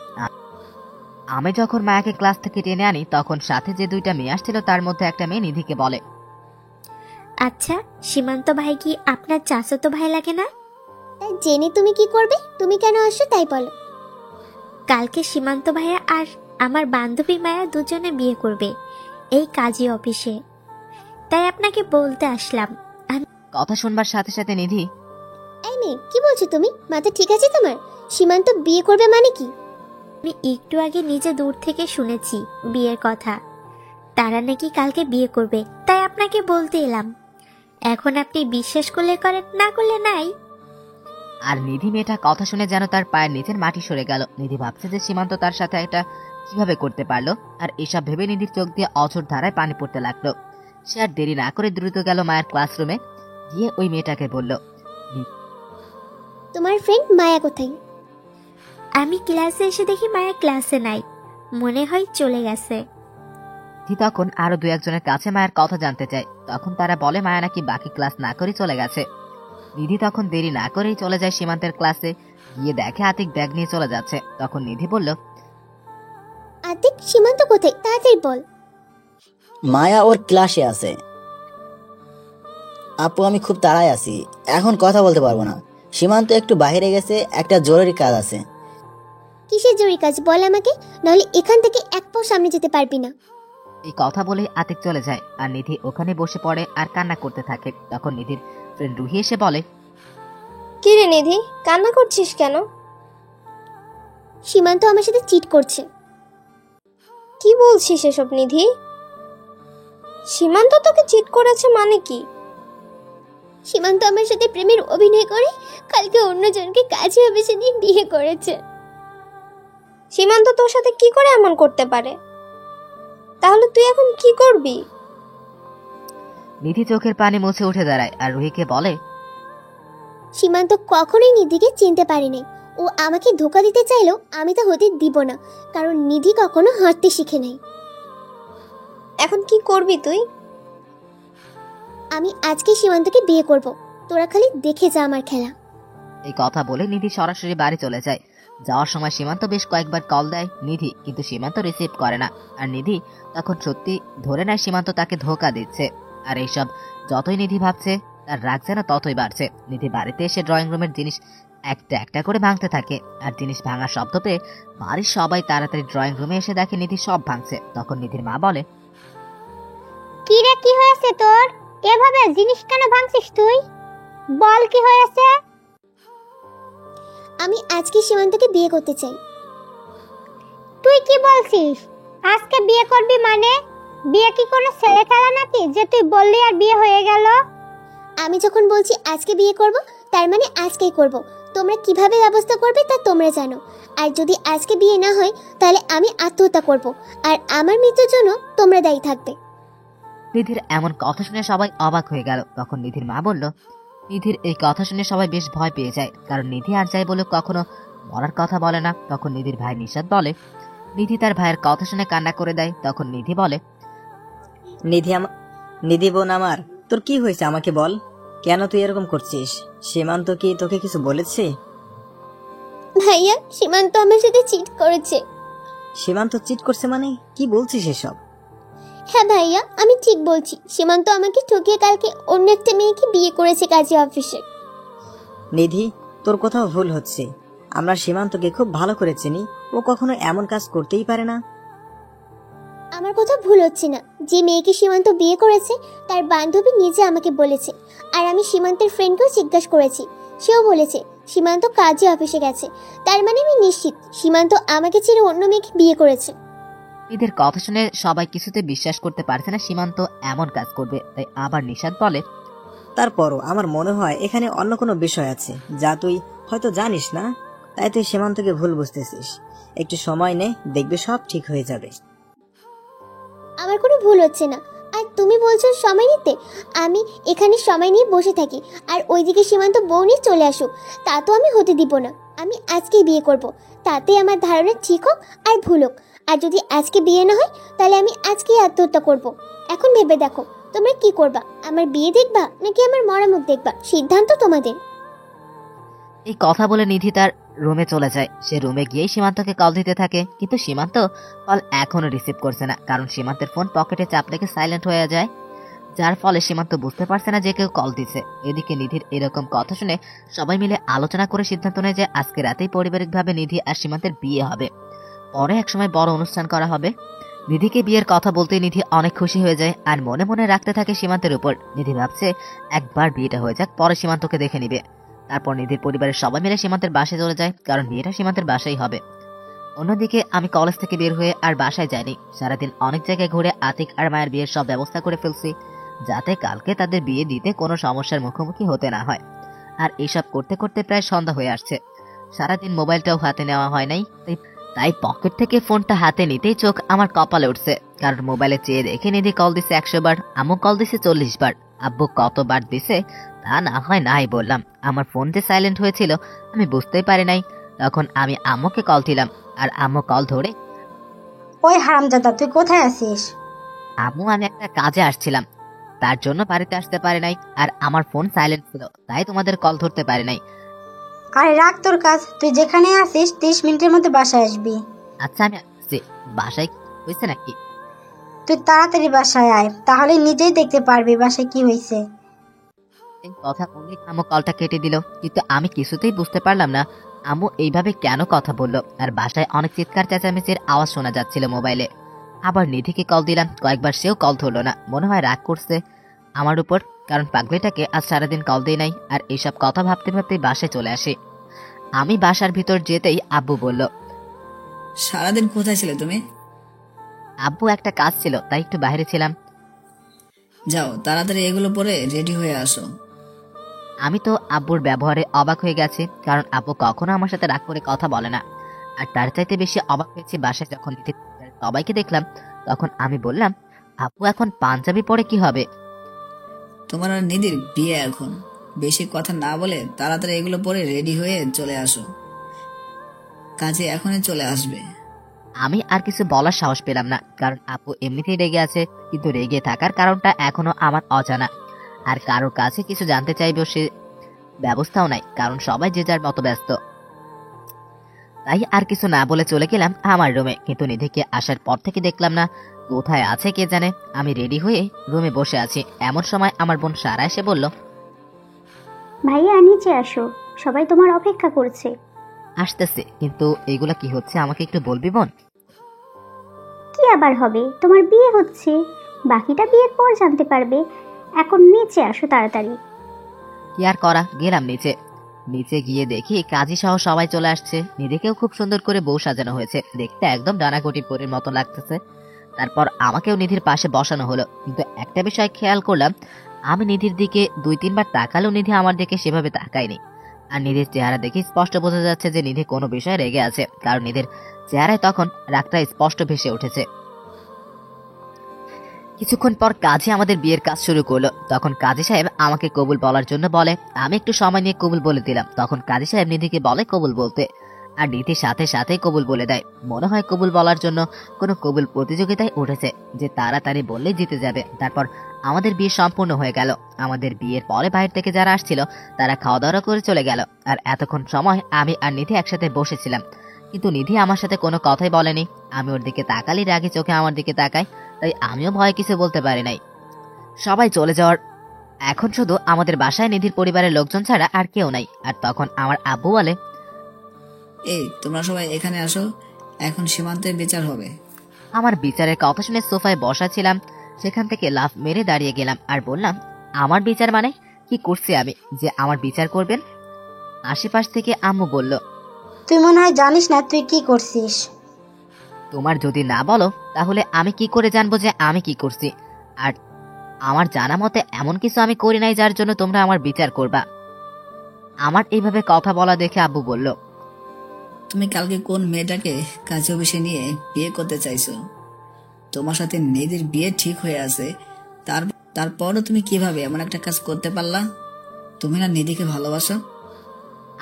আমি যখন মায়াকে ক্লাস থেকে টেনে আনি, তখন সাথে যে 2টা মেয়ে আসছিল, তার মধ্যে একটা মেয়ে নিধিকে বলে, আচ্ছা, সীমান্ত ভাই কি আপনার চাচাতো ভাই লাগে না? তাই জেনে তুমি কি করবে? তুমি কেন আসছো তাই বলো। কালকে সীমান্ত ভাইয়া আর আমার বান্ধবী মায়া দুজনে বিয়ে করবে এই কাজী অফিসে, তাই আপনাকে বলতে আসলাম। কথা শুনবার সাথে সাথে নিধি, এই মেয়ে, কি বলছো তুমি? মাথা ঠিক আছে তোমার? সীমান্ত বিয়ে করবে মানে কি? আমি একটু আগে নিজে দূর থেকে শুনেছি বিয়ের কথা, তারা নাকি কালকে বিয়ে করবে, তাই আপনাকে বলতে এলাম। এখন আপনি বিশ্বাস করলে করেন, না করলে নাই। আর নিধি মেয়েটা কথা শুনে যেন তার পায়ের নিচের মাটি সরে গেল। নিধি ভাবছে যে সীমান্ত তার সাথে এটা কিভাবে করতে পারলো, আর এসব ভেবে নিধির চোখ দিয়ে অঝোর ধারায় পানি পড়তে লাগলো। সে আর দেরি না করে দ্রুত গেল মায়ের ক্লাসরুমে, গিয়ে ওই মেয়েটাকে বলল, তোমার ফ্রেন্ড মায়া কোথায়? আমি ক্লাসে এসে দেখি মায়া ক্লাসে নাই, মনে হয় চলে গেছে। নিধি তখন আরো দু একজনের কাছে মায়ের কথা জানতে চায়, তখন তারা বলে মায়া নাকি বাকি ক্লাস না করে চলে গেছে। নিধি তখন দেরি না করেই চলে যায় সীমান্তের ক্লাসে, গিয়ে দেখে আতিক ব্যাগ নিয়ে চলে যাচ্ছে। তখন নিধি বলল, আতিক, সীমান্ত কোথায়? তাড়াতাড়ি বল। মায়া ওর ক্লাসে আছে। আপু, আমি খুব তাড়ায় আছি, এখন কথা বলতে পারবো না। সীমান্ত একটু বাইরে গেছে, একটা জরুরি কাজ আছে। কিসের জরুরি কাজ বল আমাকে, নাহলে এখান থেকে এক পাও সামনে যেতে পারবি না। এই কথা বলে আতিক চলে যায়, আর নিধি ওখানে বসে পড়ে আর কান্না করতে থাকে। তখন নিধির ফ্রেন্ড রুহি এসে বলে, কি রে নিধি, কান্না করছিস কেন? সীমান্ত আমার সাথে চিট করছে। কি বলছিস এসব নিধি? সীমান্ত তোকে চিট করেছে মানে কি? সীমান্ত আমার সাথে প্রেমের অভিনয় করে কালকে অন্যজনকে কাজে অফিসে নিয়ে বিয়ে করেছে। সীমান্ত তোর সাথে কি করে এমন করতে পারে? তাহলে তুই এখন কি করবি? নিধি চোখের পানি মুছে উঠে দাঁড়ায় আর রুহিকে বলে, সীমান্ত কখনোই নিধিকে চিনতে পারেনি। ও আমাকে ধোকা দিতে চাইলেও আমি তা হতে দিব না, কারণ নিধি কখনো হাঁটতে শিখে নাই। এখন কি করবি তুই? আমি আজকে সীমান্তকে বিয়ে করব, তোরা খালি দেখে যা আমার খেলা। এই কথা বলে নিধি সরাসরি বাড়ি চলে যায়। যাওয়ার সময় সীমান্ত বেশ কয়েকবার কল দেয় নিধি, কিন্তু সীমান্ত রিসিভ করে না। আর নিধি তখন সত্যি ধরে নেয় সীমান্ত তাকে ধোকা দিচ্ছে। আর এইসব যতই নিধি ভাবছে, তার রাগ যেন ততই বাড়ছে। নিধি বাড়িতে এসে ড্রয়িং রুমের জিনিস একটা একটা করে ভাঙতে থাকে, আর জিনিস ভাঙার শব্দ পেয়ে বাড়ির সবাই তাড়াতাড়ি ড্রয়িং রুমে এসে দেখে নিধি সব ভাঙছে। তখন নিধির মা বলে, কি রে, কি হয়েছে তোর? এভাবে জিনিস কেন ভাঙছিস তুই? বল কি হয়েছে? আমি আজকে সীমান্তকে বিয়ে করতে চাই। তুই কি বলছিস? আজকে বিয়ে করবি মানে? বিয়ে কি কোনো ছেলে খেলা নাকি যে তুই বললি আর বিয়ে হয়ে গেল? আমি যখন বলছি আজকে বিয়ে করব, তার মানে আজকেই করব। তোমরা কিভাবে ব্যবস্থা করবে তা তোমরা জানো। আর যদি আজকে বিয়ে না হয়, তাহলে আমি আত্মহত্যা করব, আর আমার মৃত্যুর জন্য তোমরা দায়ী থাকবে। নিধির এমন কথা শুনে সবাই অবাক হয়ে গেল। তখন নিধির মা বলল, নিধির এই কথা শুনে সবাই বেশ ভয় পেয়ে যায়, কারণ নিধি আর যাই বলে কখনো মরার কথা বলে না। তখন নিধির ভাই নিশাদ বলে, নিধি তার ভাইয়ের কথা শুনে কান্না করে দেয়। তখন নিধি বলে, নিধি বোন আমার, তোর কি হয়েছে আমাকে বল, কেন তুই এরকম করছিস? সীমান্ত কি তোকে কিছু বলেছে? ভাইয়া, সীমান্ত আমার সাথে চিট করেছে। সীমান্ত চিট করছে মানে কি বলছিস এসব? হ্যাঁ ভাইয়া, আমি ঠিক বলছি। সীমান্ত আমাকে ঠকিয়ে কালকে অন্য একটা মেয়েকে বিয়ে করেছে কাজী অফিসে। নিধি, তোর কোথাও ভুল হচ্ছে। আমরা সীমান্তকে খুব ভালো করে চিনি, ও কখনো এমন কাজ করতেই পারে না। আমার কথা ভুল হচ্ছে না। যে মেয়েকে সীমান্ত বিয়ে করেছে তার বান্ধবী নিজে আমাকে বলেছে, আর আমি সীমান্তের ফ্রেন্ডকেও জিজ্ঞাসা করেছি, সেও বলেছে সীমান্ত কাজী অফিসে গেছে। তার মানে আমি নিশ্চিত সীমান্ত আমাকে ছেড়ে অন্য মেয়েকে বিয়ে করেছে। নিধির কথা শুনে সবাই কিছুতে বিশ্বাস করতে পারছে না সীমান্ত এমন কাজ করবে। তাই আবার নিশাদ বলে, তারপরও আমার মনে হয় এখানে অন্য কোনো বিষয় আছে যা তুই হয়তো জানিস না, তাই তুই সীমান্তকে ভুল বুঝতেছিস। একটু সময় নে, দেখবে সব ঠিক হয়ে যাবে। আমার কোনো ভুল হচ্ছে না। আর তুমি বলছো সময় নিতে? আমি এখানে সময় নিয়ে বসে থাকি আর ওইদিকে সীমান্ত বউ নিয়ে চলে আসুক, তা তো আমি হতে দিব না। আমি আজকেই বিয়ে করব, তাতে আমার ধারণা ঠিক হোক আর ভুল হোক। আর যদি আজকে বিয়ে না হয়, তাহলে আমি আজকেই আত্মহত্যা করব। এখন ভেবে দেখো তোমরা কি করবা, আমার বিয়ে দেখবা নাকি আমার মরা মুখ দেখবা, সিদ্ধান্ত তোমাদের। এই কথা বলে নিধি তার রুমে চলে যায়। সে রুমে গিয়েই সীমান্তকে কল দিতে থাকে, কিন্তু সীমান্ত কল এখনো রিসিভ করছে না, কারণ সীমান্তের ফোন পকেটে চাপ লেগে সাইলেন্ট হয়ে যায়, যার ফলে সীমান্ত বুঝতে পারছে না যে কেউ কল দিচ্ছে। এদিকে নিধির এরকম কথা শুনে সবাই মিলে আলোচনা করে সিদ্ধান্ত নেয় যে আজকে রাতেই পারিবারিকভাবে নিধি আর সীমান্তের বিয়ে হবে। পরে একসময় বড় অনুষ্ঠান করা হবে। নিধিকে বিয়ের কথা বলতে নিধি অনেক খুশি হয়ে যায় আর মনে মনে রাখতে থাকে সীমান্তের উপর। নিধি ভাবছে একবার বিয়েটা হয়ে যাক, পরে সীমান্তকে দেখে নিবে। তারপর নিধির পরিবারের সবাই মিলে সীমান্তের বাসায় চলে যায়, কারণ বিয়েটা সীমান্তের বাসায় হবে। অন্যদিকে আমি কলেজ থেকে বের হয়ে আর বাসায় যাইনি। সারাদিন অনেক জায়গায় ঘুরে আতিক আর মায়ের বিয়ের সব ব্যবস্থা করে ফেলছি, যাতে কালকে তাদের বিয়ে দিতে কোনো সমস্যার মুখোমুখি হতে না হয়। আর এসব করতে করতে প্রায় সন্ধ্যা হয়ে আসছে। সারাদিন মোবাইলটাও হাতে নেওয়া হয় নাই, তাই পকেট থেকে ফোনটা হাতে নিতেই চোখ আমার কপালে উঠছে, কারণ মোবাইলে চেয়ে দেখে নিধি কল দিছে 100 বার, আম্মু কল দিছে 40 বার। আব্বু কতবার দিছে তা না হয় নাই বললাম। আমার ফোন যে সাইলেন্ট হয়েছিল আমি বুঝতেই পারি নাই। তখন আমি আম্মুকে কল দিলাম আর আম্মু কল ধরে, ওই হারামজাদা তুই কোথায় আছিস? আম্মু আমি একটা কাজে আসছিলাম, তার জন্য বাড়িতে আসতে পারি নাই, আর আমার ফোন সাইলেন্ট ছিল, তাই তোমাদের কল ধরতে পারি নাই। আরে রাখ তোর কাজ, তুই যেখানে আছিস 30 মিনিটের মধ্যে বাসায় আসবি। আচ্ছা আমি আসছি। বাসায় হয়েছে নাকি? তুই তাড়াতাড়ি বাসায় আয়, তাহলে নিজেই দেখতে পারবি বাসায় কি হয়েছে। কথা বললেই আম্মু কলটা কেটে দিল, কিন্তু আমি কিছুতেই বুঝতে পারলাম না আম্মু এইভাবে কেন কথা বললো। আর বাসায় অনেক চিৎকার চেঁচামেচির আওয়াজ শোনা যাচ্ছিল মোবাইলে। আবার নিধিকে কল দিলাম, কয়েকবার সেও কল ধরলো না। মনে হয় রাগ করছে আমার উপর, কারণ পাগলিটাকে আজ সারাদিন কল দিয়ে নাই। আর এইসব কথা ভাবতে ভাবতে বাসায় চলে আসি। আমি বাসার ভিতর যেতেই আব্বু বলল, সারাদিন কোথায় ছিলে তুমি? আব্বু একটা কাজ ছিল তাই একটু বাইরে ছিলাম। যাও তাড়াতাড়ি এগুলো পরে রেডি হয়ে আসো। আমি তো আব্বুর ব্যবহারে অবাক হয়ে গেছি, কারণ আব্বু কখনো আমার সাথে রাগ করে কথা বলে না। আর তার চাইতে বেশি অবাক হয়েছি বাসায় যখন সবাইকে দেখলাম। তখন আমি বললাম, আব্বু এখন পাঞ্জাবি পরে কি হবে? তোমার আর নিধির বিয়ে এখন, বেশি কথা না বলে তাড়াতাড়ি এগুলো পরে রেডি হয়ে চলে আসো, কাজে এখনই চলে আসবে। আমি আর কিছু বলার সাহস পেলাম না, কারণ আপু এমনিতেই রেগে আছে, কিন্তু রেগে থাকার কারণটা এখনো আমার অজানা। আর কারোর কাছে কিছু জানতে চাইবেও সে ব্যবস্থাও নাই, কারণ সবাই যে যার মতো ব্যস্ত। তাই আর কিছু না বলে চলে গেলাম আমার রুমে। কিন্তু নিধিকে আসার পর থেকে দেখলাম না, কোথায় আছে কে জানে। আমি রেডি হয়ে রুমে বসে আছি, এমন সময় আমার বোন সারা এসে বলল, ভাইয়া নিচে আসো, সবাই তোমার অপেক্ষা করছে। আসতেছে, কিন্তু এগুলা কি হচ্ছে আমাকে একটু বলবি বোন? কি আবার হবে, তোমার বিয়ে হচ্ছে, বাকিটা বিয়ের পর জানতে পারবে। এখন নিচে আসো তাড়াতাড়ি। কি আর করা, গেলাম নিচে। নিচে গিয়ে দেখি কাজী সহ সবাই চলে আসছে। নিধিকেও খুব সুন্দর করে বউ সাজানো হয়েছে, দেখতে একদম ডানাকটি পরীর মতো লাগতেছে। তারপর আমাকেও নিধির পাশে বসানো হলো, কিন্তু একটা বিষয় খেয়াল করলাম, আমি নিধির দিকে 2-3 বার তাকালেও নিধি আমার দিকে সেভাবে তাকায়নি। আর নিধির চেহারা দেখে স্পষ্ট বোঝা যাচ্ছে যে নিধি কোনো বিষয়ে রেগে আছে, কারণ নিধির চেহারায় তখন রাগটা স্পষ্ট ভেসে উঠেছে। কিছুক্ষণ পর কাজী আমাদের বিয়ের কাজ শুরু করলো। তখন কাজী সাহেব আমাকে কবুল বলার জন্য বলে, আমি একটু সময় নিয়ে কবুল বলে দিলাম। তখন কাজী সাহেব নিধিকে বলে কবুল বলতে, আর নিধির সাথে সাথে কবুল বলে দেয়। মনে হয় কবুল বলার জন্য কোনো কবুল প্রতিযোগিতায় উঠেছে, যে তাড়াতাড়ি বললেই জিতে যাবে। তারপর আমাদের বিয়ে সম্পূর্ণ হয়ে গেল। আমাদের বিয়ের পরে বাইরে থেকে যারা আসছিল তারা খাওয়া দাওয়া করে চলে গেল। আর এতক্ষণ সময় আমি আর নিধি একসাথে বসেছিলাম, কিন্তু নিধি আমার সাথে কোনো কথাই বলেনি। আমি ওর দিকে তাকালি, রাগি চোখে আমার দিকে তাকাই, তাই আমিও ভয় কিছু বলতে পারি নাই। সবাই চলে যাওয়ার এখন শুধু আমাদের বাসায় নিধির পরিবারের লোকজন ছাড়া আর কেউ নাই। আর তখন আমার আব্বু বলে, এই তোমরা সবাই এখানে আসো, এখন সীমান্তের বিচার হবে। আমার বিচারের কথা শুনে সোফায় বসা ছিলাম, সেখান থেকে লাফ মেরে দাঁড়িয়ে গেলাম আর বললাম, আমার বিচার মানে কি করছি আমি যে আমার বিচার করবেন? আশেপাশ থেকে আম্মু বলল, তুই মনে হয় জানিস না তুই কি করছিস। তোমার যদি না বলো তাহলে আমি কি করে জানবো যে আমি কি করছি? আর আমার জানা মতে এমন কিছু আমি করি নাই যার জন্য তোমরা আমার বিচার করবা। আমার এইভাবে কথা বলা দেখে আব্বু বলল, তুমি কালকে কোন মেয়েটাকে কাজে অফিসে নিয়ে বিয়ে করতে চাইছো? তোমার সাথে নিধির বিয়ে ঠিক হয়ে আছে, তারপরও তুমি কিভাবে এমন একটা কাজ করতে পারলা? তুমি না নিধিকে ভালোবাসো?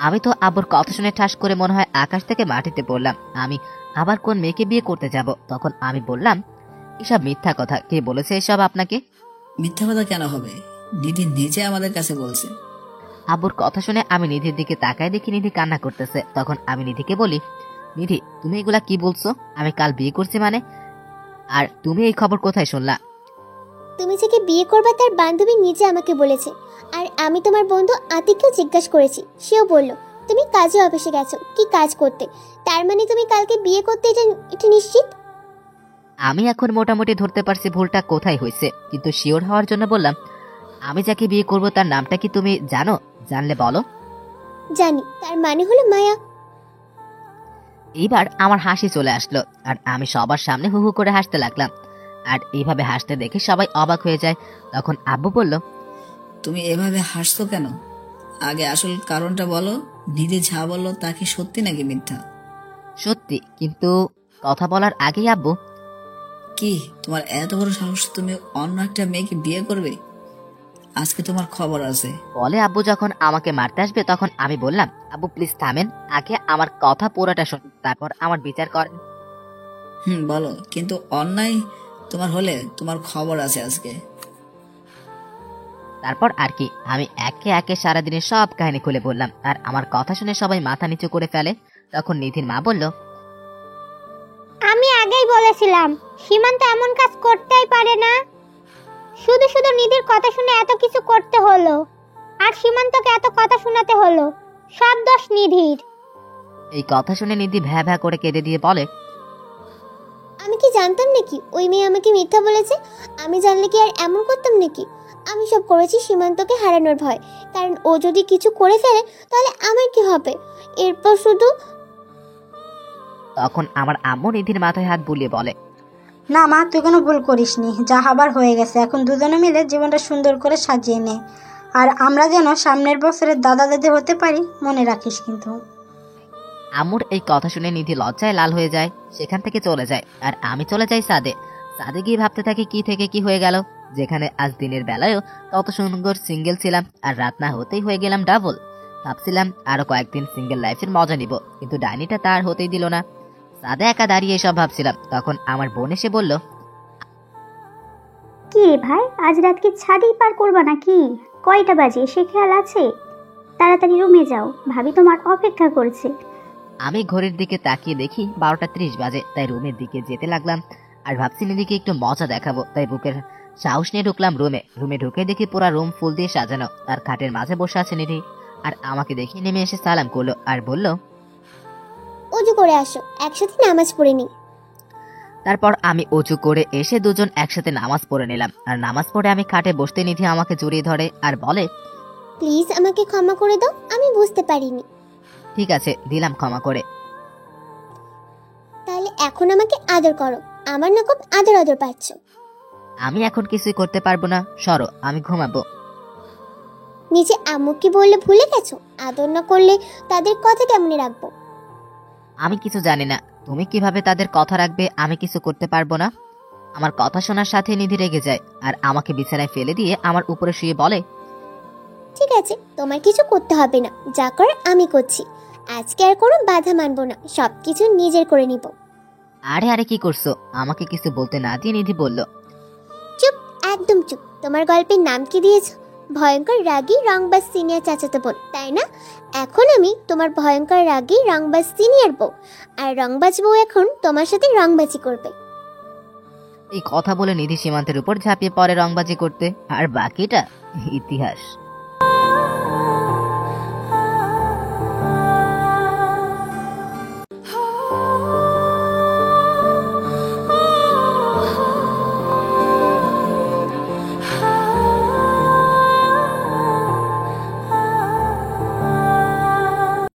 আমি তো আব্বুর কথা শুনে ঠাস করে মনে হয় আকাশ থেকে মাটিতে পড়লাম। আমি আবার কোন মেয়েকে বিয়ে করতে যাব? তখন আমি বললাম, এসব মিথ্যা কথা, কে বলেছে এসব আপনাকে? মিথ্যা কথা কেন হবে, নিধি নিজে আমাদের কাছে বলছে। আব্বুর কথা শুনে আমি নিধির দিকে তাকায় দেখি নিধি কান্না করতেছে। তখন আমি নিধিকে বলি, নিধি তুমি এগুলা কি বলছো? আমি কাল বিয়ে করছি মানে? আর তুমি এই খবর কোথায় শুনলা? তুমি যাকে বিয়ে করবে তার বান্ধবী নিজে আমাকে বলেছে, আর আমি তোমার বন্ধু আতিককেও জিজ্ঞাসা করেছি, সেও বলল তুমি কাজে অফিসে গেছো কি কাজ করতে, তার মানে তুমি কালকে বিয়ে করতে এটা নিশ্চিত? আমি এখন মোটামুটি ধরতে পারছি ভুলটা কোথায় হয়েছে, কিন্তু শিওর হওয়ার জন্য বললাম, আমি যাকে বিয়ে করব তার নামটা কি তুমি জানো? জানলে বলো। জানি, তার মানে হলো মায়া। এইবার আমার হাসি চলে আসলো আর আমি সবার সামনে হু হু করে হাসতে লাগলাম। আর এইভাবে হাসতে দেখে সবাই অবাক হয়ে যায়। তখন আব্বু বলল, তুমি এভাবে হাসছো কেন? আগে আসল কারণটা বলো। নিধি যা বললো তা কি সত্যি নাকি মিথ্যা? সত্যি, কিন্তু কথা বলার আগেই আব্বু, কি তোমার এত বড় সাহস, তুমি অন্য একটা মেয়েকে বিয়ে করবে? আজকে তোমার খবর আছে। বলে আব্বু যখন আমাকে মারতে আসবে তখন আমি বললাম, আব্বু প্লিজ থামেন, আগে আমার কথা পুরোটা শুন, তারপর আমার বিচার করেন। বলো, কিন্তু অন্যায় তোমার হলে তোমার খবর আছে আজকে। তারপর আর কি, আমি একে একে সারাদিনের সব কাহিনী খুলে বললাম। আর আমার কথা শুনে সবাই মাথা নিচু করে ফেলে। তখন নিধির মা বলল, আমি আগেই বলেছিলাম সীমান্ত এমন কাজ করতেই পারে না। শুধু শুধু নিধির কথা শুনে এত কিছু করতে হলো, আর সীমান্তকে এত কথা শোনাতে হলো, সব দোষ নিধির। এই কথা শুনে নিধি ভ্যা ভ্যা করে কেঁদে দিয়ে বলে, আমি কি জানতাম নাকি ওই মেয়ে আমাকে মিথ্যা বলেছে? আমি জানলে কি আর এমন করতাম নাকি? আমি সব করেছি সীমান্তকে হারানোর ভয়, কারণ ও যদি কিছু করে ফেলে তাহলে আমার কি হবে? এরপর শুধু তখন আমার আম্মু নিধির মাথায় হাত বুলিয়ে বলে, না মা, তুই কোনো ভুল করিসনি, যা হবার হয়ে গেছে। এখন দুজনে মিলে জীবনটা সুন্দর করে সাজিয়ে নে, আর আমরা যেন সামনের বছরের দাদা দাদি হতে পারি, মনে রাখিস কিন্তু। আম্মুর এই কথা শুনে নিধি লজ্জায় লাল হয়ে যায়, সেখান থেকে চলে যায়। আর আমি চলে যাই ছাদে। ছাদে গিয়ে ভাবতে থাকি কি থেকে কি হয়ে গেল, যেখানে আজ দিনের বেলায়ও তত সুন্দর সিঙ্গেল ছিলাম, আর রাত না হতেই হয়ে গেলাম ডাবল। ভাবছিলাম আরো কয়েকদিন সিঙ্গেল লাইফের মজা নিব, কিন্তু ডাইনিটা তার হতেই দিল না। ছাদে একা দাঁড়িয়ে এসব ভাবছিলাম, তখন আমার বোন এসে বলল, কি রে ভাই, আজ রাত কি ছাদেই পার করবা নাকি? কয়টা বাজে সে খেয়াল আছে? তাড়াতাড়ি রুমে যাও, ভাবি তোমার অপেক্ষা করছে। আমি ঘড়ির দিকে তাকিয়ে দেখি 12টা 30 বাজে, তাই রুমের দিকে যেতে লাগলাম। আর ভাবছি নিধিকে একটু মজা দেখাবো, তাই বুকের সাহস নিয়ে ঢুকলাম রুমে ঢুকে দেখি পুরো রুম ফুল দিয়ে সাজানো, আর খাটের মাঝে বসে আছে নিধি। আর আমাকে দেখে নেমে এসে সালাম করলো আর বলল, অজু করে আসো, একসাথে নামাজ পড়ে নি। তারপর আমি অজু করে এসে দুজন একসাথে নামাজ পড়ে নিলাম। আর নামাজ পড়ে আমি খাটে বসতে নিধি আমাকে জড়িয়ে ধরে আর বলে, প্লিজ আমাকে ক্ষমা করে দাও, আমি বুঝতে পারিনি। ঠিক আছে, দিলাম ক্ষমা করে। তাহলে এখন আমাকে আদর করো, আমার না খুব আদর আদর পাচ্ছ। আমি এখন কিছুই করতে পারবো না, সরো, আমি ঘুমাবো। নিচে আম্মুকে বললে ভুলে গেছো? আদর না করলে তাদের কথা কেমনে রাখবো? আমি কিছু জানি না, তুমি কিভাবে তাদের কথা রাখবে আমি কিছু করতে পারবো না। আমার কথা শোনার সাথে নিধি রেগে যায় আর আমাকে বিছানায় ফেলে দিয়ে আমার উপরে শুয়ে বলে, ঠিক আছে, তোমার কিছু করতে হবে না, যা করার আমি করছি। আজকে আর কোনো বাধা মানবো না, সবকিছু নিজের করে নিব। আরে আরে কি করছো? আমাকে কিছু বলতে না দিয়ে নিধি বলল, চুপ, একদম চুপ। তোমার গল্পের নাম কি দিয়েছো? ভয়ঙ্কর রাগী রংবাজ সিনিয়র চাচাতো বোন, তাই না? এখন আমি তোমার ভয়ঙ্কর রাগী রংবাজ সিনিয়র বউ, আর রংবাজ বউ এখন তোমার সাথে রংবাজি করবে। এই কথা বলে নিধি সীমান্তের উপর ঝাঁপিয়ে পড়ে রংবাজি করতে, আর বাকিটা ইতিহাস।